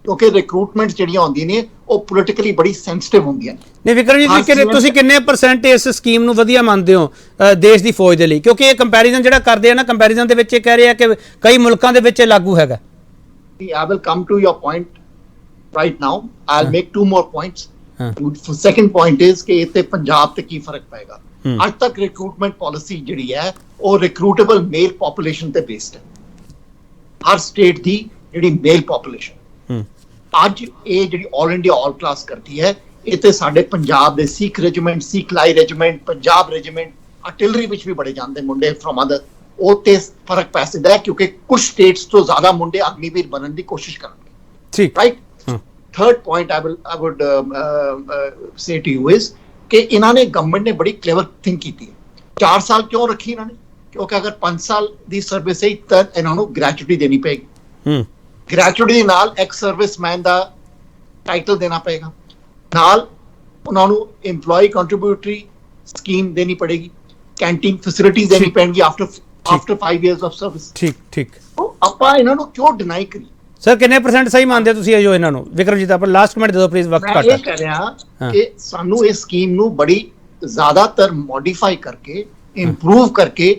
ਕਿਉਂਕਿ ਰਿਕਰੂਟਮੈਂਟ ਜਿਹੜੀਆਂ ਹੁੰਦੀਆਂ ਨੇ ਉਹ ਪੋਲੀਟੀਕਲੀ ਬੜੀ ਸੈਂਸਿਟਿਵ ਹੁੰਦੀਆਂ ਨੇ। ਨਹੀਂ ਵਿਕਰਮਜੀਤ, ਤੁਸੀਂ ਕਿੰਨੇ % ਇਸ ਸਕੀਮ ਨੂੰ ਵਧੀਆ ਮੰਨਦੇ ਹੋ ਦੇਸ਼ ਦੀ ਫੌਜ ਦੇ ਲਈ? ਕਿਉਂਕਿ ਇਹ ਕੰਪੈਰੀਜ਼ਨ ਜਿਹੜਾ ਕਰਦੇ ਆ ਨਾ, ਕੰਪੈਰੀਜ਼ਨ ਦੇ ਵਿੱਚ ਇਹ ਕਹਿ ਰਹੇ ਆ ਕਿ ਕਈ ਮੁਲਕਾਂ ਦੇ ਵਿੱਚ ਇਹ ਲਾਗੂ ਹੈਗਾ। I will come to your point right now. I'll make 2 more points. Second point is ਕਿ ਇੱਥੇ ਪੰਜਾਬ ਤੇ ਕੀ ਫਰਕ ਪਏਗਾ। ਅੱਜ ਤੱਕ ਰਿਕਰੂਟਮੈਂਟ ਪਾਲਿਸੀ ਜਿਹੜੀ ਹੈ ਉਹ ਰਿਕਰੂਟੇਬਲ ਮੇਲ ਪੋਪੂਲੇਸ਼ਨ ਤੇ ਬੇਸਡ ਹੈ। ਹਰ ਸਟੇਟ ਦੀ ਜਿਹੜੀ ਮੇਲ ਪੋਪੂਲੇਸ਼ਨ ਅੱਜ ਇਹ ਜਿਹੜੀ ਆਲ ਇੰਡੀਆ ਆਲ ਕਲਾਸ ਕਰਦੀ ਹੈ, ਇਹ ਤੇ ਸਾਡੇ ਪੰਜਾਬ ਦੇ ਸਿੱਖ ਰੈਜੀਮੈਂਟ, ਸਿੱਖ ਲਾਈ ਰੈਜੀਮੈਂਟ, ਪੰਜਾਬ ਰੈਜੀਮੈਂਟ, ਆਰਟਿਲਰੀ ਵਿੱਚ ਵੀ ਬੜੇ ਜਾਂਦੇ ਮੁੰਡੇ ਫਰਮ ਅਦਰ, ਉਹ ਤੇ ਫਰਕ ਪੈ ਸਕਦਾ ਹੈ ਕਿਉਂਕਿ ਕੁਝ ਸਟੇਟਸ ਤੋਂ ਜ਼ਿਆਦਾ ਮੁੰਡੇ ਅਗਨੀਵੀਰ ਬਣਨ ਦੀ ਕੋਸ਼ਿਸ਼ ਕਰਨਗੇ। ਠੀਕ, right. Third point I would say to you is ਕਿ ਇਹਨਾਂ ਨੇ ਗਵਰਨਮੈਂਟ ਨੇ ਬੜੀ ਕਲੇਵਰ ਥਿੰਕ ਕੀਤੀ ਹੈ। 4 ਸਾਲ ਕਿਉਂ ਰੱਖੀ ਇਹਨਾਂ ਨੇ? ਕਿਉਂਕਿ ਅਗਰ 5 ਸਾਲ ਦੀ ਸਰਵਿਸ ਹੈ ਤਾਂ ਇਹਨਾਂ ਨੂੰ ਗ੍ਰੈਚੁਇਟੀ ਦੇਣੀ ਪਏਗੀ। ਗ੍ਰੈਚੁਇਟੀ ਦੇ ਨਾਲ ਐਕਸ ਸਰਵਿਸਮੈਨ ਦਾ ਟਾਈਟਲ ਦੇਣਾ ਪਏਗਾ, ਨਾਲ ਉਹਨਾਂ ਨੂੰ EMPLOYEE ਕੰਟਰੀਬਿਊਟਰੀ ਸਕੀਮ ਦੇਣੀ ਪੜੇਗੀ, ਕੈਂਟੀਨ ਫੈਸਿਲਿਟੀਜ਼ ਦੇਣੀ ਪੈਣਗੀ ਆਫਟਰ 5 years ਆਫ ਸਰਵਿਸ। ਠੀਕ। ਆਪਾਂ ਇਹਨਾਂ ਨੂੰ ਕਿਉਂ ਡਿਨਾਈ ਕਰੀ? ਸਰ ਕਿੰਨੇ % ਸਹੀ ਮੰਨਦੇ ਹੋ ਤੁਸੀਂ ਇਹ ਜੋ ਇਹਨਾਂ ਨੂੰ? ਵਿਕਰਮਜੀਤ ਆਪਾਂ ਲਾਸਟ ਕਮੈਂਟ ਦੇ ਦਿਓ ਪਲੀਜ਼, ਵਕਤ ਘੱਟ ਹੈ। ਮੈਂ ਇਹ ਕਹਿ ਰਿਹਾ ਕਿ ਸਾਨੂੰ ਇਸ ਸਕੀਮ ਨੂੰ ਬੜੀ ਜ਼ਿਆਦਾਤਰ ਮੋਡੀਫਾਈ ਕਰਕੇ, ਇੰਪਰੂਵ ਕਰਕੇ,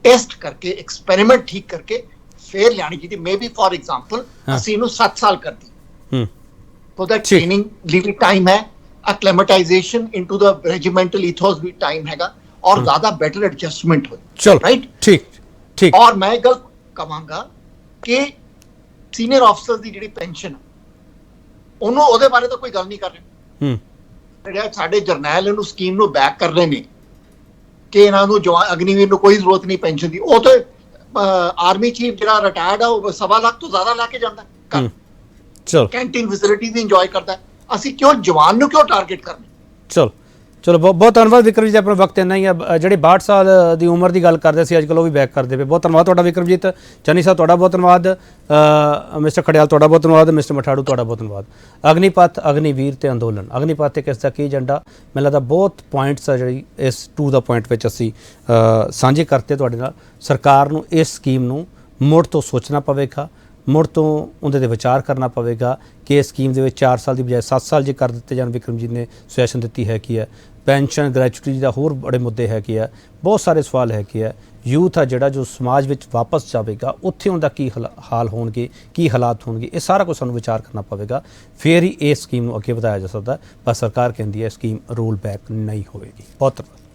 ਟੈਸਟ ਕਰਕੇ, ਐਕਸਪੈਰੀਮੈਂਟ ਠੀਕ ਕਰਕੇ ਫੇਰ ਲਿਆਣੀ ਚਾਹੀਦੀ। ਮੇਬੀ ਫॉर ਐਗਜ਼ਾਮਪਲ ਅਸੀਂ ਇਹਨੂੰ 7 ਸਾਲ ਕਰਦੀ ਸੋ ਦੈਟ ਟ੍ਰੇਨਿੰਗ ਲਈ ਵੀ ਟਾਈਮ ਹੈ, acclimatisation into the regimental ethos ਵੀ ਟਾਈਮ ਹੈਗਾ, ਔਰ ਜ਼ਿਆਦਾ ਬੈਟਰ ਐਡਜਸਟਮੈਂਟ ਹੋਏ। ਰਾਈਟ, ਠੀਕ। ਔਰ ਮੈਂ ਗੱਲ ਕਹਾਂਗਾ ਕਿ ਸੀਨੀਅਰ ਆਫੀਸਰਸ ਦੀ ਜਿਹੜੀ ਪੈਨਸ਼ਨ ਉਹਨੂੰ, ਉਹਦੇ ਬਾਰੇ ਤਾਂ ਕੋਈ ਗੱਲ ਨਹੀਂ ਕਰ ਰਹੇ। ਜਿਹੜੇ ਸਾਡੇ ਜਰਨੈਲ ਇਹਨੂੰ ਸਕੀਮ ਨੂੰ ਬੈਕ ਕਰ ਰਹੇ ਨੇ ਕਿ ਇਹਨਾਂ ਨੂੰ ਅਗਨੀਵੀਰ ਨੂੰ ਕੋਈ ਜ਼ਰੂਰਤ ਨਹੀਂ ਪੈਨਸ਼ਨ ਦੀ, ਉਹ ਤਾਂ ਆਰਮੀ ਚੀਫ ਜਿਹੜਾ ਰਿਟਾਇਰਡ ਆ ਉਹ 1.25 ਲੱਖ ਤੋਂ ਜ਼ਿਆਦਾ ਲੈ ਕੇ ਜਾਂਦਾ, ਕੈਂਟੀਨ ਫੈਸਿਲਿਟੀਜ਼ ਇੰਜੋਏ ਕਰਦਾ। ਅਸੀਂ ਕਿਉਂ ਜਵਾਨ ਨੂੰ ਕਿਉਂ ਟਾਰਗੇਟ ਕਰਨਾ? ਚਲੋ ਬਹੁਤ ਧੰਨਵਾਦ ਵਿਕਰਮਜੀਤ, ਆਪਣਾ ਵਕਤ ਇੰਨਾ ਹੀ ਆ। ਜਿਹੜੇ 62 ਸਾਲ ਦੀ ਉਮਰ ਦੀ ਗੱਲ ਕਰਦੇ ਸੀ ਅੱਜ ਕੱਲ੍ਹ ਉਹ ਵੀ ਬੈਕ ਕਰਦੇ ਪਏ। ਬਹੁਤ ਧੰਨਵਾਦ ਤੁਹਾਡਾ ਵਿਕਰਮਜੀਤ। ਚੰਨੀ ਸਾਹਿਬ ਤੁਹਾਡਾ ਬਹੁਤ ਧੰਨਵਾਦ, ਮਿਸਟਰ ਖੜਿਆਲ ਤੁਹਾਡਾ ਬਹੁਤ ਧੰਨਵਾਦ, ਮਿਸਟਰ ਮਠਾੜੂ ਤੁਹਾਡਾ ਬਹੁਤ ਧੰਨਵਾਦ। ਅਗਨੀਪਥ, ਅਗਨੀਵੀਰ ਤੇ ਅੰਦੋਲਨ, ਅਗਨੀਪਥ ਤੇ ਕਿਸ ਦਾ ਕੀ ਏਜੰਡਾ, ਮੈਨੂੰ ਲੱਗਦਾ ਬਹੁਤ ਪੁਆਇੰਟਸ ਆ ਜਿਹੜੀ ਇਸ 2 ਦਾ ਪੁਆਇੰਟ ਵਿੱਚ ਅਸੀਂ ਸਾਂਝੇ ਕਰਤੇ ਤੁਹਾਡੇ ਨਾਲ। ਸਰਕਾਰ ਨੂੰ ਇਸ ਸਕੀਮ ਨੂੰ ਮੁੜ ਤੋਂ ਸੋਚਣਾ ਪਵੇਗਾ, ਮੁੜ ਤੋਂ ਉਹਦੇ 'ਤੇ ਵਿਚਾਰ ਕਰਨਾ ਪਵੇਗਾ ਕਿ ਇਸ ਸਕੀਮ ਦੇ ਵਿੱਚ 4 ਸਾਲ ਦੀ ਬਜਾਏ 7 ਸਾਲ ਜੇ ਕਰ ਦਿੱਤੇ ਜਾਣ। ਵਿਕਰਮਜੀਤ ਨੇ ਸੁਜੈਸ਼ਨ ਦਿੱਤੀ ਹੈ ਕਿ ਪੈਨਸ਼ਨ, ਗ੍ਰੈਚੁਇਟੀ ਦਾ ਹੋਰ ਬੜੇ ਮੁੱਦੇ ਹੈਗੇ ਆ, ਬਹੁਤ ਸਾਰੇ ਸਵਾਲ ਹੈਗੇ ਆ। ਯੂਥ ਆ ਜਿਹੜਾ ਜੋ ਸਮਾਜ ਵਿੱਚ ਵਾਪਸ ਜਾਵੇਗਾ, ਉੱਥੇ ਉਹਦਾ ਕੀ ਹਾਲ ਹੋਣਗੇ, ਕੀ ਹਾਲਾਤ ਹੋਣਗੇ, ਇਹ ਸਾਰਾ ਕੁਝ ਸਾਨੂੰ ਵਿਚਾਰ ਕਰਨਾ ਪਵੇਗਾ, ਫਿਰ ਹੀ ਇਸ ਸਕੀਮ ਨੂੰ ਅੱਗੇ ਵਧਾਇਆ ਜਾ ਸਕਦਾ। ਪਰ ਸਰਕਾਰ ਕਹਿੰਦੀ ਹੈ ਸਕੀਮ ਰੋਲ ਬੈਕ ਨਹੀਂ ਹੋਵੇਗੀ। ਬਹੁਤ ਧੰਨਵਾਦ।